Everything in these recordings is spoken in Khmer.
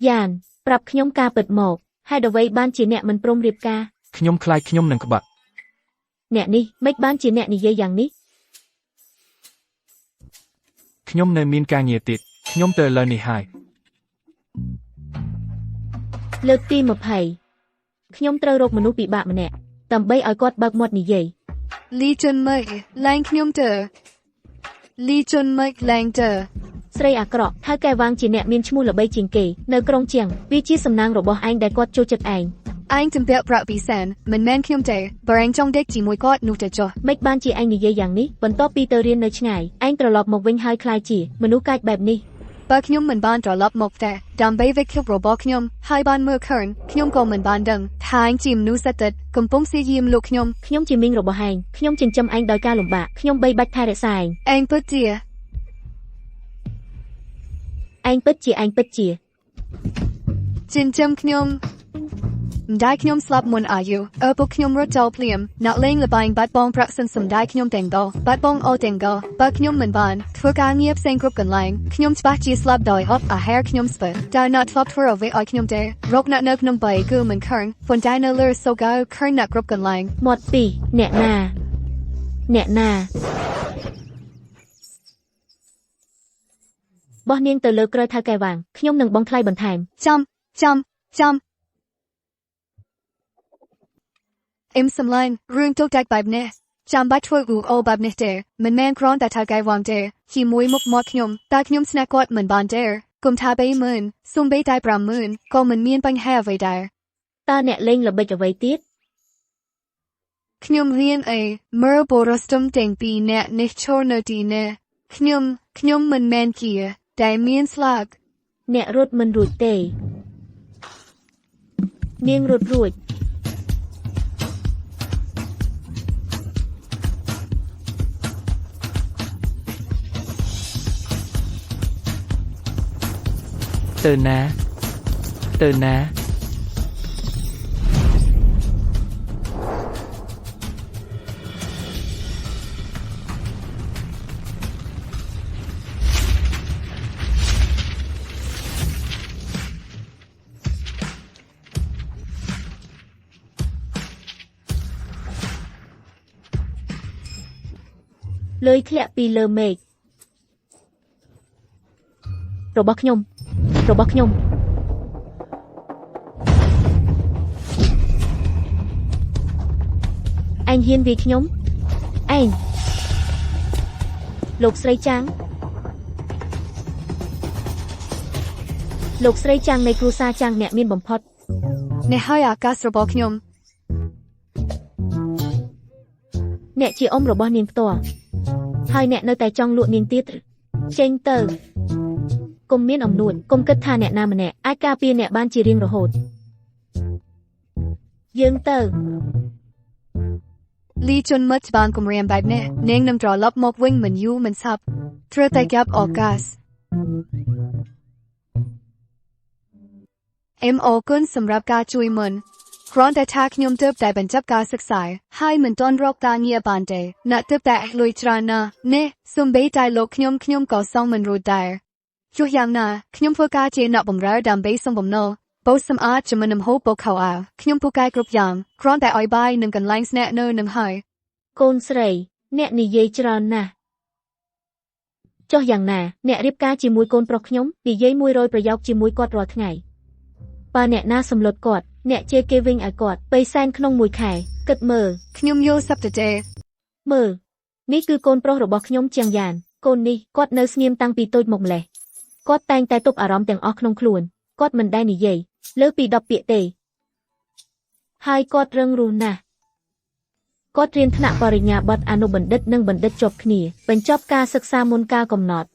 យ៉ានប្រាប់ខ្ញុំការពិតមកហេតុអ្វីបានជាអ្នកមិនព្រមរៀបការខ្ញុំខ្លាចខ្ញុំនឹងក្បត់អ្នកនេះមិនបានជាអ្នកនិយាយយ៉ាងនេះខ្ញុំនៅមានការងារទៀតខ្ញុំទៅឥឡូវនេះហើយលើកទី20ខ្ញុំត្រូវរកមនុស្សពិបាកម្នាក់ដើម្បីឲ្យគាត់បើកមាត់និយាយលីជុនម៉េចឡើងខ្ញុំទៅលីជុនម៉េចឡើងទៅស្រីអាក្រក់ថៅកែវាងជាអ្នកមានឈ្មោះល្បីជាងគេនៅក្រុងជាងវាជាសំណាងរបស់ឯងដែលគាត់ចូលចិត្តឯងឯងជំពាក់ប្រាក់ពីសែនមិនមែនខ្ញុំទេបើឯងចង់ដេកជាមួយគាត់នោះទៅចុះមិនបានជាឯងនិយាយយ៉ាងនេះបន្ទាប់ពីទៅរៀននៅឆ្ងាយឯងត្រឡប់មកវិញហើយខ្លាចជាមនុស្សកាចបែបនេះបើខ្ញុំមិនបានត្រឡប់មកតែដើម្បីវិខិបរបស់ខ្ញុំហើយបានមើលឃើញខ្ញុំក៏មិនបានដឹងថាឯងជាមនុស្សសត្វកំពុងព្យាយាមលុកខ្ញុំជាមីងរបស់ឯងខ្ញុំចិញ្ចឹមឯងដោយការលំបាកខ្ញុំបីបាច់ថែរក្សាឯងពិតជាឯងពិតជាចិញ្ចឹមខ្ញុំម្ដាយខ្ញុំស្លាប់មុនអាយុពួកខ្ញុំរត់ចូលភ្លាមអ្នកលេងល្បែងបាត់បង់ប្រាក់សិនសម្ដាយខ្ញុំទាំងក៏បាត់បង់អូទាំងក៏បើខ្ញុំមិនបានធ្វើការងារផ្សេងគ្រប់កន្លែងខ្ញុំច្បាស់ជាស្លាប់ដោយអត់អាហារខ្ញុំស្ពើតែអ្នកធ្លាប់ធ្វើអ្វីឲ្យខ្ញុំទេរកអ្នកនៅក្នុងបីគឺមិនឃើញប៉ុន្តែនៅលើសូកៅឃើញអ្នកគ្រប់កន្លែងមាត់ពីរអ្នកណាបោះនាងទៅលើក្រោយថៅកែវាងខ្ញុំនឹងបងថ្លៃបន្ថែមចាំសំឡាញ់រឿងទុកដាច់បែបនេះចាំបាច់ធ្វើអូបែបនេះទេមិនមែនគ្រាន់តែថៅកែវាងទេជាមួយមុខមាត់ខ្ញុំតែខ្ញុំស្នេហ៍គាត់មិនបានទេគុំថា30000សូម្បីតែ50000ក៏មិនមានបញ្ហាអ្វីដែរតើអ្នកលេងល្បិចអ្វីទៀតខ្ញុំរៀនមើលបរិស្ទំទាំងពីរអ្នកនេះចូលនៅទីនេះខ្ញុំមិនមែនជាតែមានស្លាកអ្នករត់មិនរួចទេនាងរត់រួចទៅណាលើយធ្លាក់ពីលើមេឃរបស់ខ្ញុំឯងហ៊ានវាយខ្ញុំឯងលោកស្រីចាំងនៃគ្រួសារចាំងអ្នកមានបំផុតនេះហើយអាកាសរបស់ខ្ញុំអ្នកជាអ៊ំរបស់នាងផ្ទាល់ហើយអ្នកនៅតែចង់លក់នាងទៀតចេញទៅកុំមានអំនួតកុំគិតថាអ្នកណាម្នាក់អាចការពារអ្នកបានជារៀងរហូតយើងទៅលីជុនម៉ាត់បានគម្រាមបែបនេះនាងនឹងត្រឡប់មកវិញមិនយូរមិនឆាប់ត្រូវតែកាប់ឱកាសអរគុណសម្រាប់ការជួយមុនគ្រាន់តែថាខ្ញុំទើបតែបញ្ចប់ការសិក្សាហើយមិនទាន់រកការងារបានទេអ្នកទើបតែលុយច្រើនណាស់នេះសូម្បីតែលោកខ្ញុំក៏សងមិនរួចដែរចុះយ៉ាងណាខ្ញុំធ្វើការជាអ្នកបម្រើដើម្បីសងបំណុលបោសសម្អាតជំនុំហូបបោកខោអាវខ្ញុំពូកែគ្រប់យ៉ាងគ្រាន់តែឲ្យបាយនិងកន្លែងស្នាក់នៅនឹងហើយកូនស្រីអ្នកនិយាយច្រើនណាស់ចុះយ៉ាងណាអ្នករៀបការជាមួយកូនប្រុសខ្ញុំនិយាយ100ប្រយោគជាមួយគាត់រាល់ថ្ងៃបើអ្នកណាសម្លុតគាត់អ្នកជេរគេវិញឲ្យគាត់300,000ក្នុងមួយខែគិតមើលខ្ញុំយល់សប្តាហ៍ទេមើលនេះគឺកូនប្រុសរបស់ខ្ញុំជាងយ៉ានកូននេះគាត់នៅស្ងៀមតាំងពីតូចមកម្លេះគាត់តែងតែទប់អារម្មណ៍ទាំងអស់ក្នុងខ្លួនគាត់មិនដែលនិយាយលើសពី10ពាក្យទេហើយគាត់រឹងរូសណាស់គាត់រៀនថ្នាក់បរិញ្ញាបត្រអនុបណ្ឌិតនិងបណ្ឌិតជាប់គ្នាបញ្ចប់ការសិក្សាមុនកាលកំណត់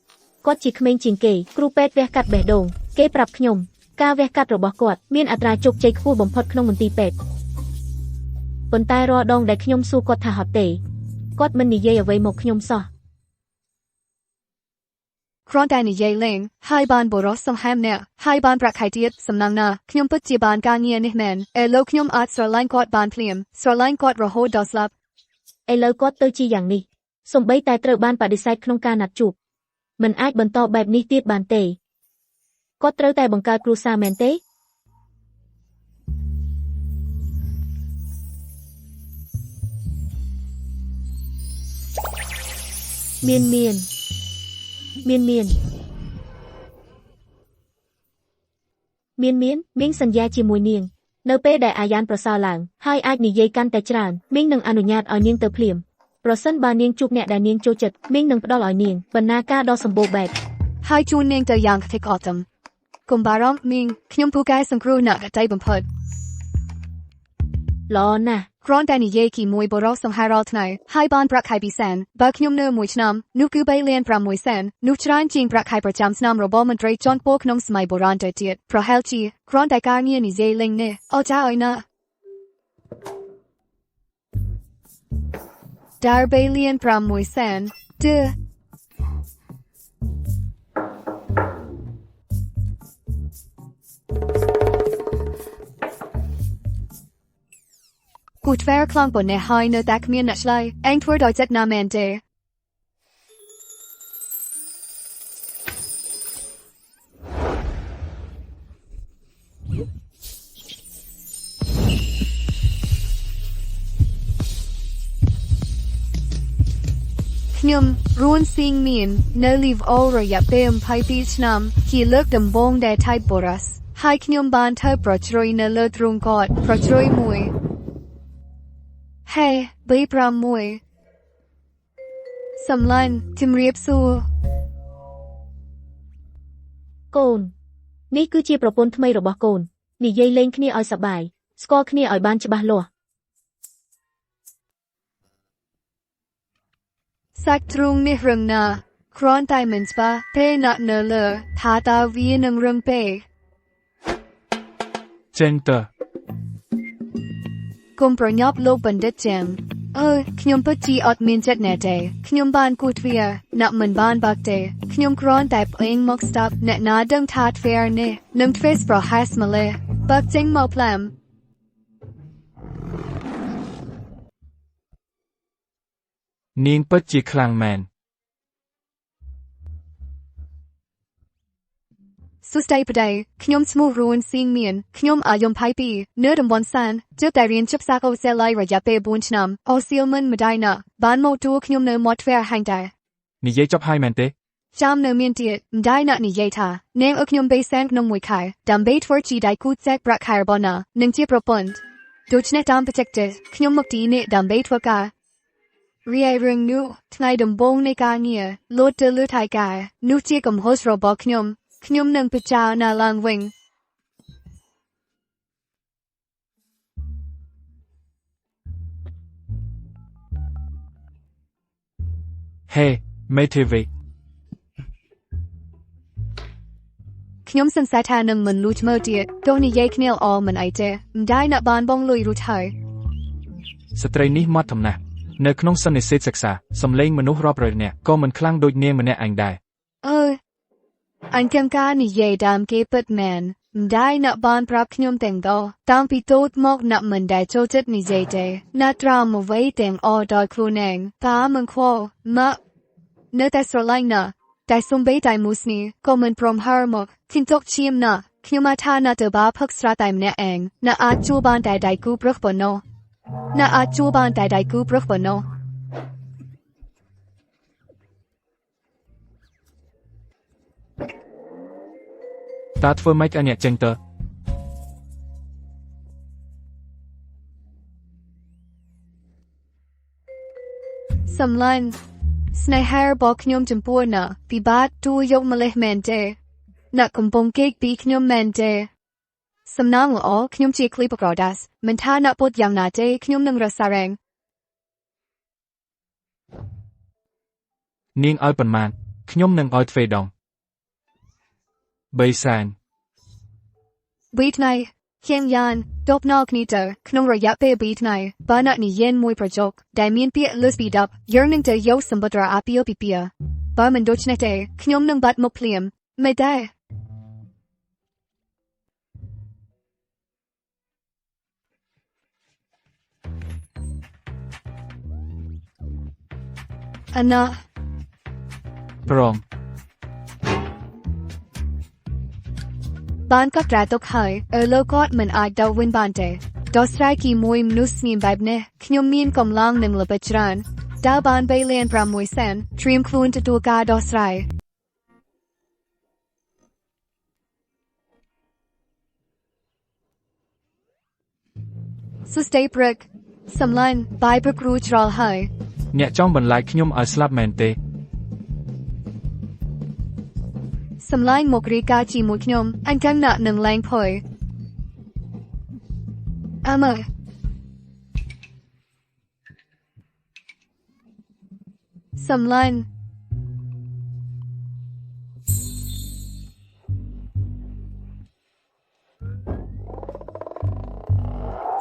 គាត់ជាក្មេងជាងគេគ្រូពេទ្យវះកាត់បេះដូងគេប្រាប់ខ្ញុំការវះកាត់របស់គាត់មានអត្រាជោគជ័យខ្ពស់បំផុតក្នុងមន្ទីរពេទ្យប៉ុន្តែរាល់ដងដែលខ្ញុំសួរគាត់ថាហត់ទេគាត់មិននិយាយអ្វីមកខ្ញុំសោះគ្រាន់តែនិយាយលេងហើយបានបរិសុទ្ធសង្ហែមអ្នកហើយបានប្រាក់ខែទៀតសំណាងណាខ្ញុំពិតជាបានការងារនេះមែនឥឡូវខ្ញុំអាចស្រឡាញ់គាត់បានភ្លាមស្រឡាញ់គាត់រហូតដល់ស្លាប់ឥឡូវគាត់ទៅជាយ៉ាងនេះសូម្បីតែត្រូវបានបដិសេធក្នុងការណាត់ជួបមិនអាចបន្តបែបនេះទៀតបានទេ គាត់ត្រូវតែបង្កើតគ្រួសារមែនទេមានមីងសន្យាជាមួយនាងនៅពេលដែលអាយ៉ានប្រសើរឡើងហើយអាចនិយាយកាន់តែច្រើនមីងនឹងអនុញ្ញាតឲ្យនាងទៅភ្លាមប្រសិនបើនាងជួបអ្នកដែលនាងចូលចិត្តមីងនឹងផ្ដល់ឲ្យនាងបណ្ណាការដ៏សម្បូរបែប ហើយជួននាងទៅយ៉ាងខិតអត់ទំកុំបារម្ភមីងខ្ញុំពូកែសង្គ្រោះអ្នកតែបំផុត ល្អណាស់ គ្រាន់តែនិយាយគីមួយបរោះសង្ហារាល់ថ្ងៃហើយបានប្រាក់ខែពីសែនបើខ្ញុំនៅមួយឆ្នាំនោះគឺ3លាន6សែននោះច្រើនជាងប្រាក់ខែប្រចាំឆ្នាំរបស់មន្ត្រីជាន់ខ្ពស់ក្នុងសម័យបុរាណទៅទៀតប្រហែលជាគ្រាន់តែការងារនិយាយលេងនេះអូចាអើយណាដារ3លាន6សែនទើគូទ្វែរខ្លាំងប៉ុណ្ណេះហើយនៅតែគ្មានអ្នកឆ្លើយឯងធ្វើដោយចិត្តណាមែនទេខ្ញុំរួនស៊ីងមាននៅលីវអូរយៈពេល22ឆ្នាំជាលើកដំបូងដែលថៃបរ៉ាស់ហើយខ្ញុំបានធ្វើប្រជ្រុយនៅលើទ្រូងគាត់ប្រជ្រុយមួយហេB6សំឡាញ់ជំរាបសួរកូននេះគឺជាប្រពន្ធថ្មីរបស់កូននិយាយលេងគ្នាឲ្យសប្បាយស្គាល់គ្នាឲ្យបានច្បាស់លាស់សាច់ទ្រូងនេះរឹងណាស់គ្រាន់តែមិនច្បាស់ទេណាស់នៅលើថាតើវានឹងរឹងពេកចេញទៅកុំប្រញាប់លោកបណ្ឌិតចាំខ្ញុំពិតជាអត់មានចិត្តណែទេខ្ញុំបានគូទ្វារអ្នកមិនបានបាក់ទេខ្ញុំគ្រាន់តែផ្អេងមកស្ដាប់អ្នកណាដឹងថាទ្វារនេះនឹងធ្វើប្រហែសម្លេះបាក់ចេញមកផ្លាំនាងពិតជាខ្លាំងមែនសួស្តីប្តីខ្ញុំឈ្មោះរួនស៊ីងមានខ្ញុំអាយុ22នៅតំបន់សានជិតតែរៀនជិបសាកអូសេឡៃរយៈពេល4ឆ្នាំអូសៀលមិនម្ដាយណាបានមកទូខ្ញុំនៅមាត់ទ្វារហាញតែនិយាយចប់ហើយមែនទេចាំនៅមានទៀតម្ដាយណានិយាយថានាងឲ្យខ្ញុំ3សែនក្នុងមួយខែដើម្បីធ្វើជាដៃគូចែកប្រាក់ខែរបស់ណានិងជាប្រពន្ធដូច្នេះតាមបច្ចេកទេសខ្ញុំមកទីនេះដើម្បីធ្វើការរីឯរឿងនោះថ្ងៃដំបូងនៃការងារលោតទៅលើថៃកែនោះជាកំហុសរបស់ខ្ញុំនឹងពិចារណាឡើងវិញហេមេធាវីខ្ញុំសង្ស័យថានឹងមិនលូចមើលទៀតទោះនិយាយគ្នាល្អមិនអីទេម្ដាយអ្នកបានបងលុយរួចហើយស្ត្រីនេះមកតំណាស់នៅក្នុងសន្និសីទសិក្សាសំឡេងមនុស្សរាប់រយនាក់ក៏មិនខ្លាំងដូចនាងម្នាក់ឯងដែរអញទាំងការនិយាយតាមគេពិតមែនម្ដាយអ្នកបានប្រាប់ខ្ញុំទាំងតតាំងពីតូចមកអ្នកមិនដែលចូលចិត្តនិយាយទេអ្នកត្រាំអ្វីទាំងអស់ដោយខ្លួនឯងតាមិនខ្វល់មកនៅតែស្រឡាញ់ណាតែសំបីតែមូស្នីក៏មិនព្រមហើរមកទីតុកឈាមណាខ្ញុំអាចថាអ្នកទៅបាផឹកស្រាតែម្នាក់ឯងអ្នកអាចជួបបានតែដៃគូព្រឹកប៉ុណ្ណោះតើធ្វើម៉េចឲ្យអ្នកចេញទៅសំឡាញ់ស្នេហារបស់ខ្ញុំចំពោះណាពិបាកទូយកម្លេះមែនទេអ្នកកំពុងគេកពីខ្ញុំមែនទេសំណាងល្អខ្ញុំជាគ្លីបក្រដាសមិនថាអ្នកពុតយ៉ាងណាទេខ្ញុំនឹងរសារែងនាងឲ្យប៉ុន្មានខ្ញុំនឹងឲ្យទ្វេដង3សែន3ថ្ងៃខ្ញុំយ៉ាងតបណោគ្នាទៅក្នុងរយៈពេល2ថ្ងៃបើអ្នកនិយាយមួយប្រជុកដែលមានពាក្យ Lesbi Dub យើងនឹងទៅយកសម្បត្តិអាពីពីបើមិនដូច្នេះទេខ្ញុំនឹងបាត់មុខភ្លាមមិនដែរអណាព្រម บ้านก็กระตกหายโลกอดมันอาจเดาวินบ้านเตดอสไรกีมวยมนุษย์มีแบบเนขยมมีนกำลังหนึ่งละเบจรันดาวบ้านไปเลียนปรามวยเซนเตรียมคลูนจะตัวกาดอสไรสุดท้ายปรึกสำลันใบปรึกรูจรอลหาย អ្នកចង់បន្លាយខ្ញុំឲ្យស្លាប់មែនទេ สำลันหมกรีกาจีมวยขยมอันกันหนักหนึ่งแรงพอยสำลัน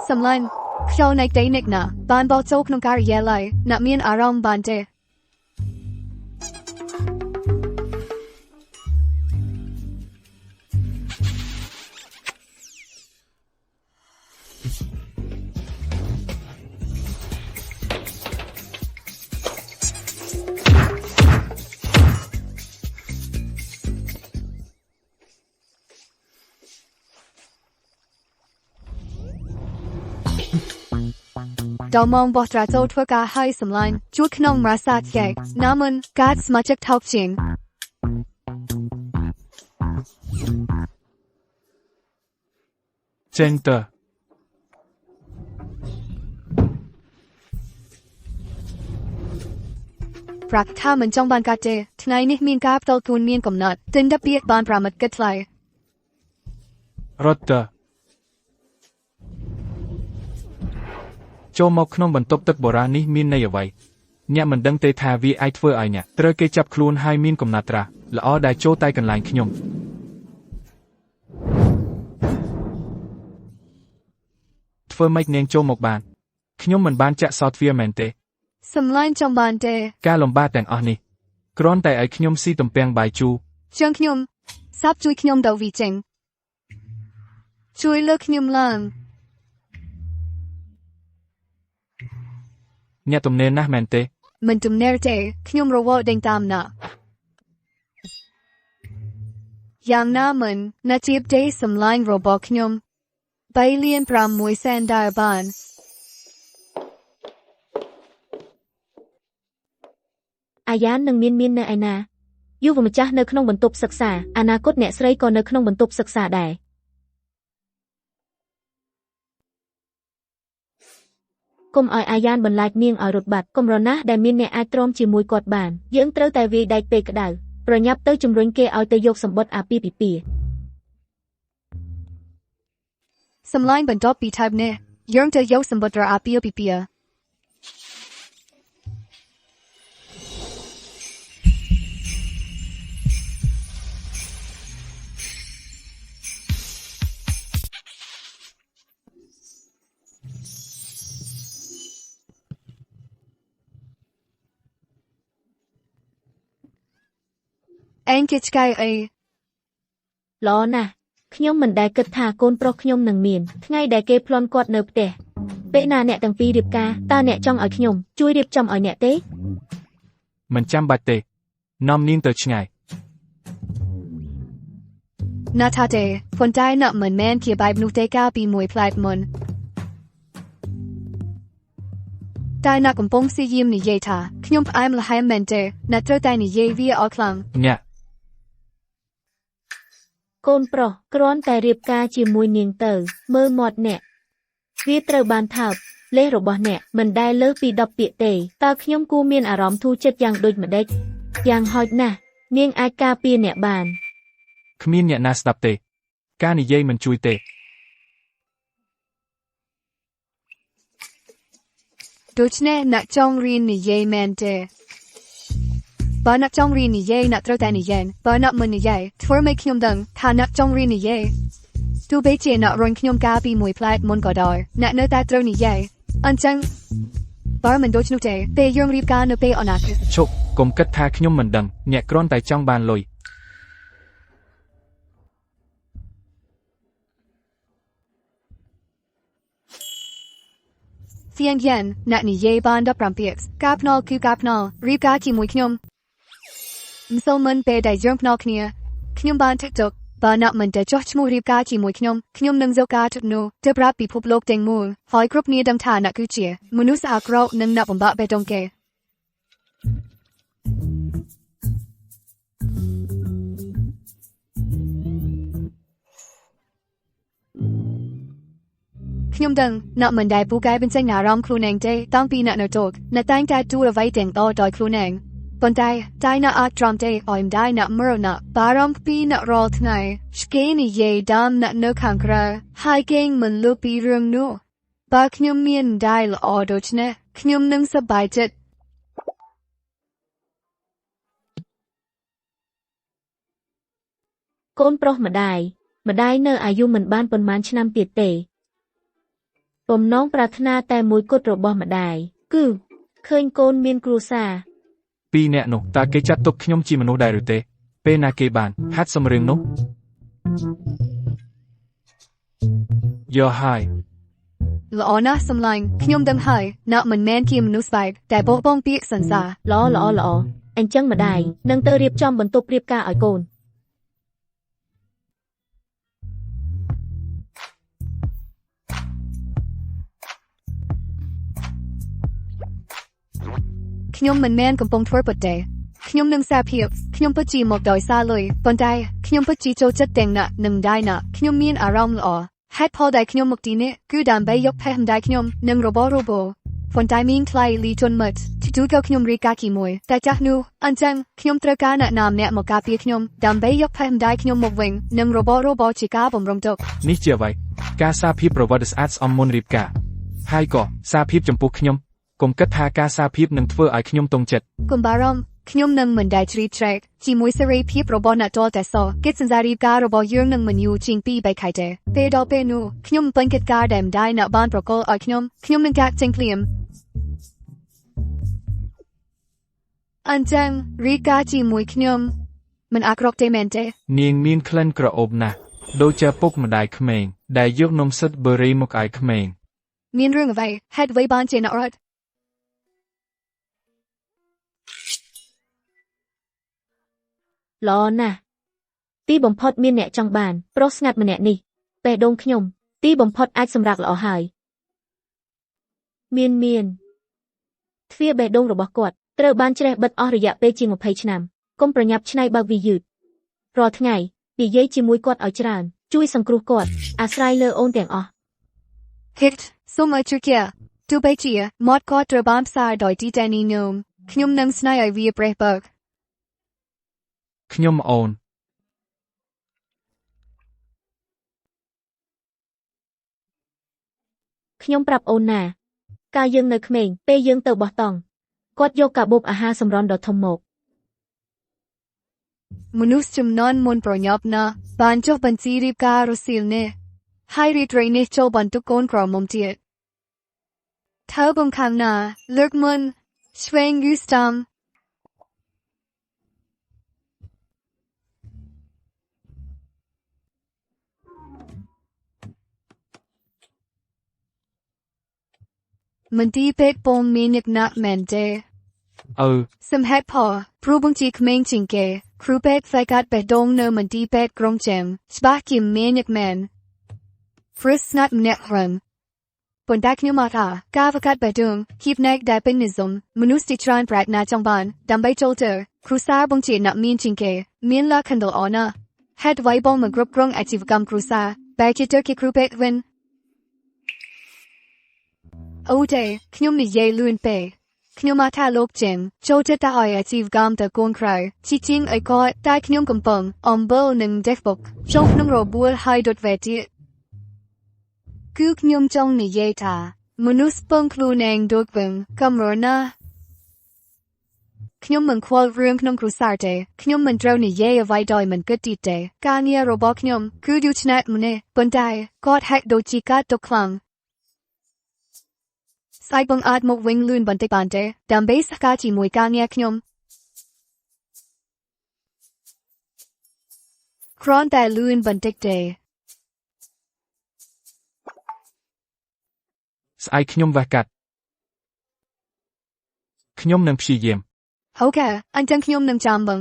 สำลันเขาในใจนิกนะบานบอกโจกนงการเยลัยนักเมียนอารมณ์บานเจดอมองบอตราโจทวกาให้สำลันจุดขนมราซาเกกน้ำมันกาดสมาชิกทอกจิง ចេញទៅ ปรักท่ามันจ้องบานกาเจทนายนี่มีนกาบตอลกูนเมียนกำนัดตินดับเบียดบานปรามัดกัดไล រត់ទៅចូលមកក្នុងបន្ទប់ទឹកបុរាណនេះមានន័យអ្វីអ្នកមិនដឹងទេថាវាអាចធ្វើឲ្យអ្នកត្រូវគេចាប់ខ្លួនហើយមានកំណត់ត្រាស់ល្អដែលចូលតែកន្លែងខ្ញុំធ្វើម៉េចនាងចូលមកបានខ្ញុំមិនបានចាក់សោតវាមែនទេ สำลันจ้องบานเจ ការលំបាកទាំងអស់នេះគ្រាន់តែឲ្យខ្ញុំស៊ីទំពាំងបាយជូរ จังขยมซับจุยขยมดาวีเจงช่วยเลิกขยมลัง អ្នកទំនេរណាស់មែនទេ มันจุมเนรเจขยมรวดเด้งตามนะอย่างน้ามันนาจีบเจสำลันรบขยมไปเลียนปรามมวยแซนดาบาน អាយ៉ាននឹងមាននៅឯណាយុវម្ចាស់នៅក្នុងបន្ទប់សិក្សាអនាគតអ្នកស្រីក៏នៅក្នុងបន្ទប់សិក្សាដែរកុំឲ្យអាយ៉ានបន្លាចនាងឲ្យរត់បាត់កុំរណាស់ដែលមានអ្នកអាចទ្រាំជាមួយគាត់បានយើងត្រូវតែវាយដែកពេលក្តៅប្រញាប់ទៅជំរុញគេឲ្យទៅយកសម្បត្តិអាពាហ៍ពិពាហ៍ สำลันบันดอบปีทับเนยงจะยกสมบัติอาเปียปีเปีย เอ็งคิดไงល្អណាស់ខ្ញុំមិនដែលគិតថាកូនប្រុសខ្ញុំនឹងមានថ្ងៃដែលគេប្លន់គាត់នៅផ្ទះពេលណាអ្នកទាំងពីររៀបការតើអ្នកចង់ឲ្យខ្ញុំជួយរៀបចំឲ្យអ្នកទេ មិនចាំបាច់ទេនាំនាងទៅឆ្ងាយ นาทาเตคนได้นับเหมือนแมนเขียบายบนูเตก้าปีมวยพลายมันได้นักกำปงซียิมนิเยธาขยมไอมละไฮแมนเตนัดเตอร์ได้นิเยวีออคลัง អ្នក កូនប្រុសគ្រាន់តែរៀបការជាមួយនាងទៅមើលមាត់អ្នកវាត្រូវបានថោកលេសរបស់អ្នកមិនដែលលើសពី10ពាក្យទេតើខ្ញុំគួរមានអារម្មណ៍ធូរចិត្តយ៉ាងដូចម្ដេចយ៉ាងហោចណាស់នាងអាចការពារអ្នកបាន គ្មានអ្នកណាស្ដាប់ទេការនិយាយមិនជួយទេ ដូច្នេះអ្នកចង់រៀននិយាយមែនទេបើអ្នកចង់រៀននិយាយអ្នកត្រូវតែនិយាយបើអ្នកមិននិយាយធ្វើម៉េចខ្ញុំដឹងថាអ្នកចង់រៀននិយាយទោះបីជាអ្នករញខ្ញុំការពីមួយផ្លែមុនក៏ដោយអ្នកនៅតែត្រូវនិយាយអញ្ចឹងបើមិនដូច្នោះទេពេលយើងរៀបការនៅពេលអនាគត ឈប់កុំគិតថាខ្ញុំមិនដឹងអ្នកគ្រាន់តែចង់បានលុយ เสียงเย็นนักนิยายบานดับรำเปียกกาพนอลคือกาพนอลรีบกาจีมวยขยมมิสลมันเปได้ยืมพนอลขเนียขยมบานทักจก បើណាក់មិនតែចោះឈ្មោះរៀបការជាមួយខ្ញុំនឹងចូលការទុកនោះទៅប្រាប់ពិភពលោកទាំងមូលហើយគ្រប់គ្នាដឹងថាអ្នកគឺជាមនុស្សអាក្រក់និងអ្នកបំបាក់បេះដូងគេខ្ញុំដឹងអ្នកមិនដែលពូកែបញ្ចេញអារម្មណ៍ខ្លួនឯងទេតាំងពីអ្នកនៅទូកអ្នកតែងតែទូលអ្វីទាំងតដោយខ្លួនឯងប៉ុន្តែអ្នកអាចទ្រាំទេឲ្យម្ដាយអ្នកមើលអ្នកបារម្ភពីអ្នករាល់ថ្ងៃឆ្កេនិយាយតាមអ្នកនៅខាងក្រៅហើយគេងមិនលឺពីរឿងនោះបើខ្ញុំមានម្ដាយល្អដូច្នេះខ្ញុំនឹងសប្បាយចិត្តកូនប្រុសម្ដាយនៅអាយុមិនបានប៉ុន្មានឆ្នាំទៀតទេបំណងប្រាថ្នាតែមួយគត់របស់ម្ដាយគឺឃើញកូនមានគ្រួសារពីរនាក់នោះតើគេចាត់ទុកខ្ញុំជាមនុស្សដែរឬទេពេលណាគេបានហាត់សំរឿងនោះយោហើយល្អណាស់សម្លាញ់ខ្ញុំដឹងហើយអ្នកមិនមែនជាមនុស្សស្បែកតែបោះបង់ពាក្យសន្សារល្អអញ្ចឹងម្ដាយនឹងទៅរៀបចំបន្ទប់រៀបការឲ្យកូនខ្ញុំមិនមែនកំពុងធ្វើពិតទេខ្ញុំនឹងសារភាពខ្ញុំពិតជាមកដោយសារលុយប៉ុន្តែខ្ញុំពិតជាចូលចិត្តទាំងអ្នកនិងម្ដាយអ្នកខ្ញុំមានអារម្មណ៍ល្អហេតុផលដែលខ្ញុំមកទីនេះគឺដើម្បីយកផេះម្ដាយខ្ញុំនិងរបស់របរប៉ុន្តែមានថ្លៃលីជន់មិត្តទីទូទៅខ្ញុំរៀបការជាមួយតែចាស់នោះអញ្ចឹងខ្ញុំត្រូវការអ្នកណាម្នាក់មកការពារខ្ញុំដើម្បីយកផេះម្ដាយខ្ញុំមកវិញនិងរបស់របរជាការបំរុងទុកនេះជាអ្វីការសារភាពប្រវត្តិស្អាតស្អំមុនរៀបការហើយក៏សារភាពចំពោះខ្ញុំកុំគិតថាការសារភាពនឹងធ្វើឲ្យខ្ញុំតង់ចិត្តកុំបារម្ភខ្ញុំនឹងមិនដែលជ្រៀតជ្រែកជាមួយសេរីភាពរបស់អ្នកទាល់តែសោះកិច្ចសន្យារៀបការរបស់យើងនឹងមិនយូរជាង2-3ខែទេពេលដល់ពេលនោះខ្ញុំពេញកិច្ចការដែលម្ដាយអ្នកបានប្រកល់ឲ្យខ្ញុំនឹងកាត់ចេញភ្លាមអញ្ចឹងរៀបការជាមួយខ្ញុំមិនអាក្រក់ទេមែនទេនាងមានក្លិនក្រអូបណាស់ដូចជាពុកម្ដាយក្មេងដែលយកនំសិតប៊ឺរីមកឲ្យក្មេងមានរឿងអ្វីហេតុអ្វីបានជាអ្នករត់ល្អណាស់ទីបំផុតមានអ្នកចង់បានប្រុសស្ងាត់ម្នាក់នេះបេះដូងខ្ញុំទីបំផុតអាចសម្រាកល្អហើយមានទ្វារបេះដូងរបស់គាត់ត្រូវបានច្រេះបិទអស់រយៈពេលជាង20ឆ្នាំកុំប្រញាប់ច្នៃបើកវាយឺតរាល់ថ្ងៃនិយាយជាមួយគាត់ឲ្យច្រើនជួយសង្គ្រោះគាត់អាស្រ័យលើអូនទាំងអស់ Hit សូមឲ្យជួយគេទោះបីជាមាត់គាត់ត្រូវបានផ្សារដោយទីតានីញោមខ្ញុំនឹងស្នៃឲ្យវាប្រេះបើកខ្ញុំអូនខ្ញុំប្រាប់អូនណាកាលយើងនៅក្មេងពេលយើងទៅបោះតង់គាត់យកកាបូបអាហារសម្រន់ដ៏ធំមកមនុស្សចំនួនមុនប្រញាប់ណាស់បានចុះបញ្ជីរៀបការរសៀលនេះហើយរីត្រីនេះចូលបន្ទុកកូនក្រមុំទៀតថើបំខាងណាលើកមុនឆ្វេងយូស្តាំមន្ទីរពេទ្យពំមានអ្នកណាក់មែនទេសំហេតុផលព្រោះបង្ជាក្មេងជាងគេគ្រូពេទ្យផ្នែកកាត់បេះដូងនៅមន្ទីរពេទ្យក្រុងចេមច្បាស់ជាមានអ្នកមែនព្រឹស្ងាត់ម្នាក់រំប៉ុន្តែខ្ញុំមកថាការវកាត់បេះដូងជាផ្នែកដែលពេញនិយមមនុស្សជាច្រើនប្រាថ្នាចង់បានដើម្បីចូលទៅគ្រូសាបង្ជាអ្នកមានជាងគេមានលក្ខខណ្ឌល្អណាស់ហេតុអ្វីបងមិនគ្រប់គ្រងអាជីវកម្មគ្រូសាបែរជាទៅជាគ្រូពេទ្យវិញអូទេខ្ញុំនិយាយលឿនពេកខ្ញុំមកថាលោកចេមចូលចិត្តតែឲ្យអាជីវកម្មទៅកូនក្រៅជីជាងអីក៏តែខ្ញុំកំពុងអំបិលនិងដេកបុកចូលក្នុងរបួសហើយដុតវេទៀតគឺខ្ញុំចង់និយាយថាមនុស្សពឹងខ្លួនឯងដូចវិញកំរណាខ្ញុំមិនខ្វល់រឿងក្នុងគ្រួសារទេខ្ញុំមិនត្រូវនិយាយអ្វីដោយមិនគិតទីទេការងាររបស់ខ្ញុំគឺយូរឆ្នាំម្នេះប៉ុន្តែគាត់ហាក់ដូចជាកាត់ទុកខ្លាំងស្អែកបងអាចមកវិញលឿនបន្តិចបានទេដើម្បីសហការជាមួយការងារខ្ញុំគ្រាន់តែលឿនបន្តិចទេស្អែកខ្ញុំវះកាត់ខ្ញុំនឹងព្យាយាមអូខេអញ្ចឹងខ្ញុំនឹងចាំបង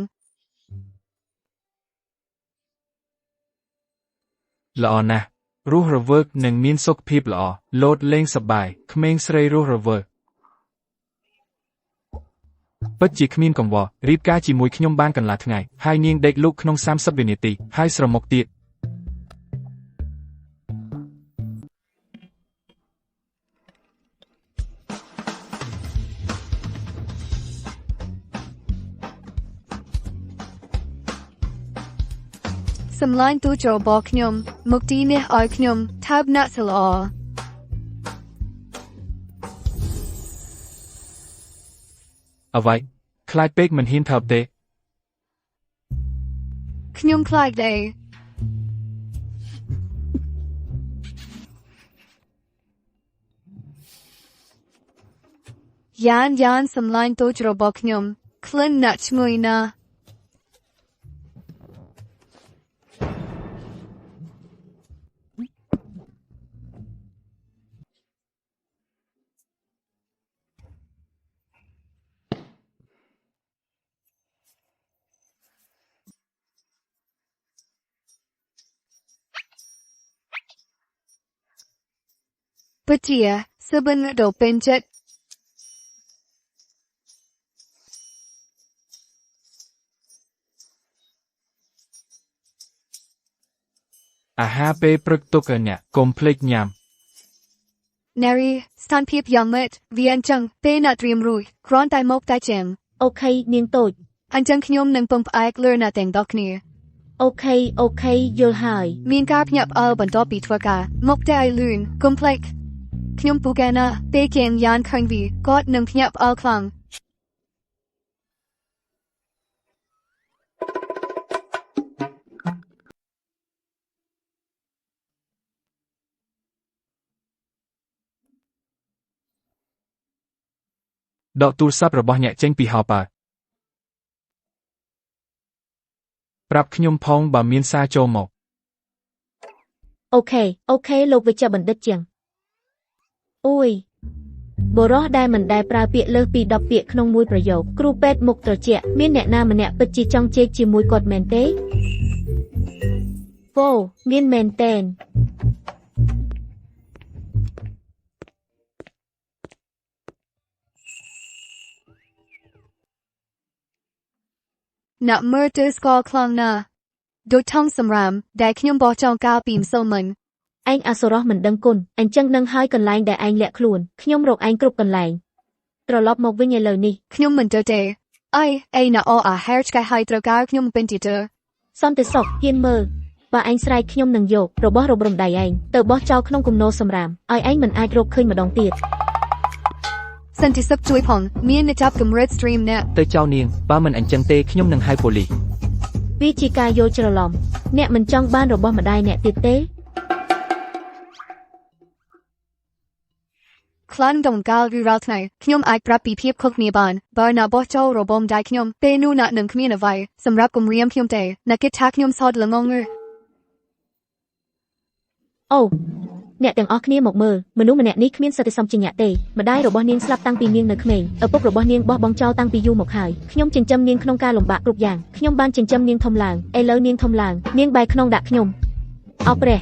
ល្អណាស់រស់រវើកនិងមានសុខភាពល្អលោតលេងសប្បាយក្មេងស្រីរស់រវើកពិតជាគ្មានកង្វល់រៀបការជាមួយខ្ញុំបានកន្លះថ្ងៃហើយនាងដេកលក់ក្នុង30វិនាទីហើយស្រមុកទៀតសម្លាញ់ទូចរបស់ខ្ញុំមុខទីនេះឲ្យខ្ញុំថាបណាក់ស្ល្អអ្វីខ្លាចពេកមិនហ៊ានថើបទេខ្ញុំខ្លាចដែរយ៉ានសម្លាញ់ទូចរបស់ខ្ញុំក្លិនណាស់ឈ្ងុយណាស់ពិតជាសបិនដូពេញចិត្តអាហារពេលព្រឹកទុកឲ្យអ្នកកុំភ្លេចញ៉ាំ Nary ស្ថានភាពយ៉ាងម៉េចវាអញ្ចឹងពេលអ្នកត្រៀមរួចគ្រាន់តែមកតែចាំ អូខេនាងតូច អញ្ចឹងខ្ញុំនឹងពឹងផ្អែកលើអ្នកទាំងអស់គ្នា អូខេយល់ហើយ មានការភ្ញាក់ផ្អើលបន្ទាប់ពីធ្វើការមកតែឲ្យលឿនកុំភ្លេចខ្ញុំពូកែណាពេលគេយ៉ានឃើញវាគាត់នឹងភ្ញាក់ផ្អើលខ្លាំងដកទូរស័ព្ទរបស់អ្នកចេញពីហោប៉ើប្រាប់ខ្ញុំផងបើមានសារចូលមកអូខេលោកវិជ្ជបណ្ឌិតជាងអូយបរោះដែលមិនដែលប្រើពាក្យលើសពី10ពាក្យក្នុងមួយប្រយោគគ្រូពេទ្យមុខត្រជាក់មានអ្នកណាម្នាក់ពិតជាចង់ជែកជាមួយគាត់មែនទេវ៉ូមានមែនតែនអ្នកមើលទៅស្គាល់ខ្លាំងណាស់ដូចថងសម្រាមដែលខ្ញុំបោះចោលកាលពីម្សិលមិញឯងអសុរោះមិនដឹងគុណអញ្ចឹងនឹងហើយកន្លែងដែលឯងលាក់ខ្លួនខ្ញុំរកឯងគ្រប់កន្លែងត្រឡប់មកវិញឥឡូវនេះខ្ញុំមិនទៅទេអីណាអូអាហេរឆ្កែហើយត្រូវការខ្ញុំពេញទីទៅសន្តិសុខហ៊ានមើលបើឯងស្រែកខ្ញុំនឹងយករបស់រំដៃឯងទៅបោះចោលក្នុងគំនរសម្រាមឲ្យឯងមិនអាចរកឃើញម្ដងទៀតសន្តិសុខជួយផងមានអ្នកចាប់កម្រិត stream អ្នកទៅចោលនាងបើមិនអញ្ចឹងទេខ្ញុំនឹងហៅប៉ូលីសវាជាការយល់ច្រឡំអ្នកមិនចង់បានរបស់ម្ដាយអ្នកទៀតទេខ្លាំងដងកាលឬរាល់ថ្ងៃខ្ញុំអាចប្រាប់ពីភាពខុសគ្នាបានបើអ្នកបោះចោលរបស់ម្ដាយខ្ញុំពេលនោះអ្នកនឹងគ្មានអ្វីសម្រាប់គំរាមខ្ញុំទេអ្នកគិតថាខ្ញុំសោតល្ងងឬអូអ្នកទាំងអស់គ្នាមកមើលមនុស្សម្នាក់នេះគ្មានសតិសម្បជញ្ញៈទេម្ដាយរបស់នាងស្លាប់តាំងពីនាងនៅក្មេងឪពុករបស់នាងបោះបង់ចោលតាំងពីយូរមកហើយខ្ញុំចិញ្ចឹមនាងក្នុងការលំបាកគ្រប់យ៉ាងខ្ញុំបានចិញ្ចឹមនាងធំឡើងឥឡូវនាងធំឡើងនាងបែរខ្នងដាក់ខ្ញុំអោព្រះ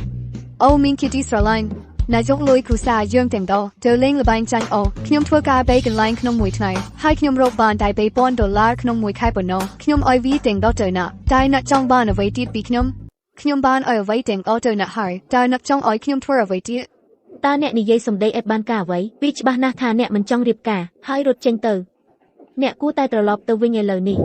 អូមានគិតទីស្រឡាញ់អ្នកយកលុយគ្រួសារយើងទាំងដងទៅលេងល្បែងចាញ់អូខ្ញុំធ្វើការ3កន្លែងក្នុងមួយថ្ងៃហើយខ្ញុំរកបានតែ$2,000ក្នុងមួយខែប៉ុណ្ណោះខ្ញុំឲ្យវាទាំងដងទៅណាតែអ្នកចង់បានអ្វីទៀតពីខ្ញុំបានឲ្យអ្វីទាំងអស់ទៅអ្នកហើយតើអ្នកចង់ឲ្យខ្ញុំធ្វើអ្វីទៀតតើអ្នកនិយាយសម្ដីឥតបានការអ្វីវាច្បាស់ណាស់ថាអ្នកមិនចង់រៀបការហើយរត់ចេញទៅអ្នកគួរតែត្រឡប់ទៅវិញឥឡូវនេះ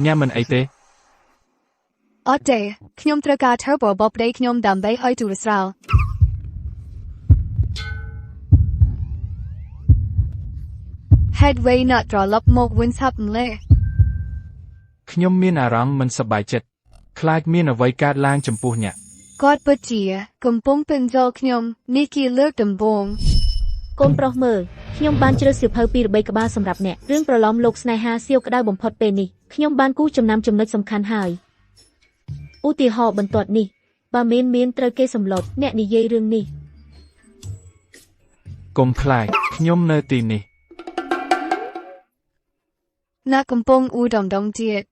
ញ៉ាំមិនអីទេអត់ទេខ្ញុំត្រូវការធ្វើបបប្តីខ្ញុំដើម្បីឲ្យទូរស្រាលហេតុអ្វីអ្នកត្រឡប់មកវិញឆាប់ម្លេះខ្ញុំមានអារម្មណ៍មិនសប្បាយចិត្តខ្លាចមានអ្វីកើតឡើងចំពោះអ្នកគាត់ពិតជាកំពុងពេញចូលខ្ញុំនេះជាលើកដំបូងកូនប្រុសមើល ខ្ញុំបានជ្រើសសៀវភៅពីរបីក្បាលសម្រាប់អ្នករឿងប្រឡំលោកស្នេហាសៀវក្តៅបំផុតពេលនេះខ្ញុំបានគូសចំណាំចំណុចសំខាន់ហើយឧទាហរណ៍បន្ទាត់នេះបើមានត្រូវគេសម្លុតអ្នកនិយាយរឿងនេះ កុំខ្លាចខ្ញុំនៅទីនេះ អ្នកកំពុងអ៊ូដំដងទៀត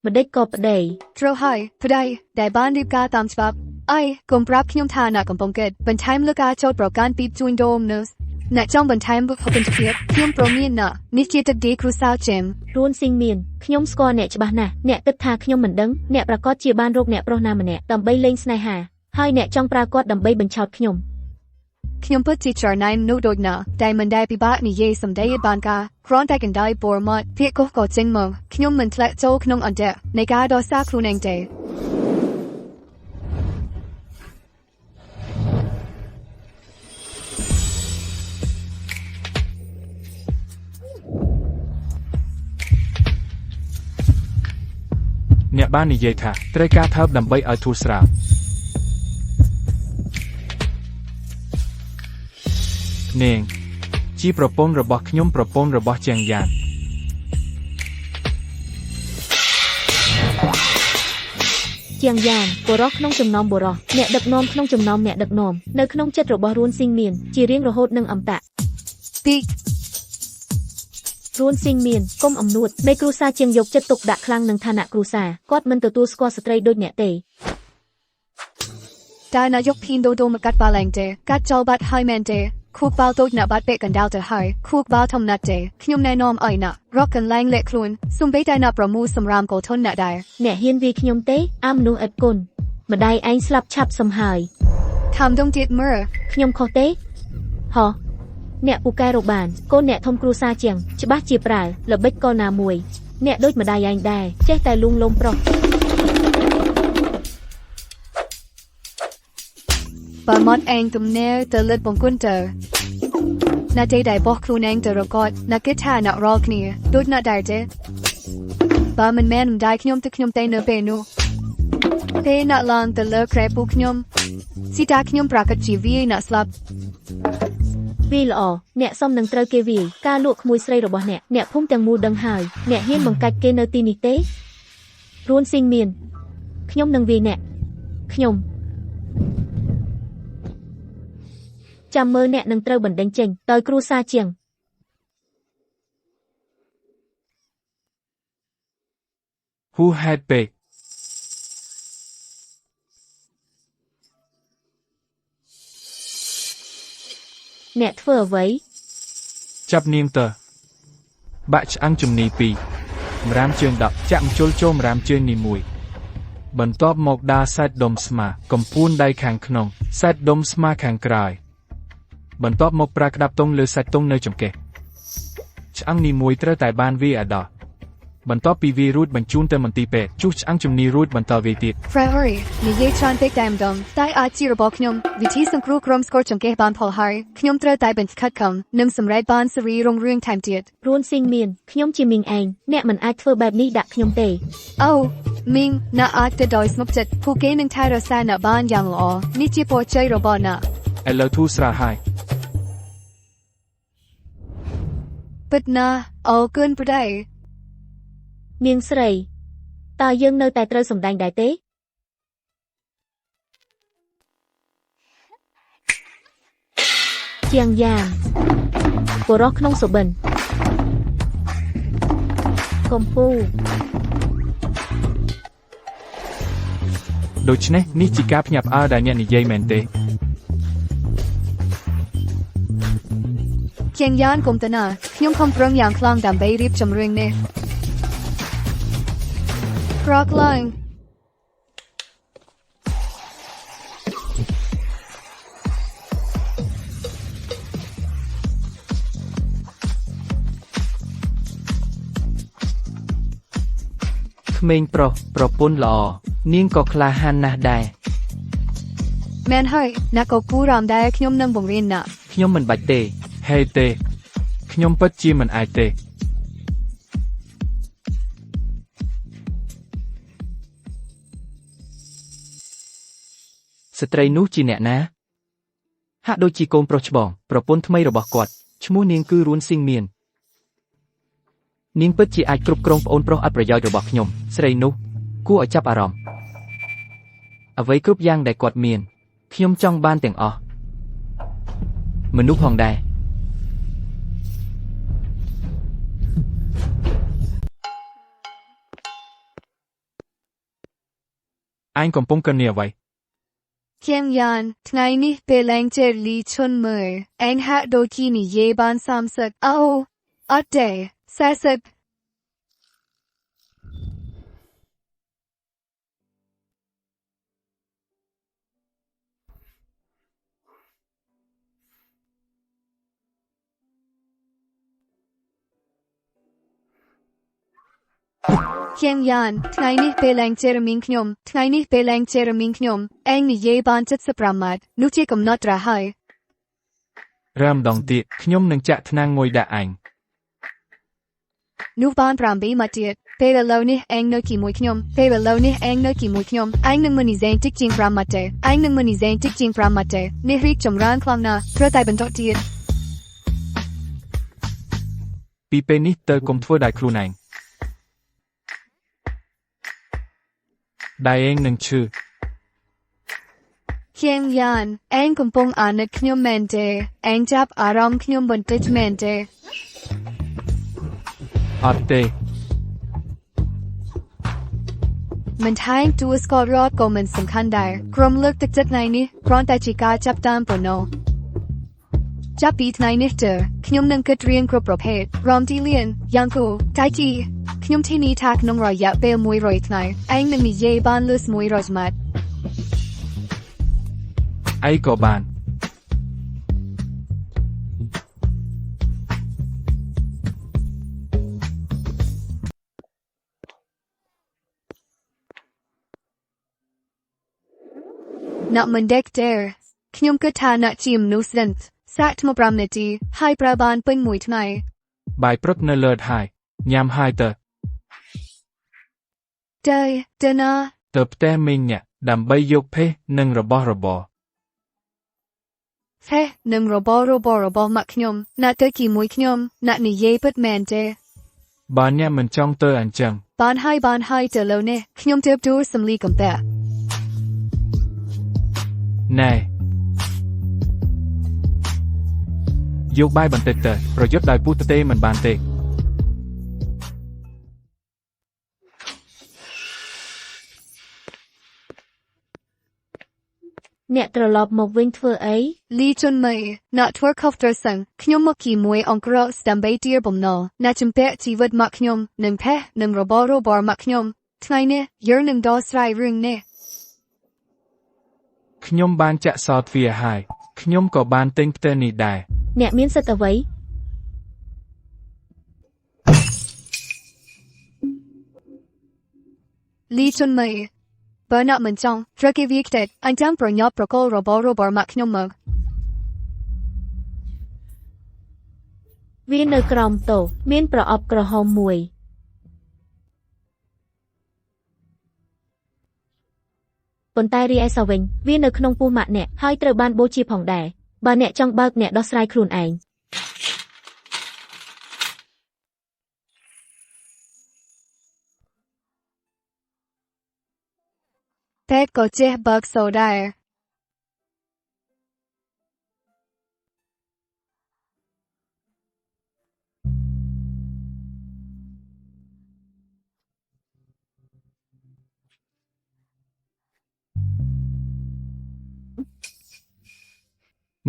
ម្ដេចក៏ប្តី ត្រូវហើយប្តីដែលបានរៀបការតាមច្បាប់អីកុំប្រាប់ខ្ញុំថាអ្នកកំពុងគិតបន្ថែមលើការចោទប្រកាន់ពីជួញដូរមនុស្សអ្នកចង់បន្ថែមបុគ្គលិកភាពខ្ញុំប្រមានណានេះជាទឹកដីគ្រួសារចេម រួនស៊ីងមានខ្ញុំស្គាល់អ្នកច្បាស់ណាស់អ្នកគិតថាខ្ញុំមិនដឹងអ្នកប្រកាសជាបានរកអ្នកប្រុសណាម្នាក់ដើម្បីលេងស្នេហាហើយអ្នកចង់ប្រើគាត់ដើម្បីបញ្ឆោតខ្ញុំ ខ្ញុំពិតជាច្រណែននោះដូចណាតែមិនដែលពិបាកនិយាយសម្ដីបានការគ្រាន់តែកណ្ដាលបរមាត់ភាកកុសក៏ចេញមកខ្ញុំមិនធ្លាក់ចូលក្នុងអន្តរនៃការដោះសារខ្លួនឯងទេ អ្នកបាននិយាយថាត្រូវការថើបដើម្បីឲ្យធូរស្រាលនាងជាប្រពន្ធរបស់ខ្ញុំប្រពន្ធរបស់ជាងយ៉ាន ជាងយ៉ាងបុរសក្នុងចំណោមបុរសអ្នកដឹកនាំក្នុងចំណោមអ្នកដឹកនាំនៅក្នុងចិត្តរបស់រួនស៊ីងមានជារៀងរហូតនឹងអមតៈ ពី រួនស៊ីងមានកុំអំនួតមេគ្រូសាជាងយកចិត្តទុកដាក់ខ្លាំងនឹងឋានៈគ្រូសាគាត់មិនទទួលស្គាល់ស្ត្រីដូចអ្នកទេ តែនាយកភីនដូដូមកកាត់បាល់ឡើងទេកាត់ចោលបាត់ហើយមែនទេខួបបាល់តូចអ្នកបាត់ពេកកណ្ដាលទៅហើយខួបបាល់ធំណាស់ទេខ្ញុំណែនាំឲ្យណារកកន្លែងលាក់ខ្លួនសំបីតែអ្នកប្រមូលសម្រាមក៏ធន់អ្នកដែរ អ្នកហ៊ានវាយខ្ញុំទេអាមនុស្សឥតគុណម្ដាយឯងស្លាប់ឆាប់សំហើយ ខំដងទៀតមើល ខ្ញុំខុសទេហោះអ្នកពូកែរបានកូនអ្នកធំគ្រូសាជាងច្បាស់ជាប្រើល្បិចក៏ណាមួយអ្នកដូចម្ដាយឯងដែរចេះតែលួងលោមប្រុស បើមកឯងទំនេរទៅលិតបង្គន់ទៅណាទេដែលបោះខ្លួនឯងទៅរកត់ណាគិតថាអ្នករកគ្នាដូចណាដែរទេបើមិនមែនម្ដាយខ្ញុំទៅខ្ញុំទេនៅពេលនោះពេលអ្នកឡើងទៅលើក្រែពូខ្ញុំស៊ីតាខ្ញុំប្រកាសជាវាយអ្នកស្លាប់ វាយល្អអ្នកសុំនឹងត្រូវគេវាយការលក់ក្មួយស្រីរបស់អ្នកភូមិទាំងមូលដឹងហើយអ្នកហ៊ានបង្កាច់គេនៅទីនេះទេរួនស៊ីងមានខ្ញុំនឹងវាយអ្នកខ្ញុំ ចាំមើលអ្នកនឹងត្រូវបណ្ដេញចេញដោយគ្រូសាជាង Who had peck អ្នកធ្វើអ្វី ចាប់នាងទៅបាក់ឆ្អឹងជំនី2ម្រាមជើង10ចាក់ម្ជុលចូលម្រាមជើងនីមួយបន្ទាប់មកដាល់សាច់ដុំស្មាកំពួនដៃខាងក្នុងសាច់ដុំស្មាខាងក្រោយបន្ទាប់មកប្រើក្តាប់ទង់លើសាច់ទង់នៅចង្កេះឆ្អឹងនីមួយត្រូវតែបានវាយឲ្យដល់បន្ទាប់ពីវាយរួចបញ្ជូនទៅមន្ទីរពេទ្យជួសឆ្អឹងជំនីរួចបន្តវាយទៀត Ferrari និយាយច្រើនពេកតែម្ដងតែអាចជារបស់ខ្ញុំវិធីសង្គ្រោះក្រុមស្គរចង្កេះបានផលហើយខ្ញុំត្រូវតែបញ្ឆិតខំនិងសម្រេចបានសេរីរុងរឿងថែមទៀត រួនស៊ីងមានខ្ញុំជាមីងឯងអ្នកមិនអាចធ្វើបែបនេះដាក់ខ្ញុំទេ អូមីងណាអាចទៅដោយស្ងប់ចិត្តពួកគេនឹងថែរក្សាអ្នកបានយ៉ាងល្អនេះជាពរជ័យរបស់អ្នក ឥឡូវធូរស្រាលហើយ ពិតណាស់អូគុណប្រដេ នាងស្រីតើយើងនៅតែត្រូវសម្ដែងដែរទេជាងយ៉ាងបុរសក្នុងសុបិនកំពូ ដូច្នេះនេះជាការភ្ញាក់ផ្អើលដែលអ្នកនិយាយមែនទេ ជាងយ៉ានកុំទៅណាខ្ញុំខំប្រឹងយ៉ាងខ្លាំងដើម្បីរៀបចំរឿងនេះក្រកឡើង ក្មេងប្រុសប្រពន្ធល្អនាងក៏ក្លាហានណាស់ដែរ មែនហើយអ្នកក៏គូរ៉ាំដែរខ្ញុំនឹងបង្រៀនអ្នក ខ្ញុំមិនបាច់ទេ ហេទេខ្ញុំពិតជាមិនអាចទេ ស្ត្រីនោះជាអ្នកណា ហាក់ដូចជាកូនប្រុសច្បងប្រពន្ធថ្មីរបស់គាត់ឈ្មោះនាងគឺរួនស៊ីងមៀននាងពិតជាអាចគ្រប់គ្រងប្អូនប្រុសអត់ប្រយោជន៍របស់ខ្ញុំស្រីនោះគួរឲ្យចាប់អារម្មណ៍អ្វីគ្រប់យ៉ាងដែលគាត់មានខ្ញុំចង់បានទាំងអស់មនុស្សផងដែរ អញកំពុងកិននេះអ្វី Kim Yan ថ្ងៃនេះពេលឡើងជេរលីឈុនមើលអញហាក់ដូចជានិយាយបាន30អូអត់ទេ40 Kim Yan ថ្ងៃនេះពេលឡើងជេរមីងខ្ញុំថ្ងៃនេះពេលឡើងជេរមីងខ្ញុំអញនិយាយបាន75ម៉ាត់នោះជាកំណត់រហហើយ រើម្ដងទៀតខ្ញុំនឹងចាក់ថ្នាំងមួយដាក់អញ នោះបាន7ម៉ាត់ទៀតពេលឥឡូវនេះអញនៅជាមួយខ្ញុំពេលឥឡូវនេះអញនៅជាមួយខ្ញុំអញនឹងមិននិយាយតិចជាង5ម៉ាត់ទេអញនឹងមិននិយាយតិចជាង5ម៉ាត់ទេនេះរីកចម្រើនខ្លាំងណាស់ត្រូវតែបន្តទៀត ពីពេលនេះទៅកុំធ្វើដោយខ្លួនឯងដៃឯងនឹងឈឺ Kim Yan អញកំពុងអាណិតខ្ញុំមែនទេអញចាប់អារម្មណ៍ខ្ញុំបន្តិចមែនទេ អត់ទេ មិនថែងទួស្គាល់រត់ក៏មិនសំខាន់ដែរក្រុមលើកទឹកចិត្តថ្ងៃនេះគ្រាន់តែជាការចាប់តាមប៉ុណ្ណោះចាប់ពីថ្ងៃនេះទៅខ្ញុំនឹងគិតរៀនគ្រប់ប្រភេទរំទីលៀនយ៉ាងគូតៃជីខ្ញុំធានាថាក្នុងរយៈពេល100ថ្ងៃឯងនឹងនិយាយបានលើស100ម៉ាត់ អីក៏បាន អ្នកមិនដេកទេខ្ញុំគិតថាអ្នកជាមនុស្សស្រិនសាក់ថ្ម5នាទីហើយប្រើបានពេញមួយថ្ងៃ បាយព្រឹកនៅលើហើយញ៉ាំហើយទៅ ទៅណា ទៅផ្ទះមីងអ្នកដើម្បីយកភេសនិងរបស់របរ ហេនឹងរបស់ម៉ាក់ខ្ញុំអ្នកទៅជាមួយខ្ញុំអ្នកនិយាយពិតមែនទេ បើអ្នកមិនចង់ទៅអញ្ចឹង បានហើយទៅលើនេះខ្ញុំទើបទូរសំលីកំពាក់ ណែយកបាយបន្តិចទៅប្រយុទ្ធដោយពុះទេមិនបានទេ អ្នកត្រឡប់មកវិញធ្វើអី លីជុនមីអ្នកធ្វើខុសត្រូវសឹងខ្ញុំមកជាមួយអង្គរស្ដើម្បីទារបំណុលអ្នកជំពាក់ជីវិតមកខ្ញុំនិងផេះនិងរបស់មកខ្ញុំថ្ងៃនេះយើងនឹងដោះស្រាយរឿងនេះ ខ្ញុំបានចាក់សោទ្វារហើយខ្ញុំក៏បានទិញផ្ទះនេះដែរ អ្នកមានសិទ្ធិអ្វី លីជុនមីបើអ្នកមិនចង់ត្រូវគេវាខ្ទេចអញចាំប្រញាប់ប្រកល់របស់មកខ្ញុំមក វានៅក្រោមតូមានប្រអប់ក្រហមមួយប៉ុន្តែរីឯសវិញវានៅក្នុងពោះម៉ាក់អ្នកហើយត្រូវបានបូជាផងដែរបើអ្នកចង់បើកអ្នកដោះស្រាយខ្លួនឯង តែក៏ចេះបើកសូដែរ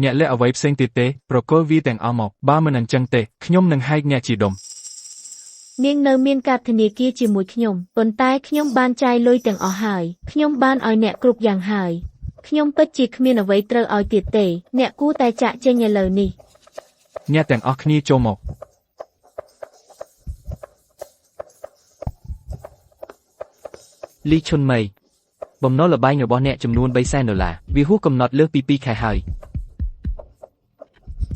អ្នកលាក់អ្វីផ្សេងទៀតទេប្រគល់វាទាំងអស់មកបើមិនអញ្ចឹងទេខ្ញុំនឹងហែកអ្នកជាដុំ នាងនៅមានកាតធនាគារជាមួយខ្ញុំប៉ុន្តែខ្ញុំបានចាយលុយទាំងអស់ហើយខ្ញុំបានឲ្យអ្នកគ្រប់យ៉ាងហើយខ្ញុំពិតជាគ្មានអ្វីត្រូវឲ្យទៀតទេអ្នកគួរតែចាក់ចេញឥឡូវនេះ អ្នកទាំងអស់គ្នាចូលមក លីឈុនមីបំណុលល្បែងរបស់អ្នកចំនួន$300,000វាហួសកំណត់លើសពី2ខែហើយ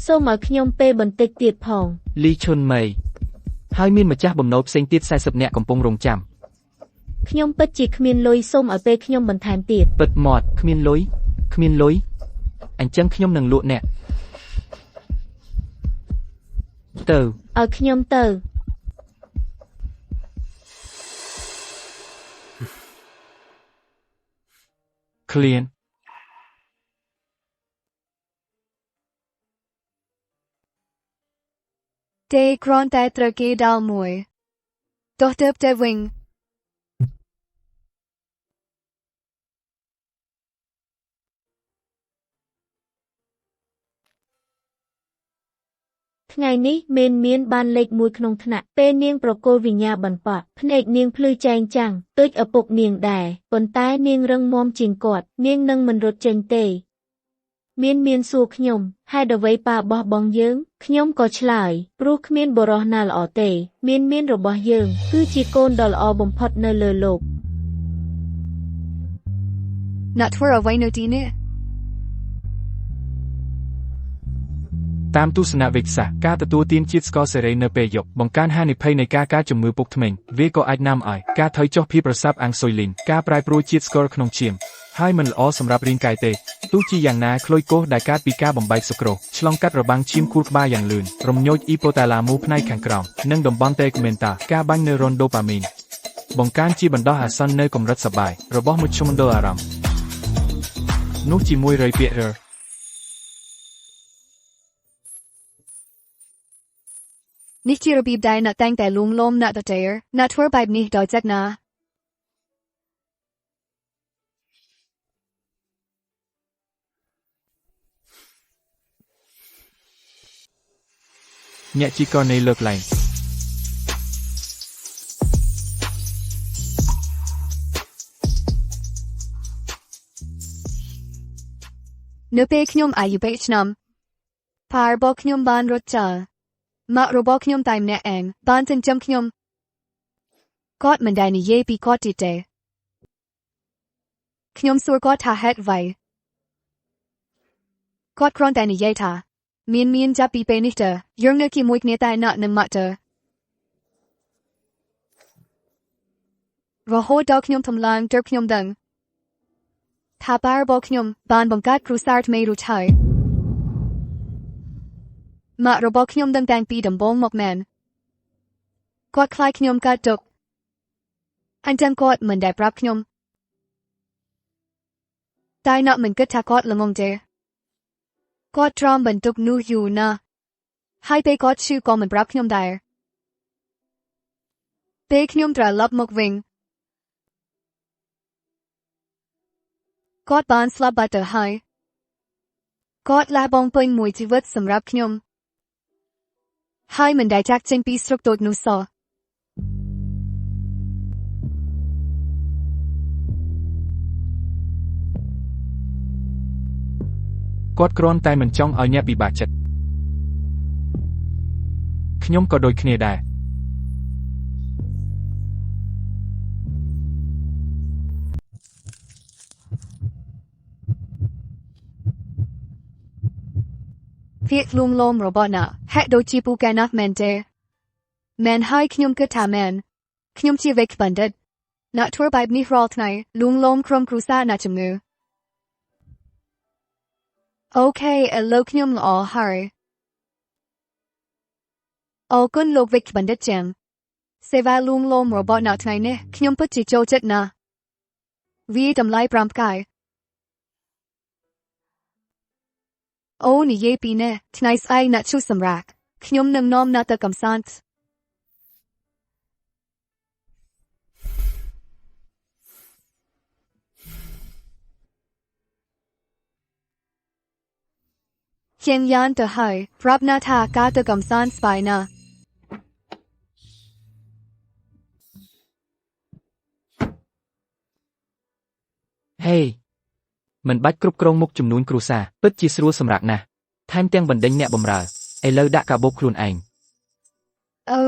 សូមឲ្យខ្ញុំពេលបន្តិចទៀតផង លីឈុនមីហើយមានម្ចាស់បំណុលផ្សេងទៀត40នាក់កំពុងរងចាំ ខ្ញុំពិតជាគ្មានលុយសូមឲ្យពេលខ្ញុំបន្ថែមទៀត ពិតមាត់គ្មានលុយ អញ្ចឹងខ្ញុំនឹងលក់អ្នកទៅ ឲ្យខ្ញុំទៅ ឃ្លាន ទេគ្រាន់តែត្រូវគេដល់មួយទោះទើបតែវិញ ថ្ងៃនេះមេនមានបានលេខ1ក្នុងថ្នាក់ពេលនាងប្រគល់វិញ្ញាបន្ទាត់ភ្នែកនាងភ្លឺចែងចាំងដូចឪពុកនាងដែរប៉ុន្តែនាងរឹងមាំជាងគាត់នាងនឹងមិនរត់ចេញទេមានសួរខ្ញុំហេតុអ្វីប៉ាបោះបង់យើងខ្ញុំក៏ឆ្លើយព្រោះគ្មានបរិះណាល្អទេមានរបស់យើងគឺជាកូនដ៏ល្អបំផុតនៅលើលោក អ្នកធ្វើអ្វីនៅទីនេះ តាមទស្សនវិទ្យាសាស្ត្រការទទួលទានជាតិស្ករសេរីនៅពេលយប់បង្កើនហានិភ័យនៃការជំងឺពុកធ្មេញវាក៏អាចនាំឲ្យការថយចុះភាពប្រសាប់អាំងស៊ុយលីនការប្រែប្រួលជាតិស្ករក្នុងឈាមហើយមិនល្អសម្រាប់រាងកាយទេទោះជាយ៉ាងណាក្លូយកោសដែលកើតពីការបំបែកសុក្រូសឆ្លងកាត់របាំងឈាមខួរក្បាលយ៉ាងលឿនរំញោចអ៊ីប៉ូតាឡាមូផ្នែកខាងក្រោមនិងតំបន់តេហ្គមេនតាការបាញ់នៅរ៉ុនដូប៉ាមីនបង្កើនជាបណ្ដោះអាសន្ននៅកម្រិតសប្បាយរបស់មជ្ឈមណ្ឌលអារម្មណ៍នោះជាមួយរយពាក្យរ នេះជារបៀបដែលអ្នកតែងតែលួងលោមអ្នកដទៃអ្នកធ្វើបែបនេះដោយចិត្តណា អ្នកជីករនៃលើកឡើង នៅពេលខ្ញុំអាយុ8ឆ្នាំប៉ារបស់ខ្ញុំបានរត់ចោលម៉ាក់របស់ខ្ញុំតែម្នាក់ឯងបានចិញ្ចឹមខ្ញុំគាត់មិនដែលនិយាយពីគាត់ទេខ្ញុំសួរគាត់ថាហេតុអ្វីគាត់គ្រាន់តែនិយាយថាមានចាប់ពីពេលនេះទៅយើងនៅជាមួយគ្នាតែណាក់នឹងម៉ាក់ទៅរហូតដល់ខ្ញុំធំឡើងទើបខ្ញុំដឹងថាប៉ារបស់ខ្ញុំបានបង្កើតគ្រួសារថ្មីរួចហើយម៉ាក់របស់ខ្ញុំដឹងតាំងពីដំបូងមកមែនគាត់ខ្លាចខ្ញុំកើតទុក្ខអញ្ចឹងគាត់មិនដែលប្រាប់ខ្ញុំតែណាក់មិនគិតថាគាត់ល្ងងទេគាត់ទ្រាំបន្ទុកនោះយូរណាស់ហើយពេលគាត់ឈឺក៏មិនប្រាប់ខ្ញុំដែរពេលខ្ញុំត្រឡប់មកវិញគាត់បានស្លាប់បាត់ទៅហើយគាត់លះបង់ពេញមួយជីវិតសម្រាប់ខ្ញុំហើយមិនដែលចាក់ចេញពីស្រុកតូចនោះសោះ គាត់គ្រាន់តែមិនចង់ឲ្យអ្នកពិបាកចិត្តខ្ញុំក៏ដូចគ្នាដែរភាពលួងលោមរបស់អ្នកហាក់ដូចជាពូកែណាស់មែនទេមែនហើយខ្ញុំគិតថាមែនខ្ញុំជាវេកបណ្ឌិតអ្នកធ្វើបែបនេះរាល់ថ្ងៃលួងលោមក្រុមគ្រួសារអ្នកជំងឺអូខេឥឡូវខ្ញុំល្អហើយអរគុណលោកវិកបណ្ឌិតចាំសេវាលួងលោមរបស់អ្នកថ្ងៃនេះខ្ញុំពិតជាចូលចិត្តណាស់វាតម្លៃ5ផ្កាយអូនិយាយពីនេះថ្ងៃស្អែកអ្នកឈូសសម្រាប់ខ្ញុំនឹងនាំអ្នកទៅកំសាន្តជាងយ៉ាងទៅហើយប្រាប់អ្នកថាការទៅកំសាន្តស្បាយណាស់ហេមិនបាច់គ្រប់គ្រងមុខចំនួនគ្រួសារពិតជាស្រួលសម្រាប់ណាស់ថែមទាំងបណ្ដេញអ្នកបម្រើឥឡូវដាក់កាបូបខ្លួនឯង អូ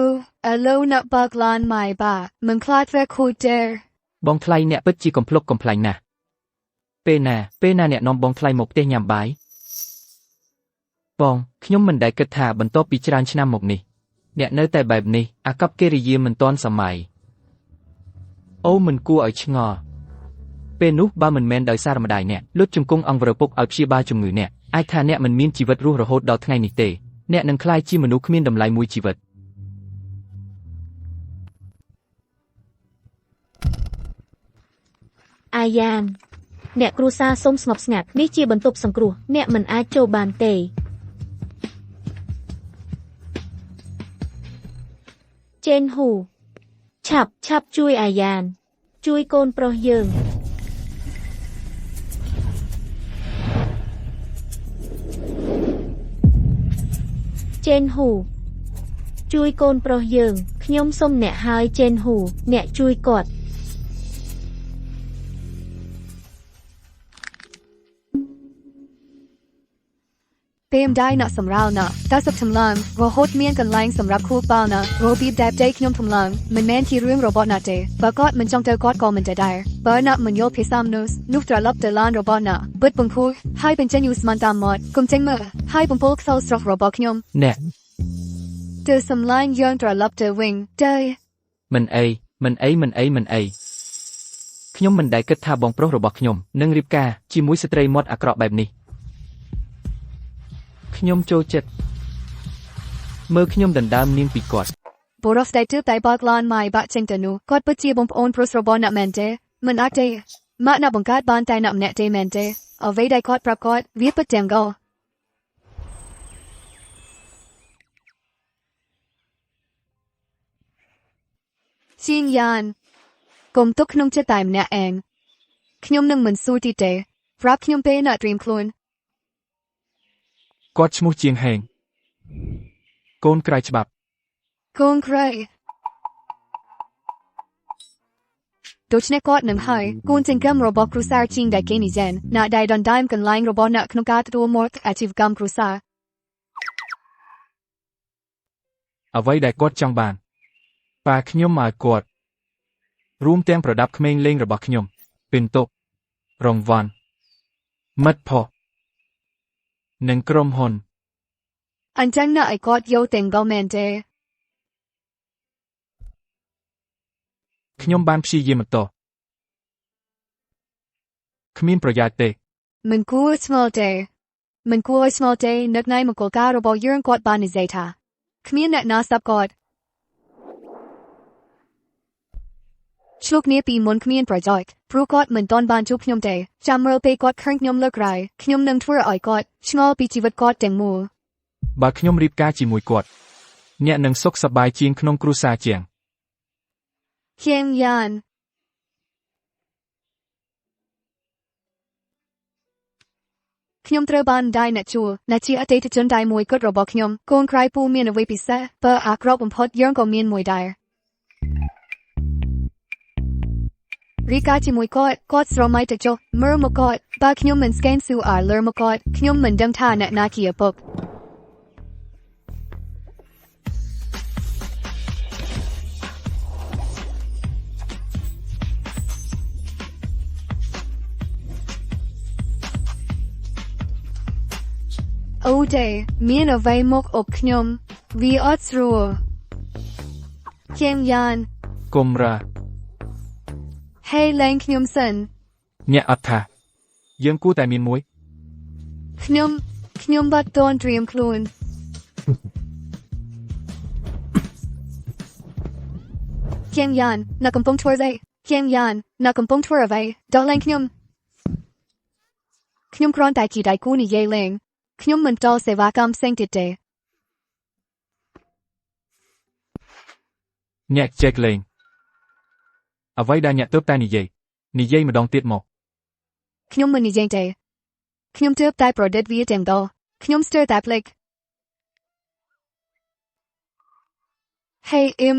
ឥឡូវអ្នកបើកឡានម៉ៃបាមិនខ្លាចវាខូចទេ បងថ្លៃអ្នកពិតជាកំភ្លុកកំប្លែងណាស់ពេលណាអ្នកនាំបងថ្លៃមកផ្ទះញ៉ាំបាយបងខ្ញុំមិនដែលគិតថាបន្ទាប់ពីច្រើនឆ្នាំមកនេះអ្នកនៅតែបែបនេះអាកប្បកិរិយាមិនទាន់សម័យអូមិនគួរឲ្យឆ្ងល់ពេលនោះបើមិនមែនដោយសារម្ដាយអ្នកលុតជង្គង់អង្គរពុកឲ្យព្យាបាលជំងឺអ្នក អាចថាអ្នកមិនមានជីវិតរស់រហូតដល់ថ្ងៃនេះទេអ្នកនឹងក្លាយជាមនុស្សគ្មានតម្លៃមួយជីវិត អាយ៉ានអ្នកគ្រួសារសូមស្ងប់ស្ងាត់នេះជាបន្ទប់សង្គ្រោះអ្នកមិនអាចចូលបានទេចេនហ៊ូឆាប់ជួយអាយ៉ានជួយកូនប្រុសយើងចេនហ៊ូជួយកូនប្រុសយើងខ្ញុំសុំអ្នកហើយចេនហ៊ូអ្នកជួយគាត់ពេលម្ដាយអ្នកសម្រាលណាតែសុខចម្លើងរហូតមានកន្លែងសម្រាប់ខួបបាល់ណារបៀបដែលប្តីខ្ញុំចម្លើងមិនមែនជារឿងរបស់អ្នកទេបើគាត់មិនចង់ទៅគាត់ក៏មិនទៅដែរបើអ្នកមិនយល់ភាសាមនុស្សនោះត្រឡប់ទៅឡានរបស់អ្នកបិទបង្គោលហើយបញ្ចេញឧស្ម័នតាមមាត់កុំចេញមើលហើយបំពល់ខ្សោយស្រស់របស់ខ្ញុំ អ្នក ទៅសម្លាញ់យើងត្រឡប់ទៅវិញទៅ មិនអីខ្ញុំមិនដែលគិតថាបងប្រុសរបស់ខ្ញុំនឹងរៀបការជាមួយស្ត្រីមាត់អាក្រក់បែបនេះខ្ញុំចូលចិត្តមើលខ្ញុំដណ្ដើមនាងពីគាត់ បរិសុទ្ធតែតែបើកឡានម៉ៃបាក់ចេញទៅនោះគាត់ពិតជាបងប្អូនប្រុសរបស់អ្នកមែនទេមិនអាចទេម៉ាក់អ្នកបង្កើតបានតែអ្នកម្នាក់ទេមែនទេអ្វីដែលគាត់ប្រាប់គាត់វាពិតទាំងកោជាងយ៉ានកុំទុកក្នុងចិត្តតែម្នាក់ឯងខ្ញុំនឹងមិនសួរទីទេប្រាប់ខ្ញុំពេលអ្នកត្រៀមខ្លួន គាត់ឈ្មោះជាងហេងកូនក្រៅច្បាប់ កូនក្រៃដូច្នេះគាត់នឹងហើយកូនចិញ្ចឹមរបស់គ្រួសារជាងដែលគេនិយាយអ្នកដែលដណ្ដើមកន្លែងរបស់អ្នកក្នុងការទទួលមកអាជីវកម្មគ្រួសារ អ្វីដែលគាត់ចង់បានប៉ាខ្ញុំឲ្យគាត់រួមទាំងប្រដាប់ក្មេងលេងរបស់ខ្ញុំពិន្ទុរង្វាន់មិត្តភក្តិនិងក្រុមហ៊ុន អញ្ចឹងអ្នកឲ្យគាត់យកទាំងកោមែនទេ ខ្ញុំបានព្យាយាមបន្តគ្មានប្រយោជន៍ទេ មិនគួរស្មល់ទេនឹកណៃមកគោលការណ៍របស់យើងគាត់បាននិយាយថាគ្មានអ្នកណាស្ដាប់គាត់ឆ្លុះគ្នាពីមុនគ្មានប្រយោជន៍ព្រោះគាត់មិនទាន់បានជួបខ្ញុំទេចាំមើលពេលគាត់ឃើញខ្ញុំលើកក្រោយខ្ញុំនឹងធ្វើឲ្យគាត់ឆ្ងល់ពីជីវិតគាត់ទាំងមូល បើខ្ញុំរៀបការជាមួយគាត់អ្នកនឹងសុខសប្បាយជាងក្នុងគ្រួសារជាង ជាងយ៉ានខ្ញុំត្រូវបានដៃអ្នកជួលអ្នកជាអតីតជនដៃមួយគត់របស់ខ្ញុំកូនក្រៃពូមានអ្វីពិសេសបើអាក្រក់បំផុតយើងក៏មានមួយដែរ រីកាជាមួយគាត់ស្រមៃទៅចុះមើលមកគាត់បើខ្ញុំមិនស្កេនស៊ូអាលើមកគាត់ខ្ញុំមិនដឹងថាអ្នកណាជាឪពុកអូទេមានអ្វីមកអបខ្ញុំវាអត់ស្រួលជាងយ៉ាន កុំរ៉ា ហេលែងខ្ញុំសិន អ្នកអត់ថាយើងគួរតែមានមួយ ខ្ញុំបាត់តនត្រៀមខ្លួនជាងយ៉ានអ្នកកំពុងធ្វើអ្វីជាងយ៉ានអ្នកកំពុងធ្វើអ្វីដល់លែងខ្ញុំគ្រាន់តែជាដៃគូនិយាយលេងខ្ញុំមិនតសេវាកម្មផ្សេងទៀតទេ អ្នកចេះលេងអ្វីដែលអ្នកទើបតែនិយាយម្ដងទៀតមក ខ្ញុំមិននិយាយទេខ្ញុំទើបតែប្រឌិតវាទាំងដល់ខ្ញុំស្ទើរតែភ្លេច ហេអ៊ីម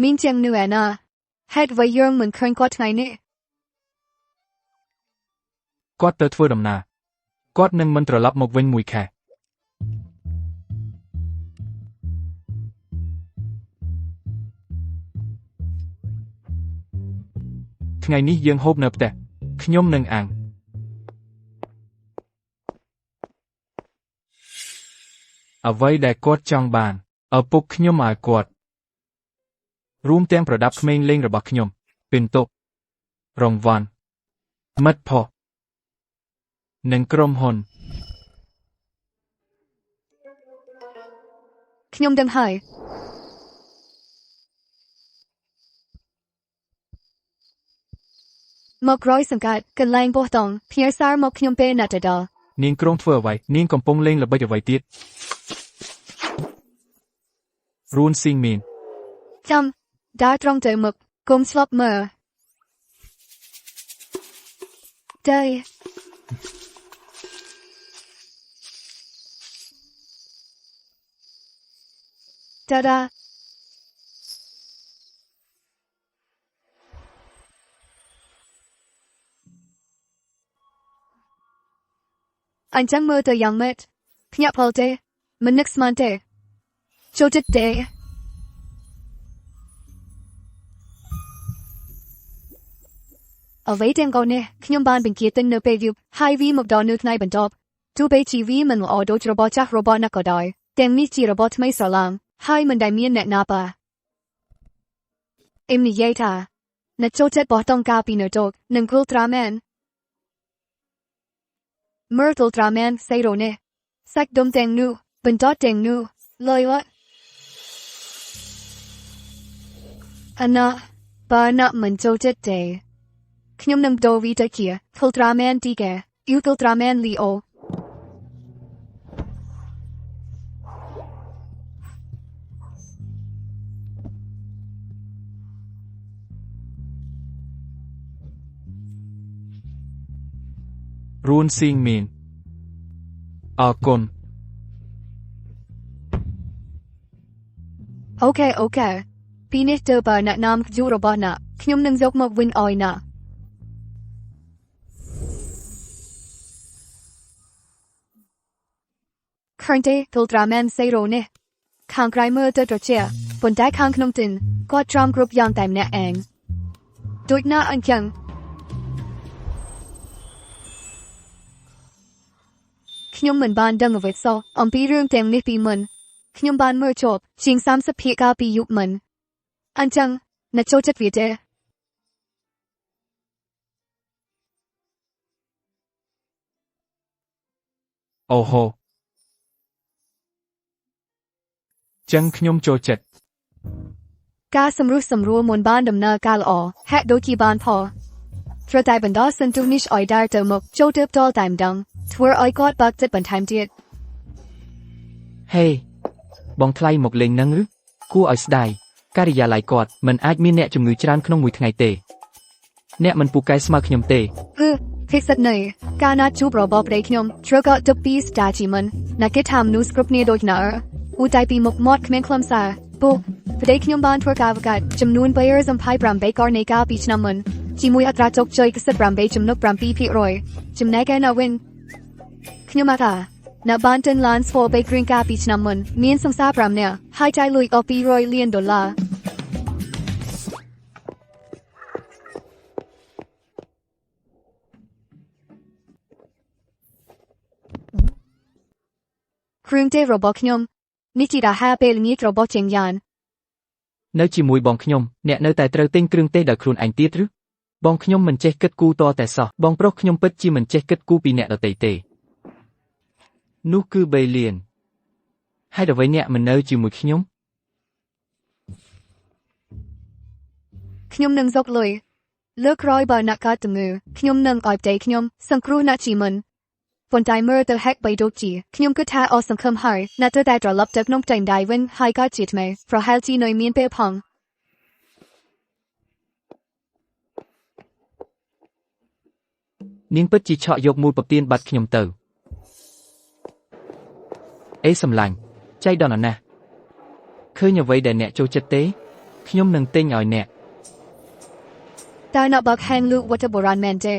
មានជាងនោះឯណាហេតុអ្វីយើងមិនឃើញគាត់ថ្ងៃនេះ គាត់ទៅធ្វើដំណើរគាត់នឹងមិនត្រឡប់មកវិញមួយខែថ្ងៃនេះយើងហូបនៅផ្ទះខ្ញុំនឹងអាំងអ្វីដែលគាត់ចង់បានឪពុកខ្ញុំឲ្យគាត់រួមទាំងប្រដាប់ក្មេងលេងរបស់ខ្ញុំពិន្ទុរង្វាន់មិត្តភក្តិនិងក្រុមហ៊ុន ខ្ញុំដឹងហើយមកក្រោយសង្កាត់កន្លែងបោះតង់ភ្ញាសារមកខ្ញុំពេលណាត់ទៅដល់ នាងគ្រងធ្វើអ្វីនាងកំពុងលេងល្បិចអ្វីទៀតរូនស៊ីងមាន ចាំដើរត្រង់ទៅមុខគុំស្លប់មើលទៅតាដាអញ្ចឹងមើលទៅយ៉ាងម៉េចភ្ញាក់ផលទេមិននឹកស្មានទេចូលចិត្តទេអ្វីទាំងកូននេះខ្ញុំបានបង្គាទិញនៅពេលយប់ហើយវាមកដល់នៅថ្ងៃបន្ទាប់ទោះបីជាវាមិនល្អដូចរបស់ចាស់របស់ណាក៏ដោយទាំងនេះជារបស់ថ្មីស្រឡាងហើយមិនដែលមានអ្នកណាប៉ាអ៊ីមនិយាយថាអ្នកចូលចិត្តបោះតង់កាពីនៅតូកនិងគូលត្រាមែនមើលទល់ត្រាមែនសេរ៉ូនេះសាច់ដុំទាំងនោះបន្តទាំងនោះលយវត្តអណាបើណាមិនចូលចិត្តទេខ្ញុំនឹងដូរវីទៅជាគូលត្រាមែនទីកែយូគូលត្រាមែនលីអូរូនស៊ីងមានអរគុណ អូខេពីនេះទៅបើអ្នកណាមយូរបស់ណាខ្ញុំនឹងយកមកវិញអោយណាខរទេទល់ត្រាមែនសេរ៉ូនេះខាងក្រៅមើលទៅត្រជាប៉ុន្តែខាងក្នុងទិនគាត់ត្រាំគ្រប់យ៉ាងតែម្នាក់ឯងដូចណាអញ្ចឹងខ្ញុំមិនបានដឹងអ្វីសោះអំពីរឿងទាំងនេះពីមុនខ្ញុំបានមើលចប់ជាង30ភាគកាលពីយប់មុនអញ្ចឹងអ្នកចូលចិត្តវាទេអូហូចឹងខ្ញុំចូលចិត្ត ការសម្រុះសម្រួលមុនបានដំណើរការល្អហាក់ដូចជាបានផលត្រូវតែបណ្ដោះសន្ទុះនេះឲ្យដើរទៅមុខចូលទៅផ្ទាល់តែម្ដងធ្វើឲ្យគាត់បើកចិត្តបន្ថែមទៀត ហេបងថ្លៃមកលេងនឹងឬគួរឲ្យស្ដាយការិយាល័យគាត់មិនអាចមានអ្នកជំងឺច្រើនក្នុងមួយថ្ងៃទេអ្នកមិនពូកែស្មើខ្ញុំទេ ភិកសិតនៃការណាត់ជួបរបស់ប្តីខ្ញុំត្រូវក៏ទៅពីស្ដាជីមិនណាគេថាមនុស្សគ្រប់គ្នាដូចណាឧទាយពីមុខមាត់គ្មានខ្លឹមសារពូប្តីខ្ញុំបានធ្វើការវកាត់ចំនួន328ករនៃការពីឆ្នាំមុនជាមួយអត្រាជោគជ័យ78.7%ចំណែកឯណាវិញខ្ញុំមកថាអ្នកបានទិញឡានស្វ័យគ្រឿងការពីឆ្នាំមុនមានសង្សារ5នាក់ហើយចាយលុយអស់200លានដុល្លារគ្រឿងទេសរបស់ខ្ញុំនេះជាអាហារពេលល្ងាចរបស់ជាងយ៉ាន នៅជាមួយបងខ្ញុំអ្នកនៅតែត្រូវទិញគ្រឿងទេសដោយខ្លួនឯងទៀតឬបងខ្ញុំមិនចេះគិតគូរតតែសោះបងប្រុសខ្ញុំពិតជាមិនចេះគិតគូរពីអ្នកដទៃទេនោះគឺបេលៀនហើយអ្វីអ្នកមិននៅជាមួយខ្ញុំ ខ្ញុំនឹងសុកលុយលើកក្រោយបើអ្នកកើតជំងឺខ្ញុំនឹងឲ្យប្តីខ្ញុំសង្គ្រោះអ្នកជីមិនប៉ុន្តែមើលទៅហេកបីដូចជាខ្ញុំគិតថាអស់សង្ឃឹមហើយអ្នកទៅតែត្រឡប់ទៅក្នុងផ្ទៃដៃវិញហើយក៏ជាថ្មីប្រហែលជានៅមានពេលផង នាងពិតជាឆក់យកមូលពពៀនបាត់ខ្ញុំទៅអេសម្លាញ់ចៃដន្យណាស់ឃើញអ្វីដែលអ្នកចូលចិត្តទេខ្ញុំនឹងទិញឲ្យអ្នក តើអ្នកបើកហាងលក់វត្ថុបុរាណមែនទេ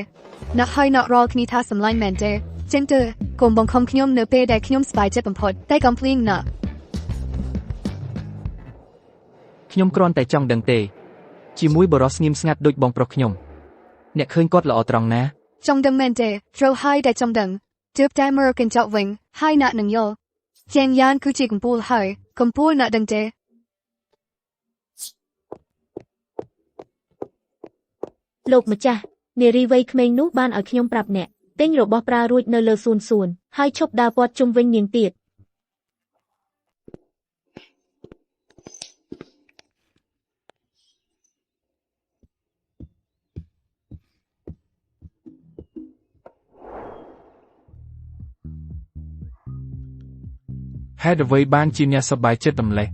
អ្នកហើយអ្នករកគ្នាថាសម្លាញ់មែនទេចឹងទៅកុំបង្ខំខ្ញុំនៅពេលដែលខ្ញុំស្បាយចិត្តបំផុតតែកំភ្លៀងណា ខ្ញុំគ្រាន់តែចង់ដឹងទេជាមួយបរិសស្ងៀមស្ងាត់ដូចបងប្រុសខ្ញុំអ្នកឃើញគាត់ល្អត្រង់ណា ចង់ដឹងមែនទេត្រូវហើយតែចង់ដឹងទើបតែមើលកញ្ចក់វិញហើយអ្នកនឹងយល់ជាងយ៉ានគឺជាកំពូលហើយកំពូលអ្នកដឹងទេ លោកម្ចាស់នារីវ័យក្មេងនោះបានឲ្យខ្ញុំប្រាប់អ្នកទិញរបស់ប្រើរួចនៅលើសួនហើយឈប់ដើរព័ទ្ធជុំវិញនាងទៀត ហេតុអ្វីបានជាអ្នកសប្បាយចិត្តតម្លេះ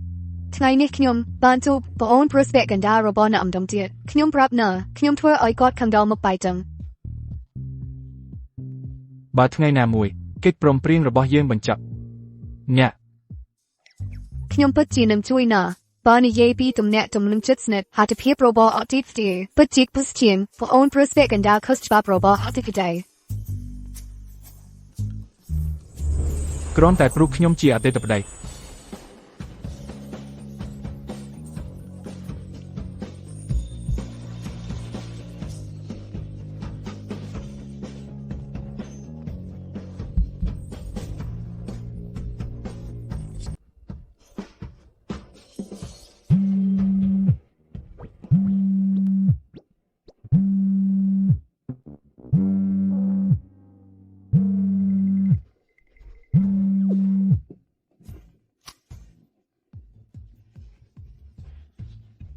ថ្ងៃនេះខ្ញុំបានជួបប្អូនប្រុសស្បែកកណ្ដាលរបស់អ្នកអំដំទៀតខ្ញុំប្រាប់ណាខ្ញុំធ្វើឲ្យគាត់ខំដល់មកបាយចឹង បើថ្ងៃណាមួយកិច្ចព្រមព្រៀងរបស់យើងបញ្ចប់អ្នក ខ្ញុំពិតជានឹងជួយណាបើនិយាយពីទំនាក់ទំនងជិតស្និទ្ធហត្ថភាពរបស់អតិថិពិតជាពុស្ជាប្អូនប្រុសស្បែកកណ្ដាលខុសច្បាប់របស់អតិថិដែរ គ្រាន់តែព្រោះខ្ញុំជាអតីតប្តី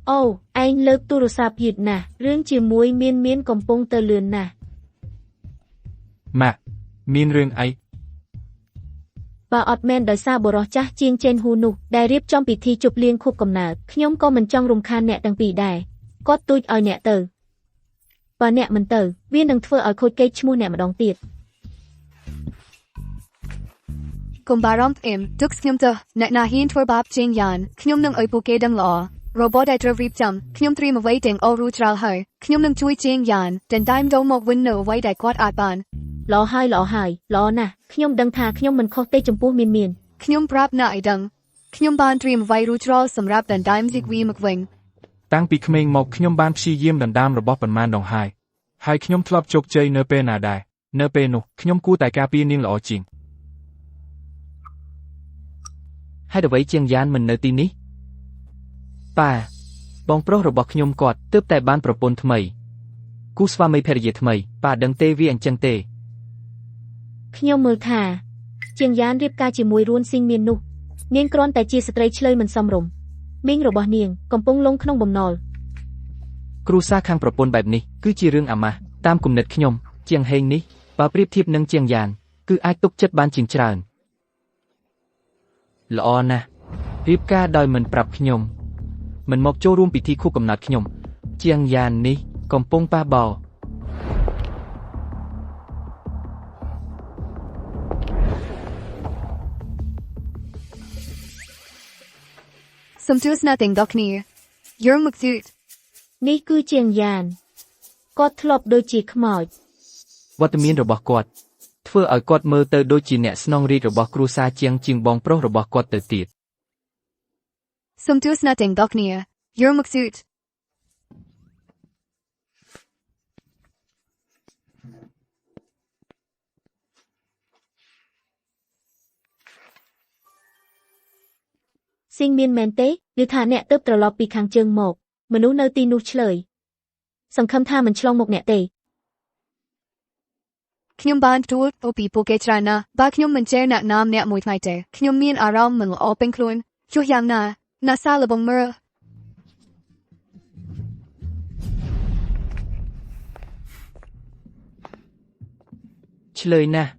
អូឯងលើកទូរស័ព្ទយឺតណាស់រឿងជាមួយមានកំពុងទៅលឿនណាស់ ម៉ាក់មានរឿងអី បើអត់មែនដោយសារបុរសចាស់ជាងចេនហ៊ូនោះដែលរៀបចំពិធីជប់លៀងខួបកំណើតខ្ញុំក៏មិនចង់រំខានអ្នកទាំងពីរដែរគាត់ទូចឲ្យអ្នកទៅបើអ្នកមិនទៅវានឹងធ្វើឲ្យខូចកេរ្តិ៍ឈ្មោះអ្នកម្ដងទៀត កុំបារម្ភអ៊ឹមទុកខ្ញុំទៅអ្នកណាហ៊ានធ្វើបាបជាងយ៉ាងខ្ញុំនឹងឲ្យពួកគេដឹងល្អរបបដែលត្រូវរៀបចំខ្ញុំត្រៀមអ្វីទាំងអស់រួចរាល់ហើយខ្ញុំនឹងជួយជាងយ៉ាងតែតែម្ដងមកវិញនៅអ្វីដែលគាត់អាចបាន ល្អហើយល្អណាស់ខ្ញុំដឹងថាខ្ញុំមិនខុសទេចំពោះមាន ខ្ញុំប្រាប់អ្នកឲ្យដឹងខ្ញុំបានត្រៀមអ្វីរួចរាល់សម្រាប់ដណ្ដើមជីកវីមកវិញ តាំងពីក្មេងមកខ្ញុំបានព្យាយាមដណ្ដើមរបស់ប៉ុន្មានដងហើយខ្ញុំធ្លាប់ជោគជ័យនៅពេលណាដែរនៅពេលនោះខ្ញុំគួរតែការពារនាងល្អជាង ហេតុអ្វីជាងយ៉ានមិននៅទីនេះប៉ាបងប្រុសរបស់ខ្ញុំគាត់ទើបតែបានប្រពន្ធថ្មីគូស្វាមីភរិយាថ្មីប៉ាដឹងទេវាអញ្ចឹងទេ ខ្ញុំមើលថាជាងយ៉ានរៀបការជាមួយរួនស៊ីងមាននោះនាងគ្រាន់តែជាស្ត្រីឆ្លើយមិនសមរម្យមីងរបស់នាងកំពុងលងក្នុងបំណុល គ្រូសាខាងប្រពន្ធបែបនេះគឺជារឿងអាម៉ាស់តាមគំនិតខ្ញុំជាងហេងនេះបើប្រៀបធៀបនឹងជាងយ៉ានគឺអាចទុកចិត្តបានជាងច្រើនល្អណាស់រៀបការដោយមិនប្រាប់ខ្ញុំមិនមកចូលរួមពិធីខួបកំណើតខ្ញុំជាងយ៉ាននេះកំពុងប៉ះបោ សំទោសណាស់ទាំងដល់គ្នាយើងមកជឿ នេះគឺជាងយ៉ានគាត់ធ្លាប់ដូចជាខ្មោច វត្តមានរបស់គាត់ធ្វើឲ្យគាត់មើលទៅដូចជាអ្នកស្នងរាជរបស់គ្រួសារជាងបងប្រុសរបស់គាត់ទៅទៀត សំទោសណាស់ទាំងដល់គ្នាយើងមកជឿ ស៊ីងមានមែនទេឬថាអ្នកទៅត្រឡប់ពីខាងជើងមកមនុស្សនៅទីនោះឆ្លើយសង្ឃឹមថាមិនឆ្លងមកអ្នកទេ ខ្ញុំបានទទួលពីពួកគេច្រើនណាស់បើខ្ញុំមិនចេះអ្នកណាម្នាក់មួយថ្ងៃទេខ្ញុំមានអារម្មណ៍មិនល្អពេញខ្លួនចុះយ៉ាងណាអ្នកសាឡបងមើល ឆ្លើយណាស់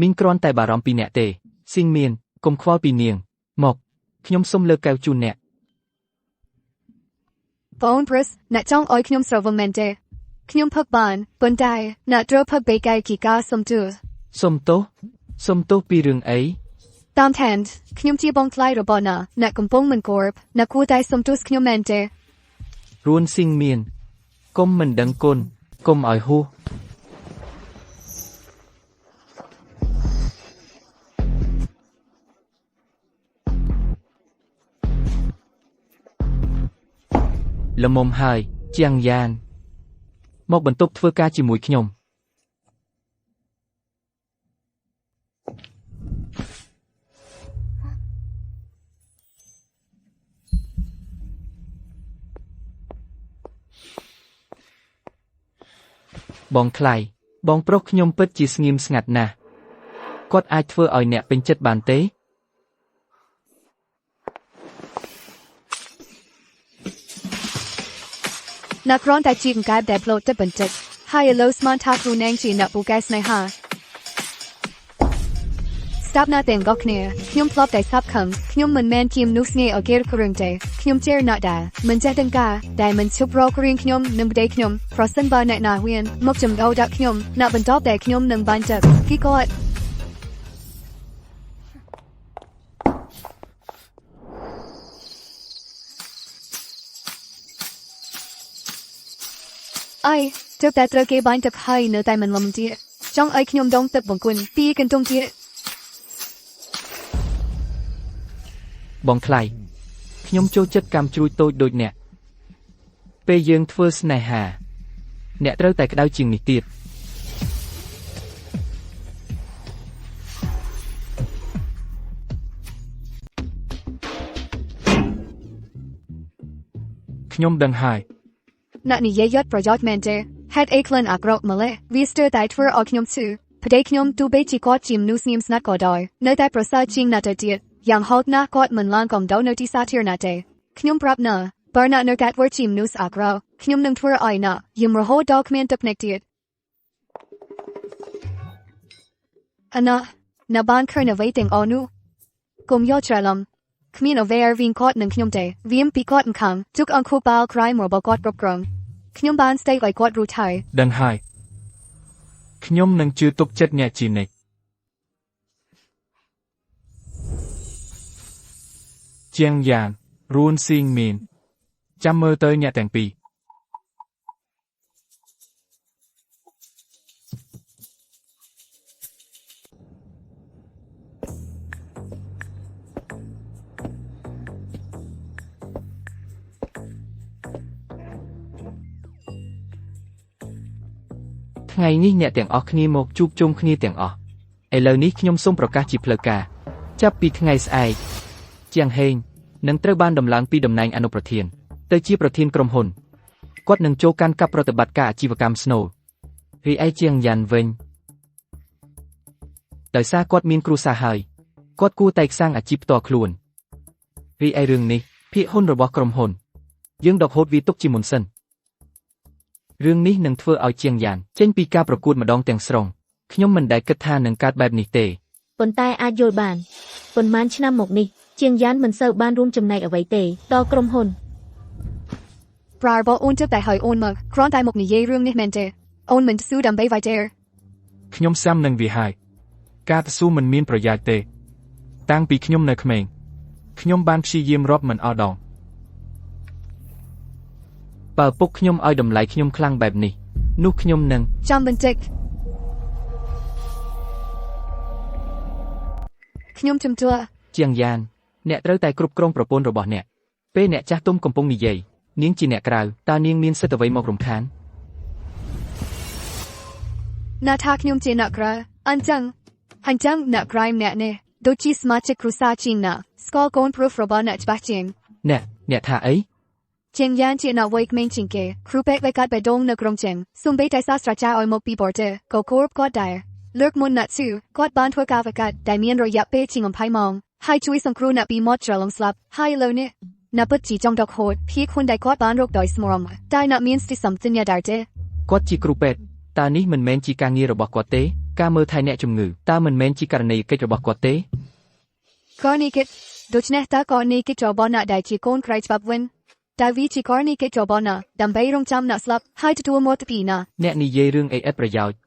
មីងគ្រាន់តែបារម្ភពីអ្នកទេស៊ីងមានកុំខ្វល់ពីនាងមកខ្ញុំសុំលើកកែវជូនអ្នក បងប្រុសអ្នកចង់ឲ្យខ្ញុំស្រវឹងមែនទេខ្ញុំផឹកបានប៉ុន្តែអ្នកត្រូវផឹកបេកាយគីកាសំទោស សុំទោសពីរឿងអី តាមឋានខ្ញុំជាបងថ្លៃរបស់អ្នកកំពុងមិនគោរពអ្នកគួរតែសំទោសខ្ញុំមែនទេ រួនស៊ីងមានកុំមិនដឹងគុណកុំឲ្យហួស ល្មមហើយជាងយ៉ានមកបន្ទប់ធ្វើការជាមួយខ្ញុំ បងថ្លៃបងប្រុសខ្ញុំពិតជាស្ងៀមស្ងាត់ណាស់គាត់អាចធ្វើឲ្យអ្នកពេញចិត្តបានទេ អ្នកគ្រាន់តែជាកង្កែបដែលផ្លោតទឹកបន្តិចហើយឥឡូវស្មានថាខ្លួនឯងជាអ្នកពូកែស្នេហាស្ stop ណាទាំងអស់គ្នាខ្ញុំធ្លាប់តែសាប់ខឹងខ្ញុំមិនមែនជាមនុស្សងាយឲ្យគេរករឿងទេខ្ញុំជឿណាស់ដែរមិនចេះដឹងការដែលមិនឈប់រករឿងខ្ញុំនិងប្តីខ្ញុំប្រសិនបើអ្នកណាហ៊ានមកចំដោដាក់ខ្ញុំអ្នកបន្តតែខ្ញុំនឹងបានចាប់គេគាត់អីទើបតែត្រូវគេបាញ់ទឹកហើយនៅតែមិនលំទៀតចង់ឲ្យខ្ញុំដងទឹកបង្គន់ពីកន្ទងទៀត បងថ្លៃខ្ញុំចូលចិត្តកម្មជ្រួយតូចដូចអ្នកពេលយើងធ្វើស្នេហាអ្នកត្រូវតែក្តៅជាងនេះទៀត ខ្ញុំដឹងហើយ អ្នកនិយាយយត់ប្រយោជន៍មែនទេហេតុអីក្លិនអាក្រក់ម្លេះវាស្ទើរតែធ្វើឲ្យខ្ញុំស៊ឺប្តីខ្ញុំទូបីជាគាត់ជាមនុស្សស្ងៀមស្ងាត់ក៏ដោយនៅតែប្រសើរជាងណាស់ទៅទៀតយ៉ាងហោចណាស់គាត់មិនឡើងកំដៅនៅទីសាធារណៈទេខ្ញុំប្រាប់ណាបើអ្នកនៅកាត់ធ្វើជាមនុស្សអាក្រក់ខ្ញុំនឹងធ្វើឲ្យអ្នកយំរហូតដល់គ្មានទឹកភ្នែកទៀតអណាអ្នកបានឃើញអ្វីទាំងអស់នោះកុំយល់ច្រឡំគ្មានអ្វីរវាងគាត់និងខ្ញុំទេវាមពីគាត់មិនខំទុកអង្គុបាលក្រៃមករបស់គាត់គ្រប់គ្រងខ្ញុំបានស្ទេកឲ្យគាត់រួចហើយ ដឹងហើយខ្ញុំនឹងជឿទុកចិត្តអ្នកជានិច្ចជាងយ៉ាងរួនស៊ីងមានចាំមើលទៅអ្នកទាំងពីរថ្ងៃនេះអ្នកទាំងអស់គ្នាមកជួបជុំគ្នាទាំងអស់ឥឡូវនេះខ្ញុំសូមប្រកាសជាផ្លូវការចាប់ពីថ្ងៃស្អែកជាងហេងនឹងត្រូវបានដំឡើងពីតំណែងអនុប្រធានទៅជាប្រធានក្រុមហ៊ុនគាត់នឹងចូលកាន់កាប់ប្រតិបត្តិការអាជីវកម្មស្នូលរីឯជាងយ៉ាន់វិញដោយសារគាត់មានគ្រួសារហើយគាត់គួរតែសាងអាជីពផ្ទាល់ខ្លួនរីឯរឿងនេះភាគហ៊ុនរបស់ក្រុមហ៊ុនយើងដកហូតវាទុកជាមុនសិនរឿងនេះនឹងធ្វើឲ្យជាងយ៉ានចេញពីការប្រកួតម្ដងទាំងស្រុងខ្ញុំមិនដែលគិតថានឹងកើតបែបនេះទេ ប៉ុន្តែអាចយល់បានប៉ុន្មានឆ្នាំមកនេះជាងយ៉ានមិនសូវបានរួមចំណែកអ្វីទេដល់ក្រុមហ៊ុន ប្រារបអូនទៅតែហើយអូនមកគ្រាន់តែមកនិយាយរឿងនេះមែនទេអូនមិនស៊ូដើម្បីវាយទេ ខ្ញុំសាំនឹងវាហើយការតស៊ូមិនមានប្រយោជន៍ទេតាំងពីខ្ញុំនៅក្មេងខ្ញុំបានព្យាយាមរាប់មិនអស់ដង បើពុកខ្ញុំឲ្យតម្លៃខ្ញុំខ្លាំងបែបនេះនោះខ្ញុំនឹង ចាំបន្តិចខ្ញុំជំទាស់ ជាងយ៉ានអ្នកត្រូវតែគ្រប់គ្រងប្រពន្ធរបស់អ្នកពេលអ្នកចាស់ទុំកំពុងនិយាយនាងជាអ្នកក្រៅតើនាងមានសិទ្ធិអ្វីមករំខាន ណាថាខ្ញុំជាអ្នកក្រៅអញ្ចឹងអ្នកក្រៅអ្នកនេះដូចជាសមាជិកគ្រួសារជាងណាស្គាល់កូនប្រុសរបស់អ្នកច្បាស់ជាង អ្នកថាអី ជាងយ៉ានជាអ្នកវ័យក្មេងជាងគេគ្រូពេទ្យវេកាត់បេដងនៅក្រុងចិនសូម្បីតែសាស្ត្រាចារ្យឲ្យមកពីបរទេសក៏គោរពគាត់ដែរលើកមុនណាត់ស៊ូគាត់បានធ្វើការវេកាត់ដែលមានរយៈពេលជាង20ម៉ោងហើយជួយសង្គ្រោះអ្នកពីមាត់ច្រឡំស្លាប់ហើយឥឡូវនេះអ្នកពិតជាចង់ដកហូតភៀកហ៊ុនដែលគាត់បានរកដោយស្មរំតែអ្នកមានស្ទីសម្ទិញដែរទេ គាត់ជាគ្រូពេទ្យតើនេះមិនមែនជាការងាររបស់គាត់ទេការមើលថែអ្នកជំងឺតើមិនមែនជាករណីកិច្ចរបស់គាត់ទេ ករណីកិច្ចដូច្នេះតើករណីកិច្ចរបស់អ្នកដែលជាកូនក្រៃច្បាប់វិញតែវាជាករណីកិច្ចរបស់អ្នកដើម្បីរងចាំអ្នកស្លាប់ហើយទទួលមកពីណា អ្នកនិយាយរឿងអីឥតប្រយោជន៍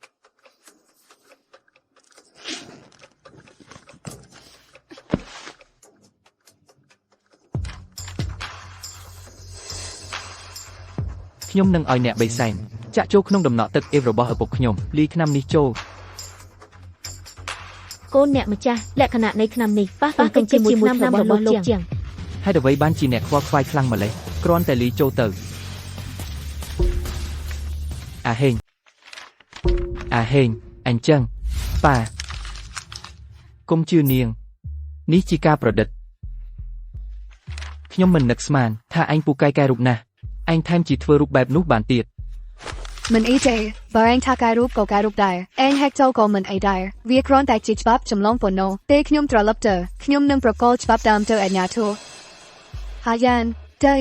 ខ្ញុំនឹងឲ្យអ្នកបីសែនចាក់ចូលក្នុងដំណក់ទឹកអេវរបស់ឪពុកខ្ញុំលីថ្នាំនេះចូល កូនអ្នកម្ចាស់លក្ខណៈនៃឆ្នាំនេះប៉ះពាល់ទៅជាមួយឆ្នាំរបស់លោកជាង ហេតុអ្វីបានជាអ្នកខ្វល់ខ្វាយខ្លាំងម្ល៉េះគ្រាន់តែលីចូលទៅអាហេងអញ្ចឹងប៉ាកុំជឿនាងនេះជាការប្រឌិតខ្ញុំមិននឹកស្មានថាឯងពូកែកែរូបណាស់ឯងថែមជាធ្វើរូបបែបនោះបានទៀត មិនអីទេបើឯងថាកែរូបក៏កែរូបដែរឯងហែកចូលក៏មិនអីដែរវាគ្រាន់តែជាច្បាប់ចម្លងប៉ុណ្ណោះពេលខ្ញុំត្រឡប់ទៅខ្ញុំនឹងប្រកល់ច្បាប់តាមទៅអាជ្ញាធរហើយយ៉ានទេ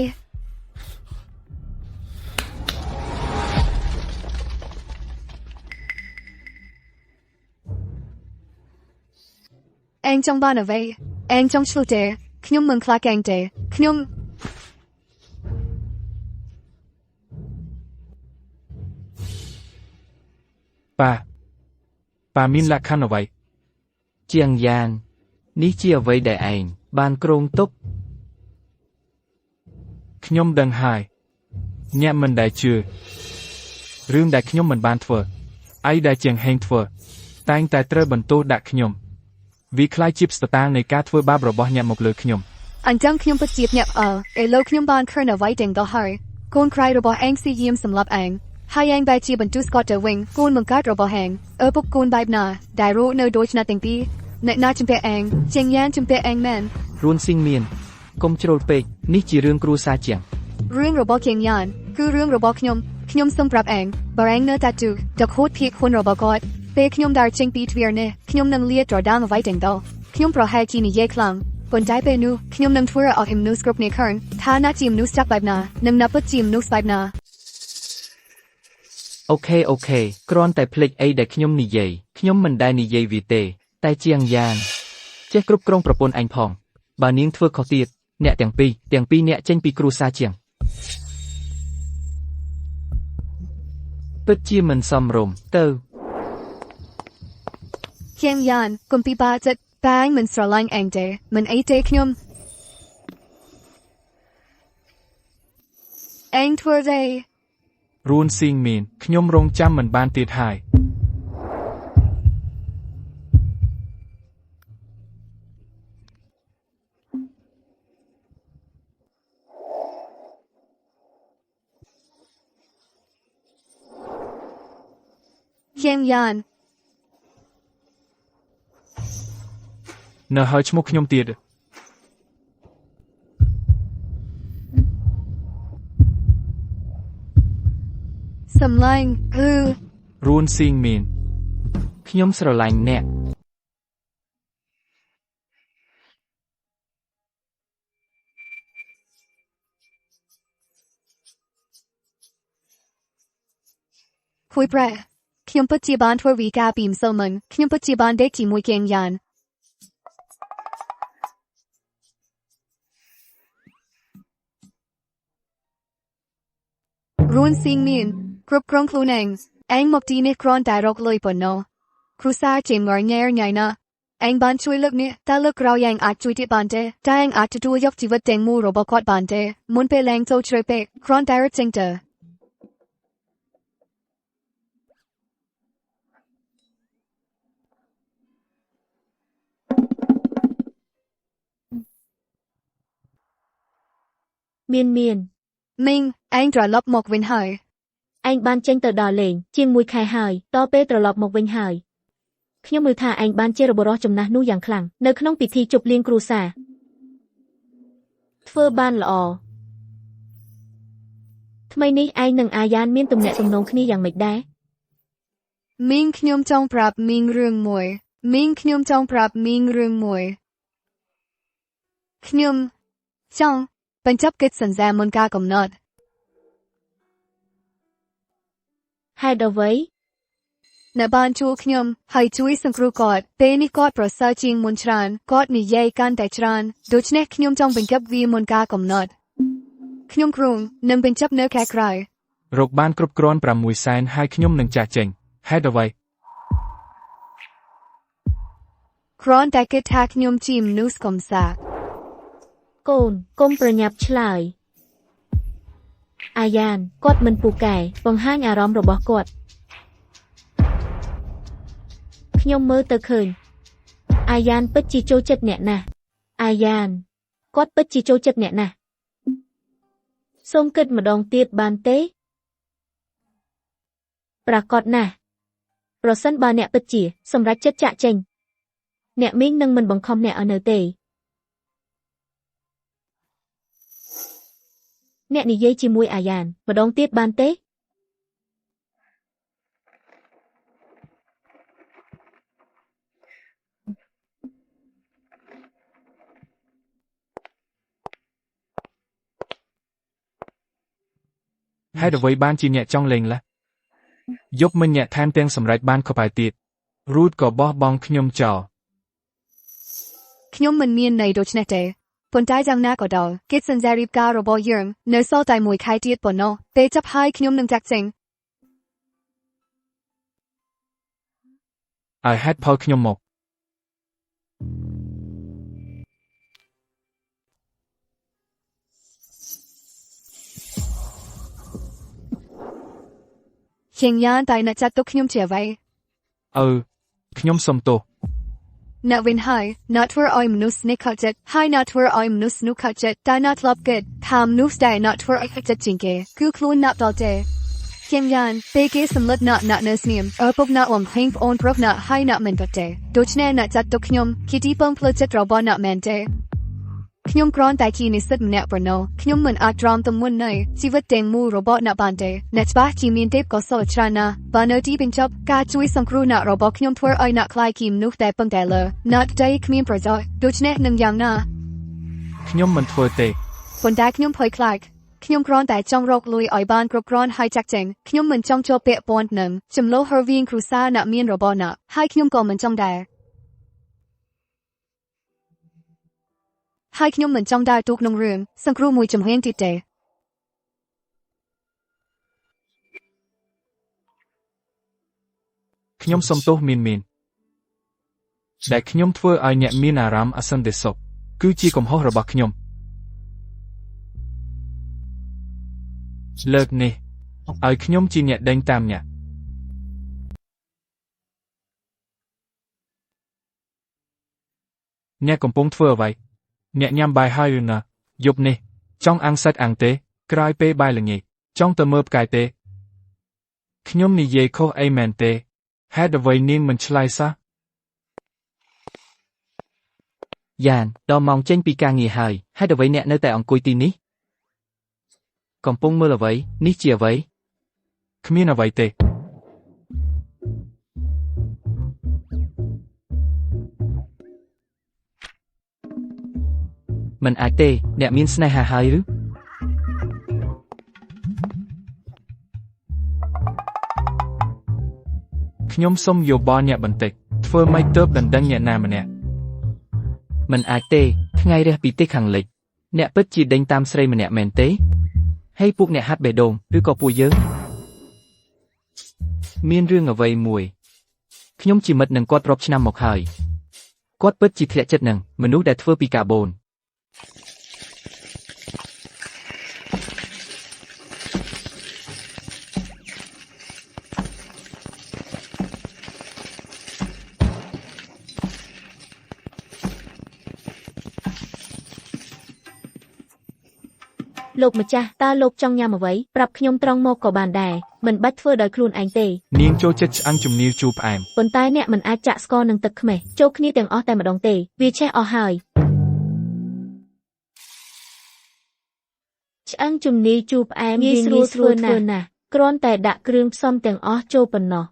ឯងចង់បានអ្វីឯងចង់ឆ្លុះទេខ្ញុំមិនខ្លាចឯងទេខ្ញុំ ប៉ាមានលក្ខខណ្ឌអ្វី ជាងយ៉ាននេះជាអ្វីដែលឯងបានគ្រោងទុក ខ្ញុំដឹងហើយអ្នកមិនដែលជឿរឿងដែលខ្ញុំមិនបានធ្វើអីដែលជាងហេងធ្វើតែងតែត្រូវបន្ទោសដាក់ខ្ញុំវាคล้ายជាស្តាងនៃការធ្វើបាបរបស់អ្នកមកលើខ្ញុំ អញ្ចឹងខ្ញុំពិតជាភ្ញាក់ផ្អើលឥឡូវខ្ញុំបានឃើញអ្វីទាំងដល់ហើយកូនក្រៃរបស់ឯងស៊ីយាមសម្រាប់ឯងហើយឯងបែរជាបន្ទុះស្កតទៅវិញកូនបង្កើតរបស់ឯងពុកកូនបែបណាដែលរੂនៅដូចណាទាំងពីរអ្នកណាជំពាក់ឯងជាងយ៉ានជំពាក់ឯងមែន រួនស៊ីងមានកុំជ្រុលពេកនេះជារឿងគ្រួសារជាង រឿងរបស់ជាងយ៉ានគឺរឿងរបស់ខ្ញុំសូមប្រាប់ឯងបើឯងនៅតែទូដកហូតភៀកខ្លួនរបស់គាត់ពេលខ្ញុំដើរចេញពីទ្វារនេះខ្ញុំនឹងលាតត្រដាងអ្វីទាំងដល់ខ្ញុំប្រហែលជានិយាយខ្លាំងប៉ុន្តែពេលនោះខ្ញុំនឹងធ្វើឲ្យមនុស្សគ្រប់គ្នាឃើញថាណាជាមនុស្សស្តាប់បែបណានិងណាពិតជាមនុស្សបែបណា អូខេគ្រាន់តែភ្លេចអីដែលខ្ញុំនិយាយខ្ញុំមិនដែលនិយាយវាទេតែជាងយ៉ានចេះគ្រប់គ្រងប្រពន្ធឯងផងបើនាងធ្វើខុសទៀតអ្នកទាំងពីរអ្នកចេញពីគ្រួសារជាងពិតជាមិនសមរម្យទៅ ជាងយ៉ានកុំពិបាកចិត្តតែឯងមិនស្រឡាញ់ឯងទេមិនអីទេខ្ញុំឯងធ្វើទេ រួនស៊ីងមានខ្ញុំរងចាំមិនបានទៀតហើយ ជាងយ៉ាន នៅហើយឈ្មោះខ្ញុំទៀត សំឡាញ់គឺ រួនស៊ីងមាន ខ្ញុំស្រឡាញ់អ្នក គួយប្រែខ្ញុំពិតជាបានធ្វើវីការពីម្សិលមិញខ្ញុំពិតជាបានដេកជាមួយជាងយ៉ាន រួនស៊ីងមានគ្រប់គ្រងខ្លួនឯងមកទីនេះគ្រាន់តែរកលុយប៉ុណ្ណោះគ្រូសាជាងរញ៉ែរញ៉ៃណាឯងបានជួយលើកនេះតែលើកក្រោយឯងអាចជួយទៀតបានទេតែឯងអាចទទួលយកជីវិតទាំងមូលរបស់គាត់បានទេមុនពេលឡើងចូលជ្រៅពេកគ្រាន់តែរត់ចេញទៅ មាន មីងឯងត្រឡប់មកវិញហើយ ឯងបានចេញទៅដល់លេងជាង1 ខែហើយតពេលត្រឡប់មកវិញហើយខ្ញុំមើលថាឯងបានជារបរោះចំណាស់នោះយ៉ាងខ្លាំងនៅក្នុងពិធីជប់លៀងគ្រួសារធ្វើបានល្អថ្មីនេះឯងនិងអាយ៉ានមានទំនាក់ទំនងគ្នាយ៉ាងម៉េចដែរ មីងខ្ញុំចង់ប្រាប់មីងរឿងមួយខ្ញុំចង់បញ្ចប់កិច្ចសន្យាមុនការកំណត់ ហេតុអ្វី អ្នកបានជួលខ្ញុំហើយជួយសង្គ្រោះគាត់ពេលនេះគាត់ប្រសើរជាងមុនច្រើនគាត់និយាយកាន់តែច្រើនដូច្នេះខ្ញុំចង់បញ្ចប់វាមុនការកំណត់ខ្ញុំគ្រងនឹងបញ្ចប់នៅខែក្រោយ រកបានគ្រប់គ្រាន់6សែនហើយខ្ញុំនឹងចាស់ចេញហេតុអ្វី គ្រាន់តែគិតថាខ្ញុំជាមនុស្សកំសាក កូនកុំប្រញាប់ឆ្លើយអាយ៉ានគាត់មិនពូកែបង្ហាញអារម្មណ៍របស់គាត់ខ្ញុំមើលទៅឃើញអាយ៉ានពិតជាចូលចិត្តអ្នកណាស់អាយ៉ានគាត់ពិតជាចូលចិត្តអ្នកណាស់សូមគិតម្ដងទៀតបានទេប្រាកដណាស់ប្រសិនបើអ្នកពិតជាសម្រេចចិត្តចាកចេញអ្នកមីងនឹងមិនបង្ខំអ្នកឲ្យនៅទេអ្នកនិយាយជាមួយអាយ៉ានម្ដងទៀតបានទេ ហេតុអ្វីបានជាអ្នកចង់លេងឡាយប់មិញអ្នកថែមទាំងសម្រេចបានខុសបាយទៀតរូតក៏បោះបង់ខ្ញុំចោល ខ្ញុំមិនមានន័យដូច្នេះទេប៉ុន្តែយ៉ាងណាក៏ដោយកិច្ចសន្យារៀបការរបស់យើងនៅសល់តែមួយខែទៀតប៉ុណ្ណោះពេលចាប់ហើយខ្ញុំនឹងចាក់ចេញ ឲ្យហេតុផលខ្ញុំមក ជាងយ៉ានតែអ្នកចាត់ទុកខ្ញុំជាអ្វី ខ្ញុំសុំទោស អ្នកវិញហើយអ្នកធ្វើឲ្យមនុស្សនេះខកចិត្តហើយអ្នកធ្វើឲ្យមនុស្សនោះខកចិត្តតែអ្នកធ្លាប់គិតថាមនុស្សដែលអ្នកធ្វើឲ្យខកចិត្តជាងគេគឺខ្លួនអ្នកដល់ទេជាងយ៉ានពេលគេសម្លឹកអ្នកនៅស្ងៀមពុកអ្នកបំភ្លេងប្អូនប្រុសអ្នកហើយអ្នកមិនទៅទេដូច្នេះអ្នកចាត់ទុកខ្ញុំជាទីពឹងផ្លូវចិត្តរបស់អ្នកមែនទេខ្ញុំគ្រាន់តែជានិស្សិតម្នាក់ប៉ុណ្ណោះខ្ញុំមិនអាចទ្រាំទម្ងន់នៃជីវិតទាំងមូលរបស់អ្នកបានទេអ្នកច្បាស់ជាមានទេពកោសល្យច្រើនណាស់បើនៅទីបញ្ចប់ការជួយសង្គ្រោះអ្នករបស់ខ្ញុំធ្វើឲ្យអ្នកខ្លាយជាមនុស្សតែពឹងតែលើអ្នកតែគ្មានប្រយោជន៍ដូច្នេះនឹងយ៉ាងណា ខ្ញុំមិនធ្វើទេ ប៉ុន្តែខ្ញុំភ័យខ្លាចខ្ញុំគ្រាន់តែចង់រកលុយឲ្យបានគ្រប់គ្រាន់ហើយចាក់ចេញខ្ញុំមិនចង់ជាប់ពាក់ព័ន្ធនឹងចំនួនរវាងគ្រួសារអ្នកមានរបស់អ្នកហើយខ្ញុំក៏មិនចង់ដែរហើយខ្ញុំមិនចង់ដើរទូក្នុងរឿងសង្គ្រោះមួយចំហៀងទៀតទេ ខ្ញុំសុំទោសមានដែលខ្ញុំធ្វើឲ្យអ្នកមានអារម្មណ៍អសន្តិសុខគឺជាកំហុសរបស់ខ្ញុំលើកនេះឲ្យខ្ញុំជាអ្នកដេញតាមអ្នកកំពុងធ្វើអ្វីអ្នកញ៉ាំបាយហើយឬណាយប់នេះចង់អាំងសាច់អាំងទេក្រោយពេលបាយល្ងាចចង់ទៅមើលផ្កាយទេខ្ញុំនិយាយខុសអីមែនទេហេតុអ្វីនាងមិនឆ្លើយសោះ យ៉ានដល់ម៉ោងចេញពីការងារហើយហេតុអ្វីអ្នកនៅតែអង្គុយទីនេះកំពុងមើលអ្វីនេះជាអ្វី គ្មានអ្វីទេ មិនអាចទេអ្នកមានស្នេហាហើយឬ ខ្ញុំសុំយោបល់អ្នកបន្តិចធ្វើម៉េចទើបដណ្ដឹងអ្នកណាម្នាក់ មិនអាចទេថ្ងៃរះពីទេសខាងលិចអ្នកពិតជាដេញតាមស្រីម្នាក់មែនទេហើយពួកអ្នកហាត់បេះដូងឬក៏ពួកយើងមានរឿងអ្វីមួយខ្ញុំជាមិត្តនឹងគាត់រាប់ឆ្នាំមកហើយគាត់ពិតជាធ្លាក់ចិត្តនឹងមនុស្សដែលធ្វើពីកាបូន លោកម្ចាស់តើលោកចង់ញ៉ាំអ្វីប្រាប់ខ្ញុំត្រង់មកក៏បានដែរមិនបាច់ធ្វើដោយខ្លួនឯងទេ នាងចូលចិត្តឆ្អឹងជំនីរជូរផ្អែម ប៉ុន្តែអ្នកមិនអាចចាក់ស្ករនឹងទឹកខ្មេះចូលគ្នាទាំងអស់តែម្ដងទេវាឆេះអស់ហើយឆ្អឹងជំនីរជូរផ្អែមងាយស្រួលធ្វើណាស់គ្រាន់តែដាក់គ្រឿងផ្សំទាំងអស់ចូលប៉ុណ្ណោះ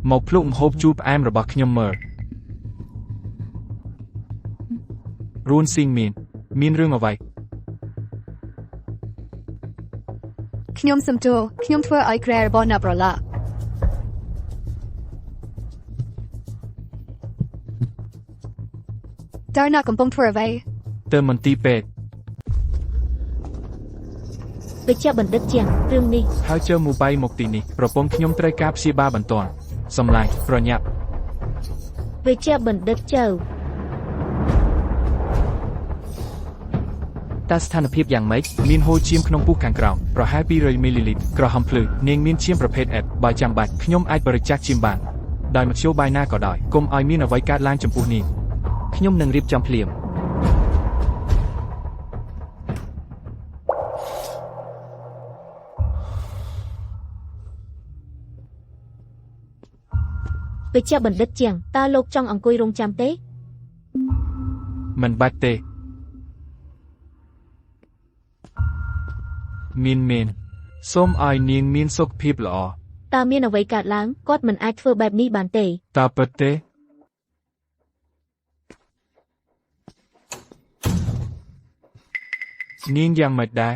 មកភ្លុកម្ហូបជូរផ្អែមរបស់ខ្ញុំមើល រួនស៊ីងមានរឿងអ្វី ខ្ញុំសំទោសខ្ញុំធ្វើឲ្យក្រែរបស់អ្នកប្រឡាក់តើអ្នកកំពុងធ្វើអ្វី ទៅមន្ទីរពេទ្យ វិជ្ជបណ្ឌិតជាងរឿងនេះ ហើយជើមូបៃមកទីនេះប្រពន្ធខ្ញុំត្រូវការព្យាបាលបន្ទាន់សម្លាញ់ប្រញាប់ វិជ្ជបណ្ឌិតចៅ តើស្ថានភាពយ៉ាងម៉េច មានហូរឈាមក្នុងពុះខាងក្រោមប្រហែល200មីលីលីត្រក្រហមភ្លឺនាងមានឈាមប្រភេទ F បើចាំបាច់ខ្ញុំអាចបរិច្ចាគឈាមបានដោយមធ្យោបាយណាក៏ដោយកុំឲ្យមានអ្វីកើតឡើងចំពោះនាង ខ្ញុំនឹងរៀបចំភ្លាម វិជ្ជបណ្ឌិតជាងតើលោកចង់អង្គុយរងចាំទេ មិនបាច់ទេមានសូមឲ្យនាងមានសុខភាពល្អ តើមានអ្វីកើតឡើងគាត់មិនអាចធ្វើបែបនេះបានទេ តើពិតទេនាងយ៉ាងម៉េចដែរ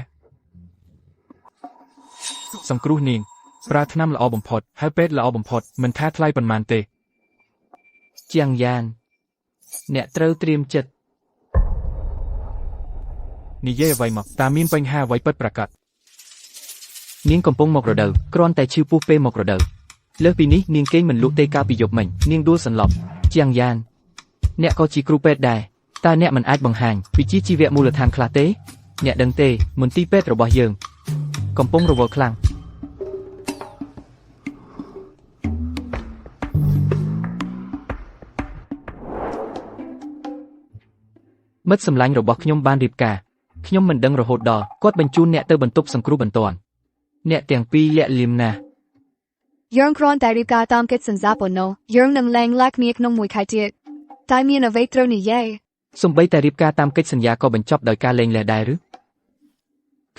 សង្គ្រោះនាងប្រើថ្នាំល្អបំផុតហើយពេទ្យល្អបំផុតមិនថាថ្លៃប៉ុន្មានទេ ជាងយ៉ានអ្នកត្រូវត្រៀមចិត្ត និយាយអ្វីមកតាមានបញ្ហាអ្វីពិតប្រាកដ នាងកំពុងមករដូវគ្រាន់តែឈឺពោះពេលមករដូវលើសពីនេះនាងគេងមិនលក់ទេកាលពីយប់មិញនាងដួលសន្លប់ជាងយ៉ានអ្នកក៏ជាគ្រូពេទ្យដែរតើអ្នកមិនអាចបង្ហាញវិជ្ជាជីវៈមូលដ្ឋានខ្លះទេអ្នកដឹងទេមន្ទីរពេទ្យរបស់យើងកំពុងរវល់ខ្លាំងមិត្តសម្លាញ់របស់ខ្ញុំបានរៀបការខ្ញុំមិនដឹងរហូតដល់គាត់បញ្ជូនអ្នកទៅបន្ទប់សង្គ្រោះបន្ទាន់អ្នកទាំងពីរលាក់លៀមណាស់ យើងគ្រាន់តែរៀបការតាមកិច្ចសន្យាប៉ុណ្ណោះយើងនឹងលែងឡាគ្នាក្នុងមួយខែទៀតតែមានអ្វីត្រូវនិយាយ សំបីតែរៀបការតាមកិច្ចសន្យាក៏បញ្ចប់ដោយការលែងលះដែរឬ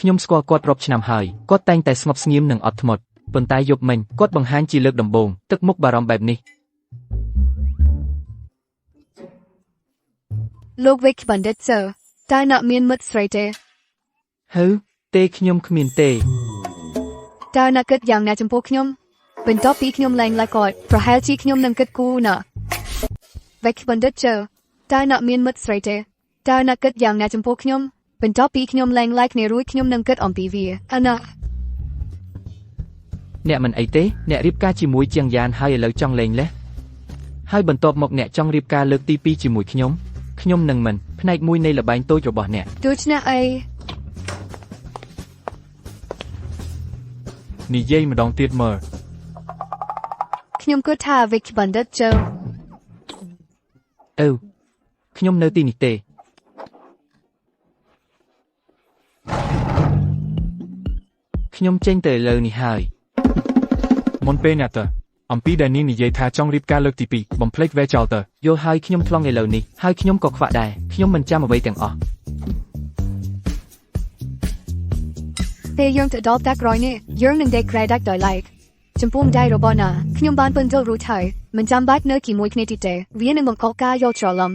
ខ្ញុំស្គាល់គាត់រាប់ឆ្នាំហើយគាត់តែងតែស្ងប់ស្ងៀមនិងអត់ធ្មត់ប៉ុន្តែយប់មិញគាត់បង្ហាញជាលើកដំបូងទឹកមុខបារម្ភបែបនេះ លោកវិកបណ្ឌិតសើតែអ្នកមានមិត្តស្រីទេ ហឺទេខ្ញុំគ្មានទេ តើអ្នកគិតយ៉ាងណាចំពោះខ្ញុំបន្ទាប់ពីខ្ញុំលែងឡាគាត់ប្រហែលជាខ្ញុំនឹងគិតគូរណាវិកបណ្ឌិតសើតែអ្នកមានមិត្តស្រីទេតើអ្នកគិតយ៉ាងណាចំពោះខ្ញុំបន្ទាប់ពីខ្ញុំលែងឡាគ្នារួចខ្ញុំនឹងគិតអំពីវាអាណា អ្នកមិនអីទេអ្នករៀបការជាមួយជាងយ៉ានហើយឥឡូវចង់លែងលះហើយបន្ទាប់មកអ្នកចង់រៀបការលើកទី2ជាមួយខ្ញុំនឹងមិនផ្នែកមួយនៃលបែងតូចរបស់អ្នក ដូច្នេះអី និយាយម្ដងទៀតមើល ខ្ញុំគិតថាវិកបណ្ឌិតសើ អូខ្ញុំនៅទីនេះទេខ្ញុំចេញទៅឥឡូវនេះហើយ មុនពេលអ្នកទៅអំពីដែលនាងនិយាយថាចង់រៀបការលើកទី2បំភ្លេចវេចោលទៅ យល់ហើយខ្ញុំថ្លង់ឥឡូវនេះហើយខ្ញុំក៏ខ្វាក់ដែរខ្ញុំមិនចាំអ្វីទាំងអស់ ពេលយើងទៅដល់តាក្រោយនេះយើងនឹងដេកក្រែដាច់ដោយឡែកចំពោះម្ដាយរបស់ណាខ្ញុំបានពន្យល់រួចហើយមិនចាំបាច់នៅជាមួយគ្នាទៀតទេវានឹងបង្កការយល់ច្រឡំ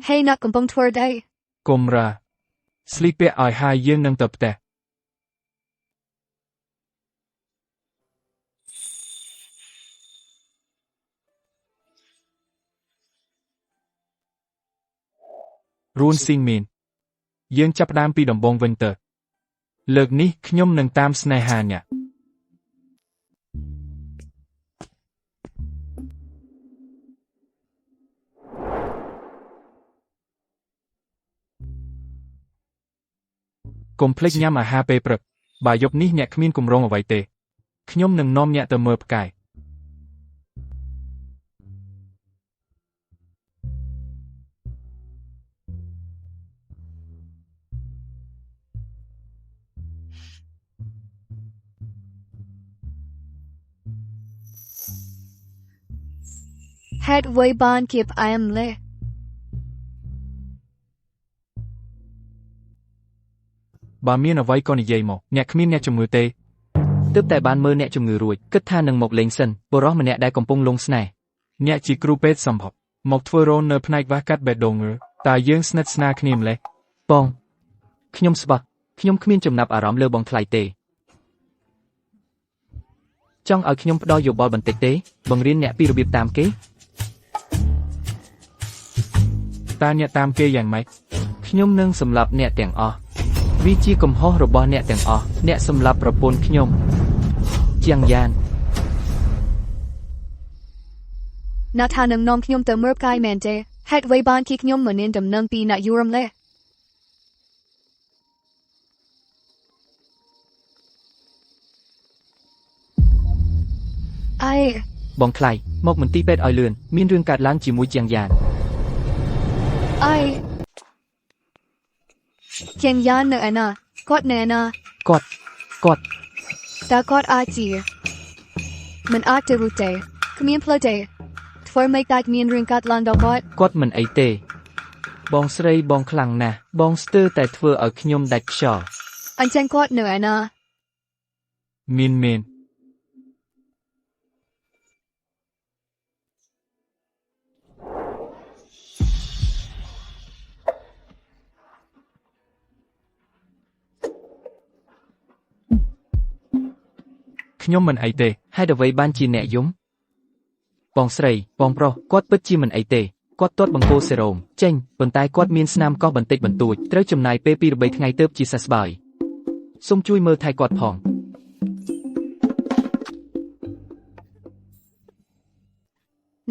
ហេអ្នកកំពុងធ្វើអី កុំរាស្លីពពាក់ឲ្យហើយយើងនឹងទៅផ្ទះរួនស៊ីងមីនយើងចាប់ផ្ដើមពីដំបូងវិញទៅលើកនេះខ្ញុំនឹងតាមស្នេហាអ្នកកុំភ្លេចញ៉ាំអាហារពេលព្រឹកបើយប់នេះអ្នកគ្មានគម្រោងអ្វីទេខ្ញុំនឹងនាំអ្នកទៅមើលផ្កាយ ហេតុអ្វីបានគៀបអែមលេះ បើមានអ្វីក៏និយាយមកអ្នកគ្មានអ្នកជំងឺទេ ទើបតែបានមើលអ្នកជំងឺរួចគិតថានឹងមកលេងសិនបុរសម្នាក់ដែលកំពុងលងស្នេហ៍ អ្នកជាគ្រូពេទ្យសម្ភពមកធ្វើរោននៅផ្នែកវះកាត់បេះដូងឬតើយើងស្និទ្ធស្នាលគ្នាម្លេះ បងខ្ញុំស្បត់ខ្ញុំគ្មានចំណាប់អារម្មណ៍លើបងថ្លៃទេចង់ឲ្យខ្ញុំផ្ដល់យោបល់បន្តិចទេបង្រៀនអ្នកពីរបៀបតាមគេ តើអ្នកតាមគេយ៉ាងម៉េច ខ្ញុំនឹងសម្លាប់អ្នកទាំងអស់វាជាកំហុសរបស់អ្នកទាំងអស់អ្នកសម្លាប់ប្រពន្ធខ្ញុំជាងយ៉ាន ណាថានឹងនាំខ្ញុំទៅមើលផ្កាយមែនទេហេតុអ្វីបានគៀខ្ញុំមិនមានដំណឹងពីអ្នកយូរំលេះអី បងថ្លៃមកមន្ទីរពេទ្យឲ្យលឿនមានរឿងកើតឡើងជាមួយជាងយ៉ាន អីជាងយ៉ាននៅឯណាគាត់នៅឯណា គាត់ តើគាត់អាចជាមិនអាចទៅរួចទេគ្មានផ្លូវទេធ្វើម៉េចតែមានរឿងកើតឡើងដល់គាត់ គាត់មិនអីទេបងស្រីបងខ្លាំងណាស់បងស្ទើរតែធ្វើឲ្យខ្ញុំដាច់ខ្យល់ អញ្ចឹងគាត់នៅឯណា មាន ខ្ញុំមិនអីទេហ ហេតុអ្វីបានជាអ្នកយំបងស្រីបងប្រុសគាត់ពិតជាមិនអីទេគាត់ទាត់បង្គោលសេរ៉ូមចេញប៉ុន្តែគាត់មានស្នាមកោះបន្តិចបន្តួចត្រូវចំណាយពេល 2-3 ថ្ងៃទើបជាសះស្បើយសូមជួយមើលថែគាត់ផង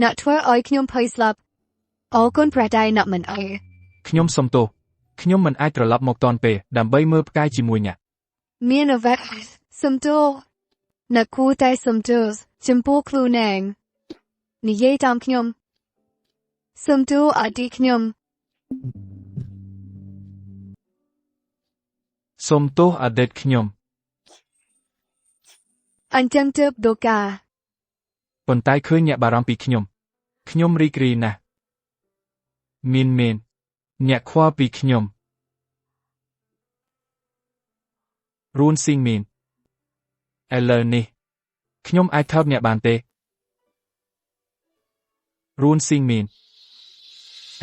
អ្នកធ្វើឲ្យខ្ញុំភ័យស្លាប់អរគុណព្រះដៃអ្នកមិនអី ខ្ញុំសុំទោសខ្ញុំមិនអាចត្រឡប់មកទាន់ពេលដើម្បីមើលផ្កាយជាមួយអ្នក មានអ្វីសំទោសអ្នកគួរតែសំទោសចំពោះខ្លួនឯងនិយាយតាមខ្ញុំសំទោសអតីតខ្ញុំ សូមទោសអតីតខ្ញុំ អញ្ចឹងទើបដូកា ប៉ុន្តែឃើញអ្នកបារម្ភពីខ្ញុំរីករាយណាស់មានអ្នកខ្វល់ពីខ្ញុំរួនស៊ីងមានឥឡូវនេះខ្ញុំអាចថើបអ្នកបានទេរួនស៊ីងមាន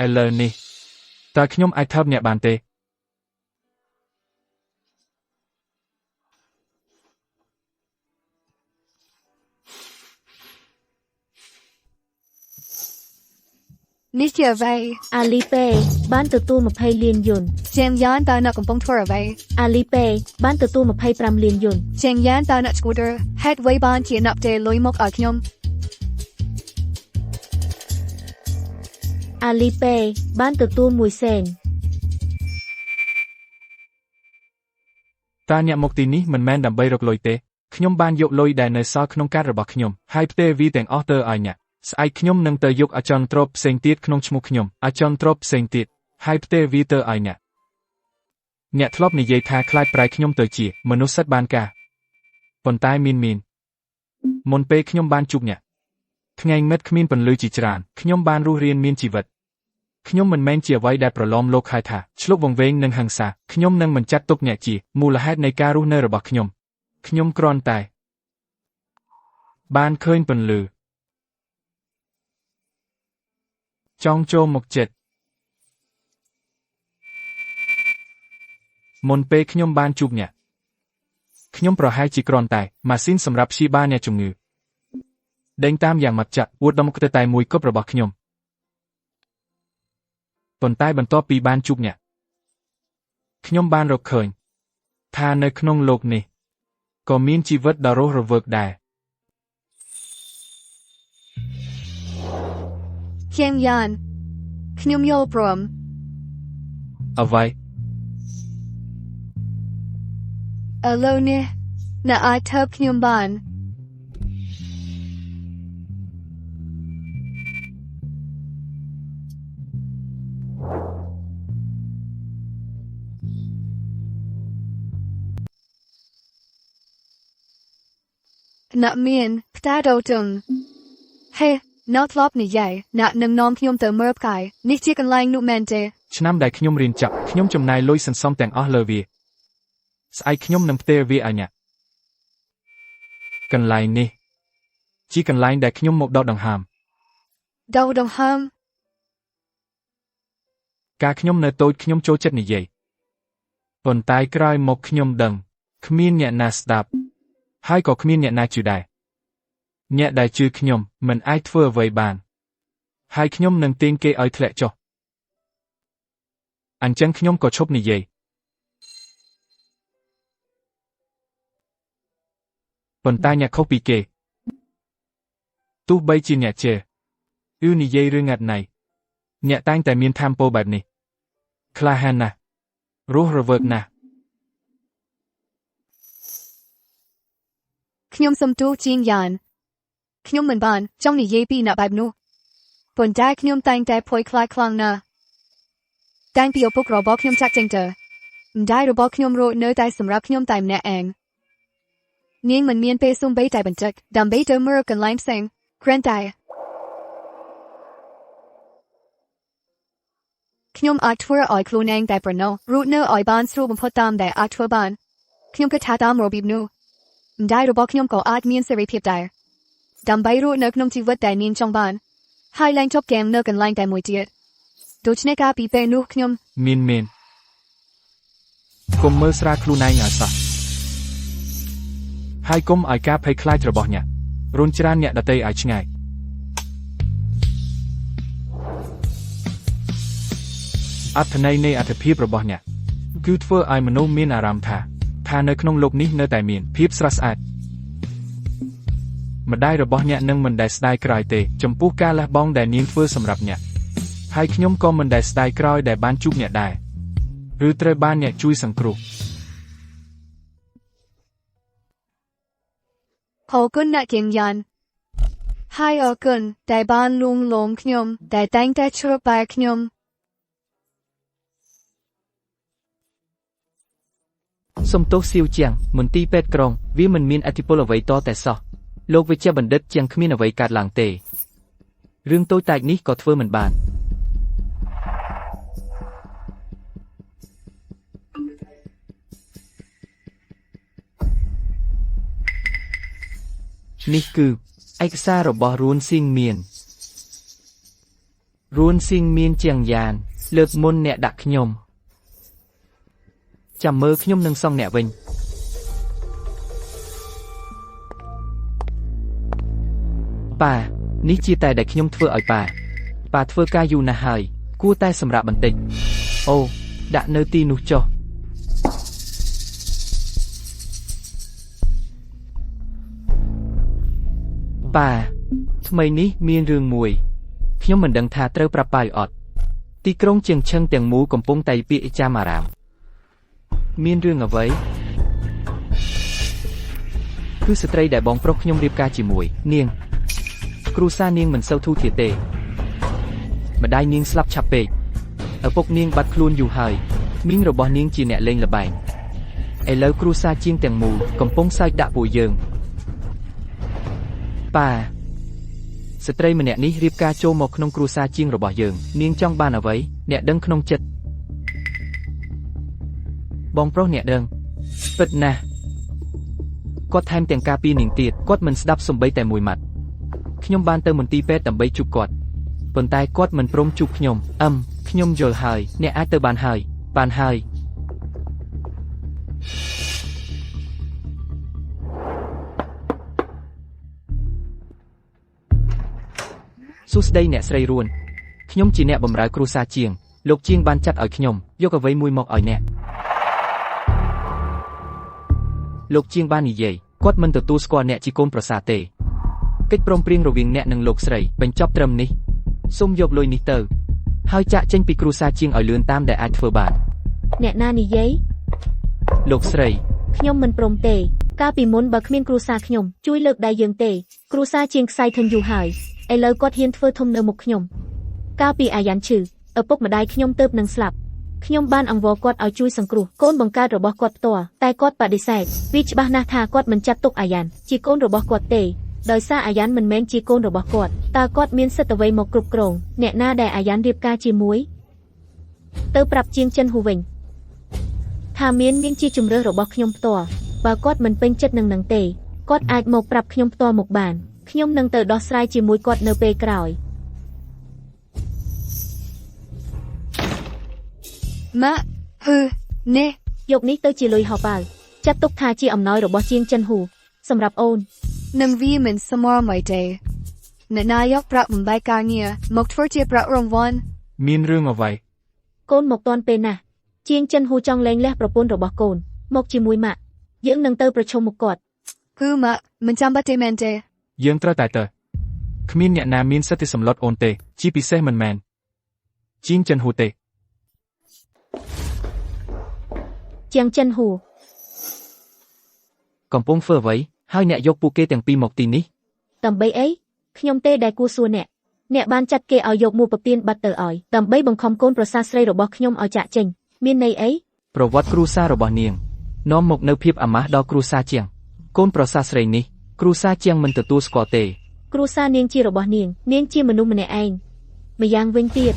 ឥឡូវនេះតើខ្ញុំអាចថើបអ្នកបានទេ នេះជាអ្វី Alipay បានទទួល20លានយួន ជាងយ៉ានតើអ្នកកំពុងធ្វើអ្វី Alipay បានទទួល25លានយួន ជាងយ៉ានតើអ្នកស្គូទ័រហេតុអ្វីបានជាអ្នកផ្ទេរលុយមកឲ្យខ្ញុំ Alipay បានទទួល1សេន តើអ្នកមកទីនេះមិនមែនដើម្បីរកលុយទេខ្ញុំបានយកលុយដែលនៅសល់ក្នុងកាតរបស់ខ្ញុំហើយផ្ទេរវាទាំងអស់ទៅឲ្យអ្នកស្អែកខ្ញុំនឹងទៅយកអចន្ទ្រព្យផ្សេងទៀតក្នុងឈ្មោះខ្ញុំអចន្ទ្រព្យផ្សេងទៀតហើយផ្ទេរវាទៅឲ្យអ្នកធ្លាប់និយាយថាខ្លាចប្រែខ្ញុំទៅជាមនុស្សសិតបានការប៉ុន្តែមានមុនពេលខ្ញុំបានជួបអ្នកថ្ងៃមិត្តគ្មានពន្លឺជាច្រើនខ្ញុំបានរស់រានមានជីវិតខ្ញុំមិនមែនជាអ្វីដែលប្រឡំលោកហៅថាឆ្លុះវង្វេងនឹងហិង្សាខ្ញុំនឹងមិនចាត់ទុកអ្នកជាមូលហេតុនៃការរស់នៅរបស់ខ្ញុំគ្រាន់តែបានឃើញពន្លឺចង់ចូលមកចិត្តមុនពេលខ្ញុំបានជួបអ្នកខ្ញុំប្រហែលជាគ្រាន់តែម៉ាស៊ីនសម្រាប់ព្យាបាលអ្នកជំងឺដេញតាមយ៉ាងម៉ត់ចត់អួតដុំទៅតែមួយគប់របស់ខ្ញុំប៉ុន្តែបន្ទាប់ពីបានជួបអ្នកខ្ញុំបានរកឃើញថានៅក្នុងโลกនេះក៏មានជីវិតដ៏រស់រវើកដែរ ជាងយ៉ានខ្ញុំយល់ព្រម អ្វី ឥឡូវនេះអ្នកអាចថើបខ្ញុំបាន អ្នកមានផ្តាដូទងហេនៅធ្លាប់និយាយអ្នកនឹងនាំខ្ញុំទៅមើលផ្កាយនេះជាកន្លែងនោះមែនទេ ឆ្នាំដែលខ្ញុំរៀនចប់ខ្ញុំចំណាយលុយសន្សំទាំងអស់លើវាស្អែកខ្ញុំនឹងផ្ទេរវាឲ្យអ្នកកន្លែងនេះជាកន្លែងដែលខ្ញុំមកដកដង្ហើម ដៅដង្ហើម ការខ្ញុំនៅតូចខ្ញុំចូលចិត្តនិយាយប៉ុន្តែក្រោយមកខ្ញុំដឹងគ្មានអ្នកណាស្ដាប់ហើយក៏គ្មានអ្នកណាជឿដែរអ្នកដែលជឿខ្ញុំមិនអាចធ្វើអ្វីបានហើយខ្ញុំនឹងទាញគេឲ្យធ្លាក់ចុះអញ្ចឹងខ្ញុំក៏ឈប់និយាយប៉ុន្តែអ្នកខុសពីគេទោះបីជាអ្នកជឿនិយាយរឿងងាត់ណៃអ្នកតែងតែមានថាមពលបែបនេះក្លាហានណាស់រស់រវើកណាស់ ខ្ញុំសំទោសជាងយ៉ានខ្ញុំមិនបានចង់និយាយពីអ្នកបែបនោះប៉ុន្តែខ្ញុំតែងតែភ័យខ្លាចខ្លាំងណាស់តែងពីឪពុករបស់ខ្ញុំចាក់ចេញទៅម្ដាយរបស់ខ្ញុំរត់នៅតែសម្រាប់ខ្ញុំតែម្នាក់ឯងនាងមិនមានពេលសូម្បីតែបន្តិចដើម្បីទៅមើលកន្លែងផ្សេងគ្រាន់តែខ្ញុំអាចធ្វើឲ្យខ្លួនឯងតែប្រណោះរត់នៅឲ្យបានស្រួលបំផុតតាមដែលអាចធ្វើបានខ្ញុំគិតថាតាមរបៀបនោះម្ដាយរបស់ខ្ញុំក៏អាចមានសេរីភាពដែរដើម្បីរស់នៅក្នុងជីវិតដែលនាងចង់បានហើយឡើងជប់ហ្គេមនៅកន្លែងតែមួយទៀតដូច្នេះការពីពេលនោះខ្ញុំ មានកុំមើលស្រាលខ្លួនឯងឲ្យសោះហើយកុំឲ្យការភ័យខ្លាចរបស់អ្នក រុញច្រានអ្នកដទៃឲ្យឆ្ងាយអត្ថន័យនៃអត្ថភាពរបស់អ្នកគឺធ្វើឲ្យមនុស្សមានអារម្មណ៍ថានៅក្នុងលោកនេះនៅតែមានភាពស្រស់ស្អាតម្ដាយរបស់អ្នកនឹងមិនដែលស្ដាយក្រោយទេចំពោះការលះបង់ដែលនាងធ្វើសម្រាប់អ្នកហើយខ្ញុំក៏មិនដែលស្ដាយក្រោយដែលបានជួបអ្នកដែរឬត្រូវបានអ្នកជួយសង្គ្រោះ ขอบคุณนะเกียงยันให้ออกกันแต่บ้านลุงลมขยมแต่แต่งแต่ชั่วไปขยม សុំទោសសៀវជាងមន្ទីរពេទ្យក្រុងវាមិនមានអធិពលអ្វីតតែសោះលោកវិជ្ជបណ្ឌិតជាងគ្មានអ្វីកើតឡើងទេរឿងតូចតាចនេះក៏ធ្វើមិនបាននេះគឺឯកសាររបស់រួនស៊ីងមានជាងយ៉ានលើកមុនអ្នកដាក់ខ្ញុំចាំមើលខ្ញុំនឹងសងអ្នកវិញប៉ានេះជាតែដែលខ្ញុំធ្វើឲ្យប៉ាធ្វើការយូរណាស់ហើយគួរតែសម្រាប់បន្តិចអូដាក់នៅទីនោះចុះប៉ាថ្មីនេះមានរឿងមួយខ្ញុំមិនដឹងថាត្រូវប្រាប់ប៉ាអត់ទីក្រុងជាងឈឹងទាំងមូលកំពុងតែពាក្យចាំអារាមមានរឿងអ្វីគឺស្ត្រីដែលបងប្រុសខ្ញុំរៀបការជាមួយនាងគ្រូសានាងមិនសូវធូរធារទេម្ដាយនាងស្លាប់ឆាប់ពេកឪពុកនាងបាត់ខ្លួនយូរហើយមីងរបស់នាងជាអ្នកលេងល្បែងឥឡូវគ្រូសាជាងទាំងមូលកំពុងសើចដាក់ពួកយើងប៉ាស្ត្រីម្នាក់នេះរៀបការចូលមកក្នុងគ្រួសារជាងរបស់យើងនាងចង់បានអ្វីអ្នកដឹងក្នុងចិត្តបងប្រុសអ្នកដឹងពិតណាស់គាត់ថែមទាំងការពីនាងទៀតគាត់មិនស្ដាប់សំបីតែមួយម៉ាត់ខ្ញុំបានទៅមន្ទីរពេទ្យដើម្បីជួបគាត់ប៉ុន្តែគាត់មិនព្រមជួបខ្ញុំខ្ញុំយល់ហើយអ្នកអាចទៅបានហើយសួស្ដីអ្នកស្រីរួនខ្ញុំជាអ្នកបម្រើគ្រួសារជាងលោកជាងបានចាត់ឲ្យខ្ញុំយកអ្វីមួយមកឲ្យអ្នកលោកជាងបាននិយាយគាត់មិនទទួលស្គាល់អ្នកជាកូនប្រសារទេកិច្ចព្រមព្រៀងរវាងអ្នកនិងលោកស្រីបញ្ចប់ត្រឹមនេះសូមយកលុយនេះទៅហើយចាក់ចេញពីគ្រួសារជាងឲ្យលឿនតាមដែលអាចធ្វើបានអ្នកណានិយាយលោកស្រីខ្ញុំមិនព្រមទេកាលពីមុនបើគ្មានគ្រួសារខ្ញុំជួយលើកដៃយើងទេគ្រួសារជាងខ្សែធនយូរហើយឥឡូវគាត់ហ៊ានធ្វើធំនៅមុខខ្ញុំកាលពីអាយ៉ាន់ឈឺឪពុកម្ដាយខ្ញុំទៅនឹងស្លាប់ខ្ញុំបានអង្វរគាត់ឲ្យជួយសង្គ្រោះកូនបង្កើតរបស់គាត់ផ្ទាល់តែគាត់បដិសេធវាច្បាស់ណាស់ថាគាត់មិនចាត់ទុកអាយ៉ាន់ជាកូនរបស់គាត់ទេដោយសារអាយ៉ាន់មិនមែនជាកូនរបស់គាត់តើគាត់មានសិទ្ធិអ្វីមកគ្រប់គ្រងអ្នកណាដែលអាយ៉ាន់រៀបការជាមួយទៅប្រាប់ជាងចិនហ៊ូវិញថាមានជាជំរើសរបស់ខ្ញុំផ្ទាល់បើគាត់មិនពេញចិត្តនឹងទេគាត់អាចមកប្រាប់ខ្ញុំផ្ទាល់មកបានខ្ញុំនឹងទៅដោះស្រាយជាមួយគាត់នៅពេលក្រោយម៉ាក់នេះយកនេះទៅជាលុយហោប៉ៅចាត់ទុកថាជាអំណោយរបស់ជាងចិនហ៊ូសម្រាប់អូននឹងវាមិនសមរម្យទេអ្នកណាយកប្រាក់បំបែកការងារមកធ្វើជាប្រាក់រង្វាន់មានរឿងអ្វីកូនមកតាន់ពេលណាស់ជាងចិនហ៊ូចង់លែងលះប្រពន្ធរបស់កូនមកជាមួយម៉ាក់យើងនឹងទៅប្រជុំមុខគាត់គឺម៉ាក់មិនចាំបាច់ទេមែនទេយើងត្រូវតែទៅគ្មានអ្នកណាមានសិទ្ធិសម្លុតអូនទេជាពិសេសមិនមែនជាងចិនហ៊ូទេជាងចិនហ៊ូកំពុងធ្វើអ្វីហើយអ្នកយកពួកគេទាំងពីរមកទីនេះដើម្បីអីខ្ញុំទេដែលគួរសួរអ្នកបានចាត់គេឲ្យយកមួប្រពៀនបាត់ទៅឲ្យដើម្បីបង្ខំកូនប្រសាស្រីរបស់ខ្ញុំឲ្យចាក់ចេញមានន័យអីប្រវត្តិគ្រួសាររបស់នាងនាំមកនៅភាពអាម៉ាស់ដល់គ្រួសារជាងកូនប្រសាស្រីនេះគ្រួសារជាងមិនទទួលស្គាល់ទេគ្រួសារនាងជារបស់នាងជាមនុស្សម្នាក់ឯងម្យ៉ាងវិញទៀត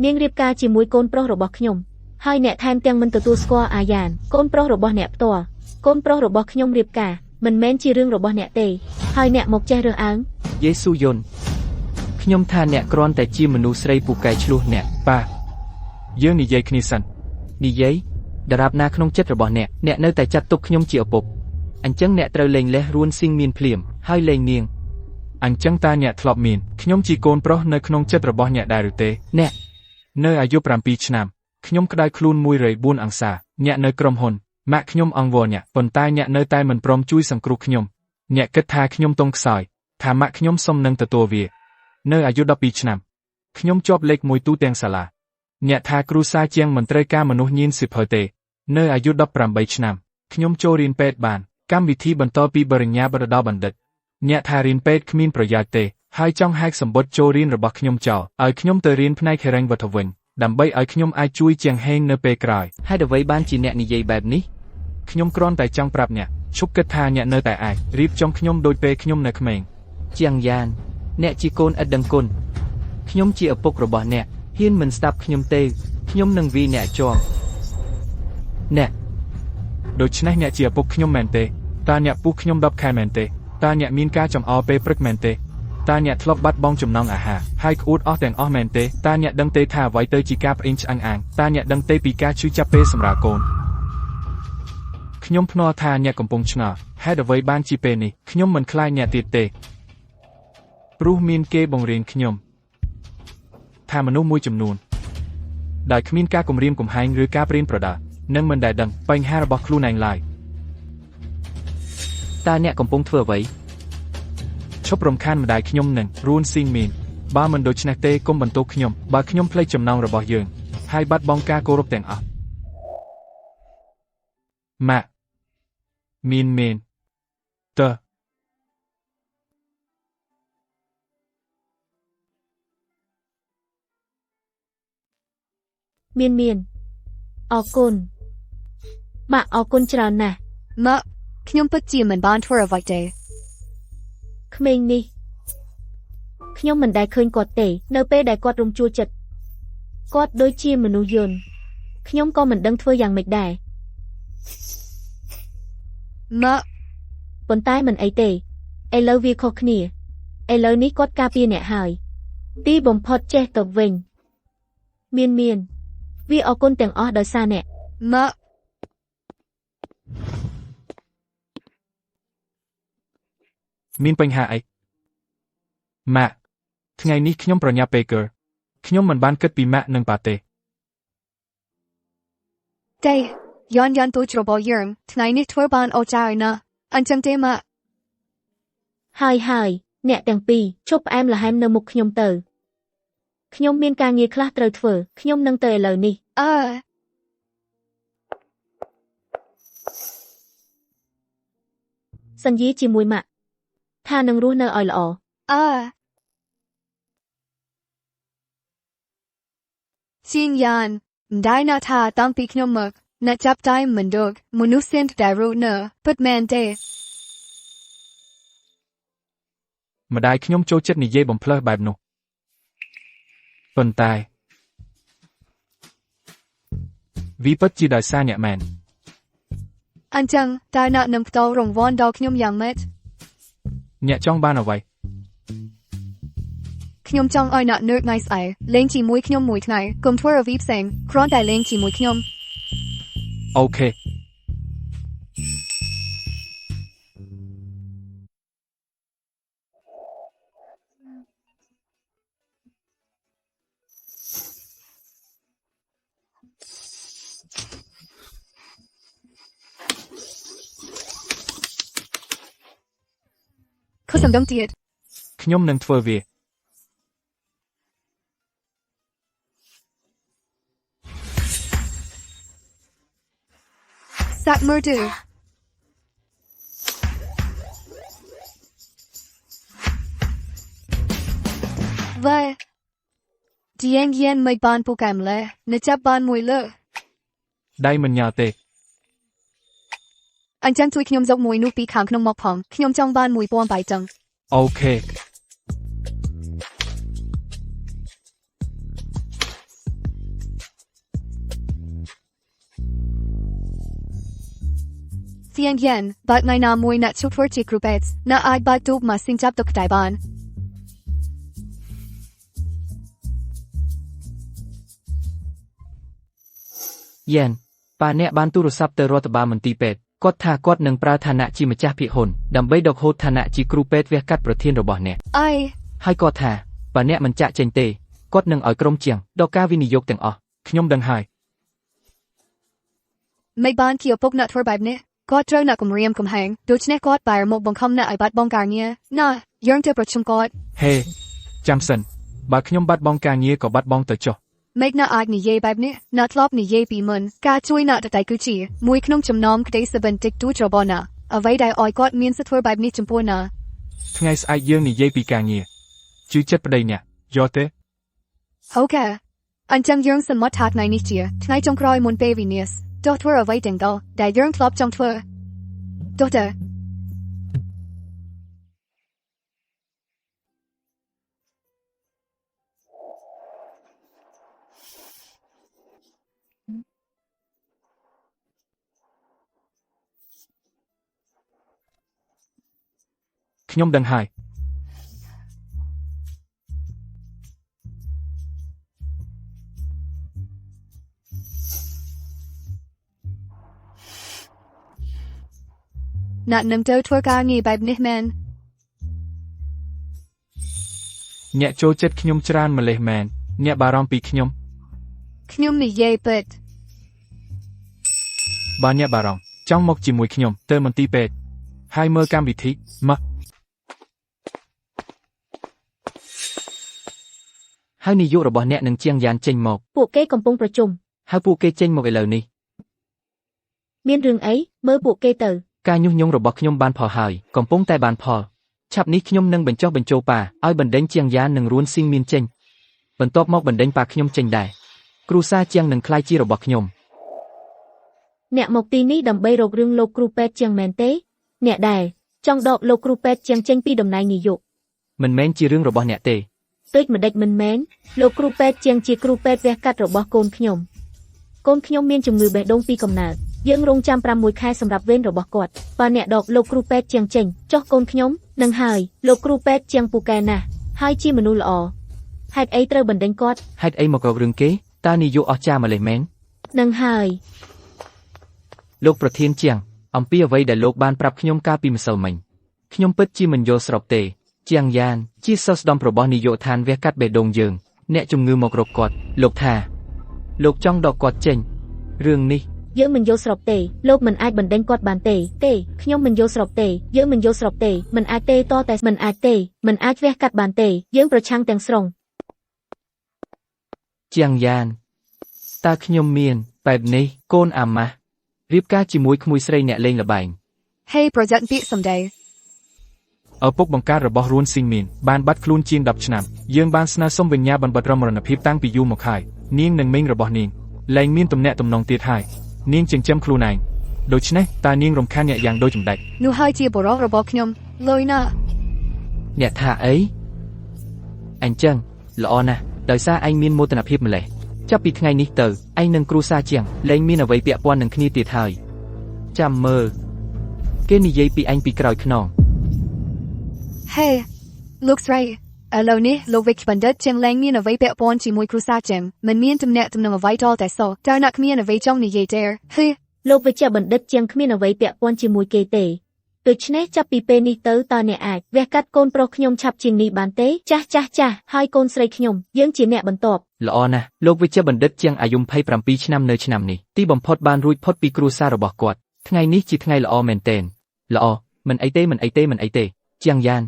នាងរៀបការជាមួយកូនប្រុសរបស់ខ្ញុំហើយអ្នកថែមទាំងមិនទទួលស្គាល់អាយ៉ានកូនប្រុសរបស់អ្នកផ្ទាល់កូនប្រុសរបស់ខ្ញុំរៀបការមិនមែនជារឿងរបស់អ្នកទេហើយអ្នកមកចេះរើសអើងយេស៊ូយន់ខ្ញុំថាអ្នកគ្រាន់តែជាមនុស្សស្រីពូកែឆ្លោះអ្នកប៉ាយើងនិយាយគ្នាសិននិយាយដរាបណាក្នុងចិត្តរបស់អ្នកនៅតែចាត់ទុកខ្ញុំជាឪពុកអញ្ចឹងអ្នកត្រូវលែងលះរួនស៊ីងមានភ្លាម ហើយលែងនាង អញ្ចឹងតើអ្នកធ្លាប់មានខ្ញុំជាកូនប្រុសនៅក្នុងចិត្តរបស់អ្នកដែរឬទេ អ្នក នៅអាយុ7ឆ្នាំខ្ញុំក្តៅខ្លួន104អង្សាអ្នកនៅក្រុមហ៊ុនម៉ាក់ខ្ញុំអង្វរអ្នកប៉ុន្តែអ្នកនៅតែមិនព្រមជួយសង្គ្រោះខ្ញុំអ្នកគិតថាខ្ញុំទង់ខ្សោយថាម៉ាក់ខ្ញុំសុំនឹងទទួលវានៅអាយុ12ឆ្នាំខ្ញុំជាប់លេខ1ទូទាំងសាលាអ្នកថាគ្រូសាជាងមិនត្រូវការមនុស្សញៀនសិភើទេនៅអាយុ18ឆ្នាំខ្ញុំចូលរៀនពេទ្យបានកម្មវិធីបន្តពីបរិញ្ញាបត្រដល់បណ្ឌិតអ្នកថារៀនពេទ្យគ្មានប្រយោជន៍ទេហើយចង់ហែកសម្បត្តិចូលរៀនរបស់ខ្ញុំចោលឲ្យខ្ញុំទៅរៀនផ្នែកហិរញ្ញវត្ថុវិញដើម្បីឲ្យខ្ញុំអាចជួយជាងហេងនៅពេលក្រោយ ហេតុអ្វីបានជាអ្នកនិយាយបែបនេះ ខ្ញុំគ្រាន់តែចង់ប្រាប់អ្នកឈប់គិតថាអ្នកនៅតែអាចរៀបចំខ្ញុំដូចពេលខ្ញុំនៅក្មេង ជាងយ៉ាន អ្នកជាកូនឥតដឹងគុណខ្ញុំជាឪពុករបស់អ្នកហ៊ានមិនស្ដាប់ខ្ញុំទេខ្ញុំនឹងវាយអ្នកជាប់អ្នក ដូច្នេះអ្នកជាឪពុកខ្ញុំមែនទេតើអ្នកពុះខ្ញុំ10ខែមែនទេតើអ្នកមានការចំអល់ពេលព្រឹកមែនទេតើអ្នកធ្លាប់បាត់បង់ចំណង់អាហារហើយក្អួតអស់ទាំងអស់មែនទេតើអ្នកដឹងទេថាអ្វីទៅជាការផ្អេងឆ្អឹងអាងតើអ្នកដឹងទេពីការឈឺចាប់ពេលសម្រាលកូនខ្ញុំភ្នាល់ថាអ្នកកំពុងឆ្ងល់ហេតុអ្វីបានជាពេលនេះខ្ញុំមិនខ្លាចអ្នកទៀតទេព្រោះមានគេបង្រៀនខ្ញុំថាមនុស្សមួយចំនួនដែលគ្មានការគំរាមកំហែងឬការប្រៀនប្រដៅនឹងមិនដែលដឹងបញ្ហារបស់ខ្លួនឯងឡើយ តើអ្នកកំពុងធ្វើអ្វី ឈប់រំខានម្ដាយខ្ញុំនឹងរួនស៊ីងមីនបើមិនដូច្នេះទេកុំបន្ទោសខ្ញុំបើខ្ញុំភ្លេចចំណងរបស់យើងហើយបាត់បង់ការគោរពទាំងអស់ម៉ាក់មានមែនតើ មានអរគុណម៉ាក់អរគុណច្រើនណាស់ ម៉ាក់ខ្ញុំពិតជាមិនបានធ្វើអ្វីទេ ក្មេងនេះខ្ញុំមិនដែលឃើញគាត់ទេនៅពេលដែលគាត់រំជួលចិត្តគាត់ដូចជាមនុស្សយន្តខ្ញុំក៏មិនដឹងធ្វើយ៉ាងម៉េចដែរ ម៉ាក់ ប៉ុន្តែមិនអីទេឥឡូវវាខុសគ្នាឥឡូវនេះគាត់ការពារអ្នកហើយទីបំផុតចេះទៅវិញមានវាអរគុណទាំងអស់ដោយសារអ្នក ម៉ាក់ មានបញ្ហាអីម៉ាក់ថ្ងៃនេះខ្ញុំប្រញាប់ពេកខ្ញុំមិនបានគិតពីម៉ាក់និងប៉ាទេ ទេយ៉ានទូចរបស់យើងថ្ងៃនេះធ្វើបានអូចារណាស់អញ្ចឹងទេម៉ាក់ ហើយអ្នកទាំងពីរឈប់ផ្អែមល្ហែមនៅមុខខ្ញុំទៅខ្ញុំមានការងារខ្លះត្រូវធ្វើខ្ញុំនឹងទៅឥឡូវនេះ សន្យាជាមួយម៉ាក់ថានឹងរស់នៅឲ្យល្អ ជាងយ៉ានមិនដែរណាថាតាំងពីខ្ញុំមកអ្នកចាប់តែមិនដកមនុស្សសិនតែរស់នៅពិតមែនទេ ម្ដាយខ្ញុំចូលចិត្តនិយាយបំផ្លើសបែបនោះប៉ុន្តែវាពិតជាដោយសារអ្នកមែន អញ្ចឹងតើអ្នកនឹងផ្ដល់រង្វាន់ដល់ខ្ញុំយ៉ាងម៉េច អ្នកចង់បានអ្វី ខ្ញុំចង់ឲ្យអ្នកនៅថ្ងៃស្អែកលេងជាមួយខ្ញុំមួយថ្ងៃកុំធ្វើអ្វីផ្សេងគ្រាន់តែលេងជាមួយខ្ញុំ អូខេ ខុសសំដងទៀត ខ្ញុំនឹងធ្វើវា សាក់មើលទៅវ៉ាឌីយ៉ងមិនបានពូកែមលេអ្នកចាប់បានមួយលើ ដៃមិនញ៉ាទេ អញ្ចឹងជួយខ្ញុំយកមួយនោះពីខាងក្នុងមកផងខ្ញុំចង់បានមួយពណ៌បាយចឹង អូខេ ជាងយ៉ានបាត់ថ្ងៃណាមួយអ្នកជួបធ្វើជាគ្រូពេទ្យអ្នកអាចបាត់ទូបមកសិងចាប់ទុកតែបាន យ៉ែនប៉ាអ្នកបានទូរស័ព្ទទៅរដ្ឋបាលមន្ទីរពេទ្យ គាត់ថាគាត់នឹងប្រើឋានៈជាម្ចាស់ភាគហ៊ុនដើម្បីដកហូតឋានៈជាគ្រូពេទ្យវះកាត់ប្រធានរបស់អ្នក I ហើយគាត់ថាបើអ្នកមិនចាក់ចេញទេគាត់នឹងឲ្យក្រុមជាងដកការវិនិយោគទាំងអស់ ខ្ញុំដឹងហើយ មិនបានគៀពុកអ្នកធ្វើបែបនេះគាត់ត្រូវអ្នកគម្រាមកំហែងដូច្នេះគាត់បែរមកបង្ខំអ្នកឲ្យបាត់បង់ការងារណាយើងទៅប្រជុំគាត់ ហេចាំសិនបើខ្ញុំបាត់បង់ការងារក៏បាត់បង់ទៅចុះ មិនអ្នកអាចនិយាយបែបនេះអ្នកធ្លាប់និយាយពីមុនការជួយអ្នកដទៃគឺជាមួយក្នុងចំណោមក្តីសុបិនតិចតួចរបស់អ្នកអ្វីដែលឲ្យគាត់មានសិទ្ធិធ្វើបែបនេះចំពោះអ្នក ថ្ងៃស្អែកយើងនិយាយពីការងារជឿចិត្តប្តីអ្នកយកទេ អូខេអញ្ចឹងយើងសន្មតថាថ្ងៃនេះជាថ្ងៃចុងក្រោយមុនពេលវិនាសទោះធ្វើអ្វីទាំងអស់ដែលយើងធ្លាប់ចង់ធ្វើទោះទៅ ខ្ញុំដឹងហើយ អ្នកនឹងទៅធ្វើការងារបែបនេះមែន អ្នកចូលចិត្តខ្ញុំច្រើនម្លេះមែនអ្នកបារម្ភពីខ្ញុំ ខ្ញុំនិយាយពិត បើអ្នកបារម្ភចង់មកជាមួយខ្ញុំទៅមន្ទីរពេទ្យហើយមើលកម្មវិធីមក ហើយនាយករបស់អ្នកនឹងជាងយ៉ានចេញមក ពួកគេកំពុងប្រជុំ ហើយពួកគេចេញមកឥឡូវនេះ មានរឿងអីមើលពួកគេទៅ ការញុះញង់របស់ខ្ញុំបានផលហើយកំពុងតែបានផលឆាប់នេះខ្ញុំនឹងបញ្ចុះបញ្ចូលប៉ាឲ្យបណ្ដេញជាងយ៉ាននឹងរួនស៊ីងមានចេញបន្ទាប់មកបណ្ដេញប៉ាខ្ញុំចេញដែរគ្រូសាជាងនឹងក្លាយជារបស់ខ្ញុំ អ្នកមកទីនេះដើម្បីរករឿងលោកគ្រូពេទ្យជាងមែនទេអ្នកដែរចង់ដកលោកគ្រូពេទ្យជាងចេញពីតំណែងនាយក មិនមែនជារឿងរបស់អ្នកទេ ពេចម្ដេចមិនមែនលោកគ្រូពេទ្យជាងជាគ្រូពេទ្យវះកាត់របស់កូនខ្ញុំមានជំងឺបេះដូងពីកំណើតយើងរងចាំ6ខែសម្រាប់វេនរបស់គាត់បើអ្នកដកលោកគ្រូពេទ្យជាងចេញចុះកូនខ្ញុំនឹងហើយលោកគ្រូពេទ្យជាងពូកែណាស់ហើយជាមនុស្សល្អហេតុអីត្រូវបណ្ដេញគាត់ ហេតុអីមករករឿងគេតើនាយកអស្ចារ្យម្លេះមែន នឹងហើយ លោកប្រធានជាងអំពីអ្វីដែលលោកបានប្រាប់ខ្ញុំកាលពីម្សិលមិញខ្ញុំពិតជាមិនយល់ស្របទេជាងយ៉ានជាសិស្សស្ដំរបស់នាយកដ្ឋានវះកាត់បេះដូងយើងអ្នកជំងឺមករកគាត់លោកថាលោកចង់ដកគាត់ចេញរឿងនេះ យើងមិនយល់ស្របទេលោកមិនអាចបណ្ដេញគាត់បានទេខ្ញុំមិនយល់ស្របទេយើងមិនយល់ស្របទេមិនអាចទេតតែមិនអាចទេមិនអាចវះកាត់បានទេយើងប្រឆាំងទាំងស្រុង ជាងយ៉ានតើខ្ញុំមានបែបនេះកូនអាម៉ាស់រៀបការជាមួយក្មួយស្រីអ្នកលេងល្បែង Hey ប្រយ័ត្នពាក្យសម្ដី ឪពុកបង្កើតរបស់រួនស៊ីងមានបានបាត់ខ្លួនជាង10ឆ្នាំយើងបានស្នើសុំវិញ្ញាបនបត្រមរណភាពតាំងពីយូរមកហើយនាងនិងមីងរបស់នាងលែងមានទំនាក់ទំនងទៀតហើយនាងចិញ្ចឹមខ្លួនឯងដូច្នេះតើនាងរំខានអ្នកយ៉ាងដូចចម្ដេច នោះហើយជាបរិសុទ្ធរបស់ខ្ញុំលុយណា អ្នកថាអីអញ្ចឹងល្អណាស់ដោយសារឯងមានមោទនភាពម្លេះចាប់ពីថ្ងៃនេះទៅឯងនឹងគ្រូសាជាងលែងមានអ្វីពាក់ព័ន្ធនឹងគ្នាទៀតហើយចាំមើលគេនិយាយពីឯងពីក្រោយខ្នង Hey លោកស្រីឥឡូវនេះលោកវិកបណ្ឌិតជាងលែងមានអ្វីពាក់ព័ន្ធជាមួយគ្រូសាជាងមិនមានទំនាក់ទំនងអ្វីតតែសោះតើអ្នកគ្មានអ្វីចង់និយាយទេហេ លោកវិជ្ជបណ្ឌិតជាងគ្មានអ្វីពាក់ព័ន្ធជាមួយគេទេដូច្នេះចាប់ពីពេលនេះទៅតើអ្នកអាចវះកាត់កូនប្រុសខ្ញុំឆាប់ជាងនេះបានទេចាស់ហើយកូនស្រីខ្ញុំយើងជាអ្នកបន្ទាប់ ល្អណាស់លោកវិជ្ជបណ្ឌិតជាងអាយុ27ឆ្នាំនៅឆ្នាំនេះទីបំផុតបានរួចផុតពីគ្រួសាររបស់គាត់ថ្ងៃនេះជាថ្ងៃល្អមែនទែនល្អមិនអីទេជាងយ៉ាន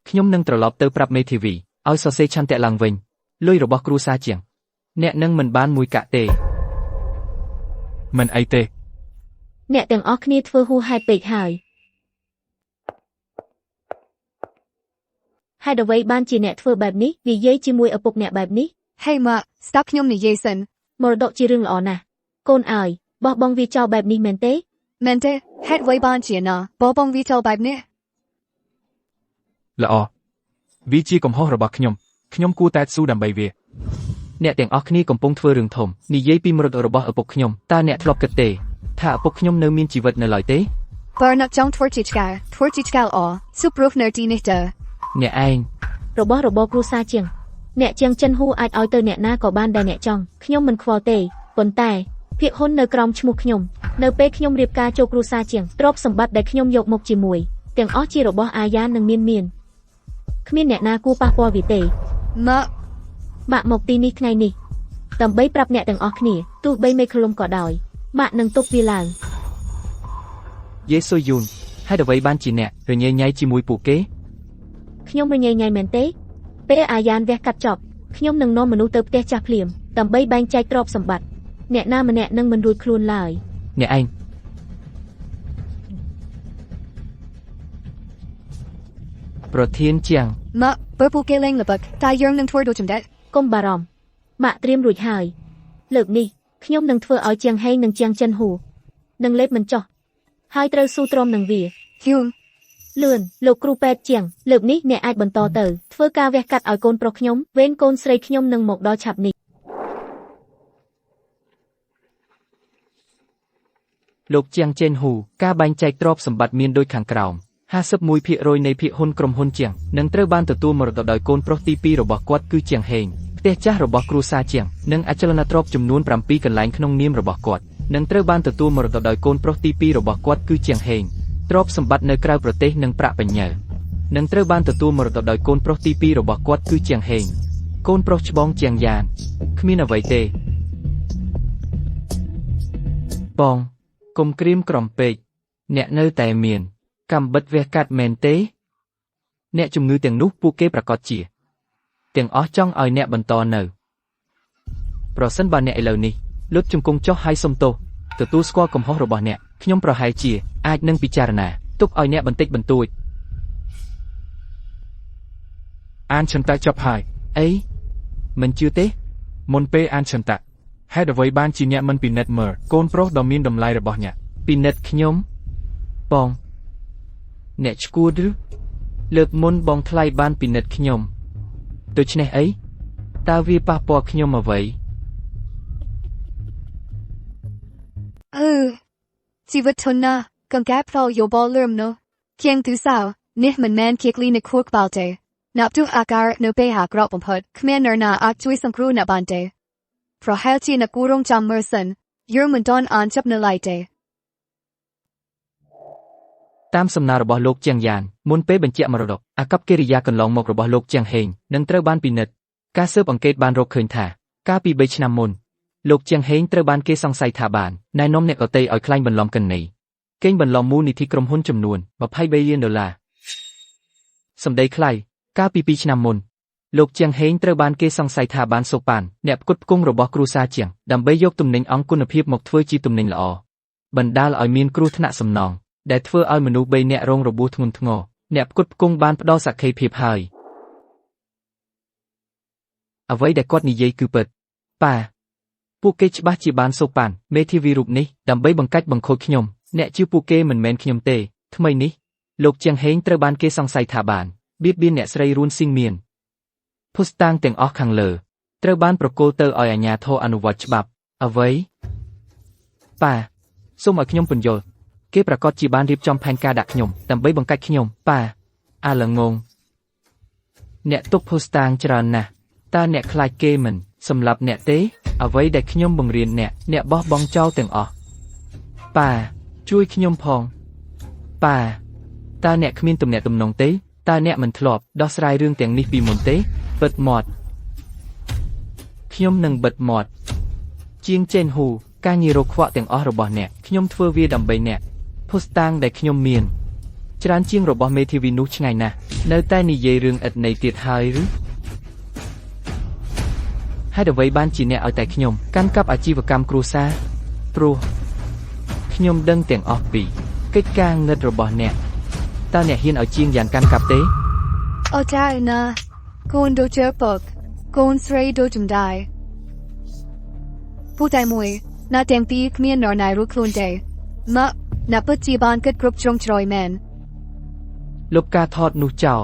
ខ្ញុំនឹងត្រឡប់ទៅប្រាប់មេធាវីឲ្យសរសេរឆន្ទៈឡើងវិញលុយរបស់គ្រួសារជាងអ្នកនឹងមិនបានមួយកាក់ទេ មិនអីទេ អ្នកទាំងអស់គ្នាធ្វើហួសហេតុពេកហើយហេតុអ្វីបានជាអ្នកធ្វើបែបនេះនិយាយជាមួយឪពុកអ្នកបែបនេះ Hey ម៉ាក់ស្ដាប់ខ្ញុំនិយាយសិន មរតកជារឿងល្អណាស់កូនអើយបោះបង់វាចោលបែបនេះមែនទេ មែនទេហេតុអ្វីបានជាណាបបងវាចូលបែបនេះ ល្អវាជាកំហុសរបស់ខ្ញុំគួរតែស៊ូដើម្បីវា អ្នកទាំងអស់គ្នាកំពុងធ្វើរឿងធំនិយាយពីមរតករបស់ឪពុកខ្ញុំតើអ្នកធ្លាប់គិតទេថាឪពុកខ្ញុំនៅមានជីវិតនៅឡើយទេ បើអ្នកចង់ធ្វើជាឆ្កែល្អស៊ុបព្រោះនៅទីនេះទៅ អ្នកឯង របស់របរគ្រួសារជាងអ្នកជាងចិនហ៊ូអាចឲ្យទៅអ្នកណាក៏បានដែលអ្នកចង់ខ្ញុំមិនខ្វល់ទេប៉ុន្តែភាគហ៊ុននៅក្រោមឈ្មោះខ្ញុំ នៅពេលខ្ញុំរៀបការចូលគ្រួសារជាងទ្រព្យសម្បត្តិដែលខ្ញុំយកមកជាមួយទាំងអស់ជារបស់អាយ៉ានិងមានគ្មានអ្នកណាគួរប៉ះពាល់វាទេ ម៉ាក់ បាក់មកទីនេះថ្ងៃនេះដើម្បីប្រាប់អ្នកទាំងអស់គ្នាទោះបីមេឃលំក៏ដោយបាក់នឹងទប់វាឡើង យេស៊ូយូនហេតុអ្វីបានជាអ្នករញ៉េញ៉ៃជាមួយពួកគេ ខ្ញុំរញ៉េញ៉ៃមែនទេពេលអាយ៉ានវះកាត់ចប់ខ្ញុំនឹងនាំមនុស្សទៅផ្ទះចាស់ភ្លាមដើម្បីបែងចែកទ្រព្យសម្បត្តិអ្នកណាម្នាក់នឹងមិនរួចខ្លួនឡើយ អ្នកឯងប្រធានជាង ម៉ាក់បើពួកគេលេងល្បិចតែយើងនឹងធ្វើដូចចំដេច កុំបារម្ភម៉ាក់ត្រៀមរួចហើយលើកនេះខ្ញុំនឹងធ្វើឲ្យជាងហេងនិងជាងចិនហ៊ូនឹងលេបមិនចោះហើយត្រូវស៊ូទ្រាំនឹងវា យូន លឿនលោកគ្រូពេទ្យជាងលើកនេះអ្នកអាចបន្តទៅធ្វើការវះកាត់ឲ្យកូនប្រុសខ្ញុំវេនកូនស្រីខ្ញុំនឹងមកដល់ឆាប់នេះ លោកជាងចេនហ៊ូការបែងចែកទ្រព្យសម្បត្តិមានដូចខាងក្រោម 51% នៃភាគហ៊ុនក្រុមហ៊ុនជាងនឹងត្រូវបានទទួលមរតកដោយកូនប្រុសទី2របស់គាត់គឺជាងហេងផ្ទះចាស់របស់គ្រួសារជាងនិងអចលនទ្រព្យចំនួន7កន្លែងក្នុងនាមរបស់គាត់នឹងត្រូវបានទទួលមរតកដោយកូនប្រុសទី2របស់គាត់គឺជាងហេងទ្រព្យសម្បត្តិនៅក្រៅប្រទេសនិងប្រាក់បញ្ញើនឹងត្រូវបានទទួលមរតកដោយកូនប្រុសទី2របស់គាត់គឺជាងហេងកូនប្រុសច្បងជាងយ៉ានគ្មានអ្វីទេបងកុំក្រៀមក្រំពេកអ្នកនៅតែមានកម្មបិតវះកាត់មែនទេអ្នកជំងឺទាំងនោះពួកគេប្រកាសជាទាំងអស់ចង់ឲ្យអ្នកបន្តនៅប្រសិនបើអ្នកឥឡូវនេះលុតជង្គង់ចុះហើយសុំទោសទទួលស្គាល់កំហុសរបស់អ្នកខ្ញុំប្រហែលជាអាចនឹងពិចារណាទុកឲ្យអ្នកបន្តិចបន្តួច អានឆន្ទៈចប់ហើយ អីមិនជឿទេ មុនពេលអានឆន្ទៈហេតុអ្វីបានជាអ្នកមិនពិនិត្យមើលកូនប្រុសដ៏មានតម្លៃរបស់អ្នក ពិនិត្យខ្ញុំបងអ្នកឈួតឬលើកមុនបងថ្លៃបានពិនិត្យខ្ញុំដូច្នេះអីតើវាប៉ះពាល់ខ្ញុំអ្វី ជីវិតធនណាកង្កែផ្លោយោបល់លឿមនោះគៀងទូសៅនេះមិនមែនគៀកលីនៅខួរក្បាលទេណាប់ទុះអាការនៅពេលហាក្រក់បំផុតគ្មាននរណាអាចជួយសង្គ្រោះអ្នកបានទេប្រហែលជាអ្នកគួររងចាំមើលសិនយើងមិនទាន់អានចប់នៅឡើយទេ តាមសំណើរបស់លោកជាងយ៉ានមុនពេលបញ្ជាក់មរតកអាកប្បកិរិយាកន្លងមករបស់លោកជាងហេងនឹងត្រូវបានពិនិត្យការស៊ើបអង្កេតបានរកឃើញថាកាលពី3ឆ្នាំមុនលោកជាងហេងត្រូវបានគេសង្ស័យថាបានណែនាំអ្នកដទៃឲ្យក្លែងបន្លំកិននីកេងបន្លំមូលនិធិក្រុមហ៊ុនចំនួន$20 ប៊ីលានសម្ដីខ្លីកាលពី2ឆ្នាំមុនលោកជាងហេងត្រូវបានគេសង្ស័យថាបានសូកប៉ានអ្នកផ្គត់ផ្គង់របស់គ្រួសារជាងដើម្បីយកទំនិញអង្គគុណភាពមកធ្វើជាទំនិញល្អបណ្ដាលឲ្យមានគ្រោះថ្នាក់សំណងដែលធ្វើឲ្យមនុស្ស3នាក់រងរបួសធ្ងន់ធ្ងរអ្នកផ្គត់ផ្គង់បានផ្ដល់សក្ខីភាពហើយអ្វីដែលគាត់និយាយគឺពិតប៉ាពួកគេច្បាស់ជាបានសូកប៉ានមេធាវីរូបនេះដើម្បីបង្កាច់បង្ខូចខ្ញុំអ្នកជឿពួកគេមិនមែនខ្ញុំទេថ្មីនេះលោកជាងហេងត្រូវបានគេសង្ស័យថាបានបៀតបៀនអ្នកស្រីរួនស៊ីងមៀនភស្តុតាងទាំងអស់ខាងលើត្រូវបានប្រគល់ទៅឲ្យអាជ្ញាធរអនុវត្តច្បាប់អ្វីប៉ាសូមឲ្យខ្ញុំពន្យល់គេប្រកាសជាបានរៀបចំផែនការដាក់ខ្ញុំដើម្បីបង្កាច់ខ្ញុំប៉ាអាឡងងអ្នកទុកភស្តុតាងច្រើនណាស់តើអ្នកខ្លាចគេមិនសម្លាប់អ្នកទេអ្វីដែលខ្ញុំបង្រៀនអ្នកបោះបង់ចោលទាំងអស់ប៉ាជួយខ្ញុំផងប៉ាតើអ្នកគ្មានទំនាក់ទំនងទេតើអ្នកមិនធ្លាប់ដោះស្រាយរឿងទាំងនេះពីមុនទេបិទមាត់ខ្ញុំនឹងបិទមាត់ជាងចេនហ៊ូការងាររកខ្វក់ទាំងអស់របស់អ្នកខ្ញុំធ្វើវាដើម្បីអ្នកភស្តុតាងដែលខ្ញុំមានច្រើនជាងរបស់មេធាវីនោះឆ្ងាយណាស់នៅតែនិយាយរឿងឥតន័យទៀតហើយឬហេតុអ្វីបានជាអ្នកឲ្យតែខ្ញុំកាន់កាប់អាជីវកម្មគ្រួសារព្រោះខ្ញុំដឹងទាំងអស់ពីកិច្ចការងឹតរបស់អ្នកតើអ្នកហ៊ានឲ្យជាងយ៉ាងកាន់កាប់ទេ អូចាណាកូនដូចជាពកកូនស្រីដូចចំដែរผู้តែមួយណាទាំងពីរគ្មាននរណារួចខ្លួនទេម៉ាក់ណាពិតជាបានគិតគ្រប់ជ្រុងជ្រោយមែន លុបការថតនោះចោល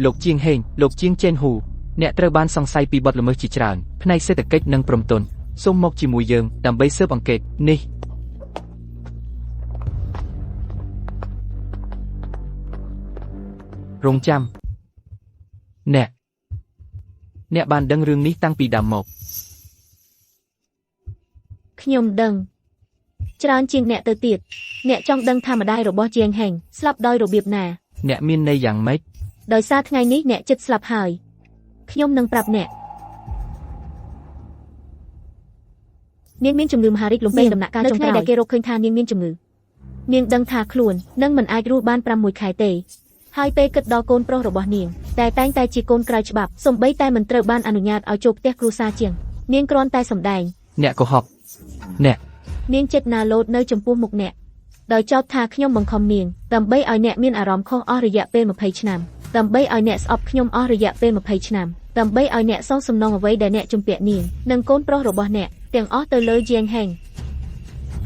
លោកជាងហេងលោកជាងចេនហ៊ូអ្នកត្រូវបានសង្ស័យពីបទល្មើសជាច្រើនផ្នែកសេដ្ឋកិច្ចនិងព្រំទណ្ឌសូមមកជាមួយយើងដើម្បីស៊ើបអង្កេតនេះរងចាំអ្នកបានដឹងរឿងនេះតាំងពីដើមមក ខ្ញុំដឹង ច្រើនជាងអ្នកទៅទៀតអ្នកចង់ដឹងថាម្ដាយរបស់ជាងហេងស្លាប់ដោយរបៀបណា អ្នកមានន័យយ៉ាងម៉េច ដោយសារថ្ងៃនេះអ្នកចិត្តស្លាប់ហើយខ្ញុំនឹងប្រាប់អ្នកនាងមានជំងឺមហារីកលំពេងដំណាក់កាលចុងក្រោយដែលគេរកឃើញថានាងមានជំងឺនាងដឹងថាខ្លួននឹងមិនអាចរស់បាន6ខែទេហើយពេលគិតដល់កូនប្រុសរបស់នាងតែតែងតែជាកូនក្រៅច្បាប់សូម្បីតែមិនត្រូវបានអនុញ្ញាតឲ្យចូលផ្ទះគ្រួសារជាងនាងគ្រាន់តែសម្ដែង អ្នកកុហកអ្នក នាងចិត្តណាលោតនៅចំពោះមុខអ្នកដោយចោទថាខ្ញុំបង្ខំនាងដើម្បីឲ្យអ្នកមានអារម្មណ៍ខុសអស់រយៈពេល20ឆ្នាំដើម្បីឲ្យអ្នកស្អប់ខ្ញុំអស់រយៈពេល20ឆ្នាំដើម្បីឲ្យអ្នកសងសំណងអ្វីដែលអ្នកជំពាក់នាងនិងកូនប្រុសរបស់អ្នកទាំងអស់ទៅលើជាងហេង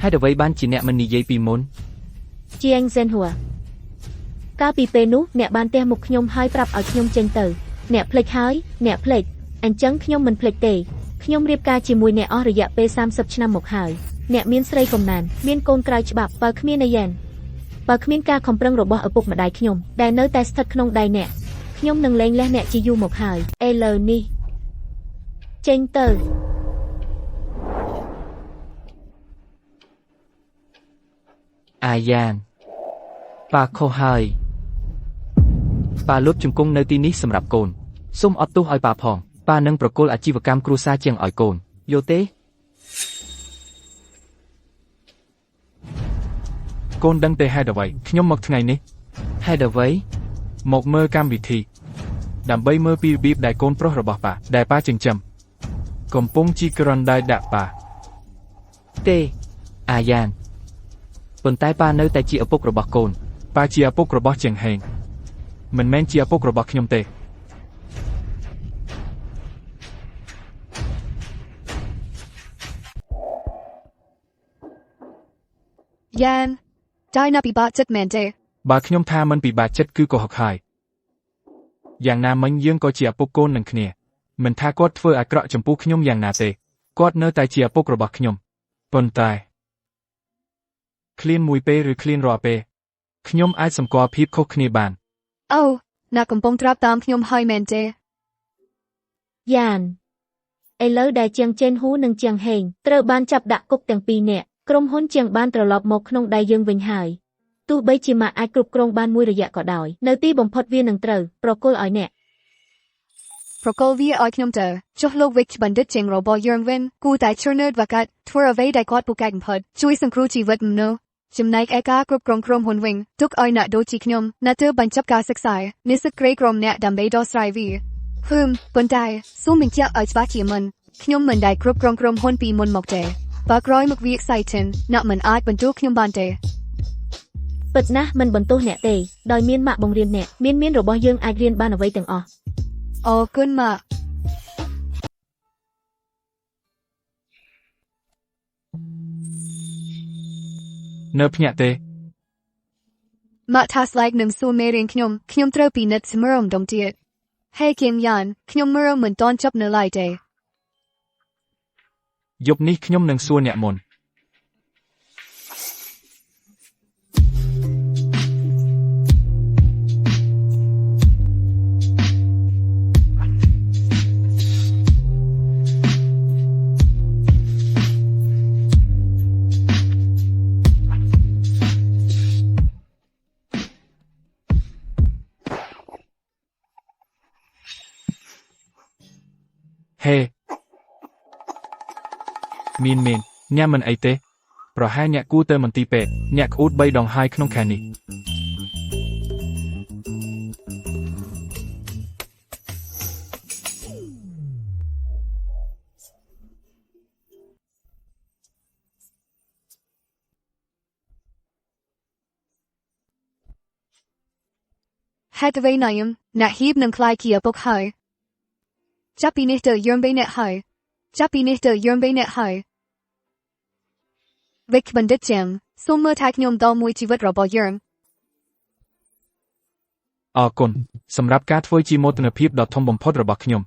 ហេតុអ្វីបានជាអ្នកមិននិយាយពីមុន ជាងសិនហួរកាលពីពេលនោះអ្នកបានទះមុខខ្ញុំហើយប្រាប់ឲ្យខ្ញុំចេញទៅអ្នកភ្លេចហើយអ្នកភ្លេចអញ្ចឹងខ្ញុំមិនភ្លេចទេខ្ញុំរៀបការជាមួយអ្នកអស់រយៈពេល30ឆ្នាំមកហើយអ្នកមានស្រីកំណានមានកូនក្រៅច្បាប់បើគ្មានអាយ៉ែនបើគ្មានការខំប្រឹងរបស់ឪពុកម្ដាយខ្ញុំដែលនៅតែស្ថិតក្នុងដៃអ្នកខ្ញុំនឹងលែងលះអ្នកជាយូរមកហើយឥឡូវនេះចេញទៅ អាយ៉ានប៉ាខុសហើយប៉ាលុបជង្គង់នៅទីនេះសម្រាប់កូនសូមអត់ទោសឲ្យប៉ាផងប៉ានឹងប្រគល់អាជីវកម្មគ្រួសារជាងឲ្យកូនយល់ទេ កូនដឹងទេហេតុអ្វីខ្ញុំមកថ្ងៃនេះ ហេតុអ្វី មកមើលកម្មវិធីដើម្បីមើលពីរបៀបដែលកូនប្រុសរបស់ប៉ាដែលប៉ាចិញ្ចឹមកំពុងជីក្រនដៃដាក់ប៉ា ទេអាយ៉ានប៉ុន្តែប៉ានៅតែជាឪពុករបស់កូន ប៉ាជាឪពុករបស់ជាងហេងមិនមែនជាឪពុករបស់ខ្ញុំទេ យ៉ានដៃណាពិបាកចិត្តមែនទេ បើខ្ញុំថាមិនពិបាកចិត្តគឺកុហកហើយយ៉ាងណាមិញយើងក៏ជាឪពុកកូននឹងគ្នាមិនថាគាត់ធ្វើអាក្រក់ចំពោះខ្ញុំយ៉ាងណាទេគាត់នៅតែជាឪពុករបស់ខ្ញុំប៉ុន្តែឃ្លានមួយពេលឬឃ្លានរាល់ពេលខ្ញុំអាចសម្គាល់ភាពខុសគ្នាបាន អូអ្នកកំពុងត្រាប់តាមខ្ញុំហើយមែនទេ យ៉ានឥឡូវដែលជាងចេនហ៊ូនិងជាងហេងត្រូវបានចាប់ដាក់គុកទាំងពីរនាក់ក្រុមហ៊ុនជាងបានត្រឡប់មកក្នុងដៃយើងវិញហើយទោះបីជាម៉ាក់អាចគ្រប់គ្រងបានមួយរយៈក៏ដោយនៅទីបំផុតវានឹងត្រូវប្រគល់ឲ្យអ្នក ប្រកលវាឲ្យខ្ញុំទៅចុះលោកវិកបណ្ឌិតជាងរបស់យើងវិញគូតែឈឺនឺតវកាត់ធ្វើអ្វីដែលគាត់ពូកែកំផុតជួយសង្គ្រោះជីវិតមនុស្សចំណែកឯការគ្រប់គ្រងក្រុមហ៊ុនវិញទុកឲ្យអ្នកដូចជាខ្ញុំអ្នកទើបបញ្ចប់ការសិក្សានិស្សិតក្រីក្រមអ្នកដើម្បីដោះស្រាយវាប៉ុន្តែសូមបញ្ជាក់ឲ្យច្បាស់ជាមិនខ្ញុំមិនដែលគ្រប់គ្រងក្រុមហ៊ុនពីមុនមកទេបើក្រោយមកវា exciting អ្នកមិនអាចបន្ទោសខ្ញុំបានទេ ពិតណាស់មិនបន្ទោសអ្នកទេដោយមានម៉ាក់បង្រៀនអ្នកមានរបស់យើងអាចរៀនបានអ្វីទាំងអស់ អូគុណម៉ាក់ នៅភ្នាក់ទេ ម៉ាក់ថាស្លែកនឹងសួរមេរៀនខ្ញុំត្រូវពិនិត្យសម្រាប់ដុំទៀតហេគីមយ៉ានខ្ញុំមើលមិនទាន់ចប់នៅឡើយទេ យប់នេះខ្ញុំនឹងសួរអ្នកមុន ហេមានញ៉ាំមិនអីទេប្រហែលអ្នកគូទៅមន្ទីរពេទ្យអ្នកក្អួត3ដងហើយក្នុងខែនេះហេតុអ្វីណាយមអ្នកហ៊ីបនឹងខ្លាយជាឪពុកហើយចាប់ពីនេះទៅយើងបីអ្នកហើយវិកបណ្ឌិតជាងសូមមើលថែខ្ញុំដល់មួយជីវិតរបស់យើង អរគុណសម្រាប់ការធ្វើជាមោទនភាពដ៏ធំបំផុតរបស់ខ្ញុំ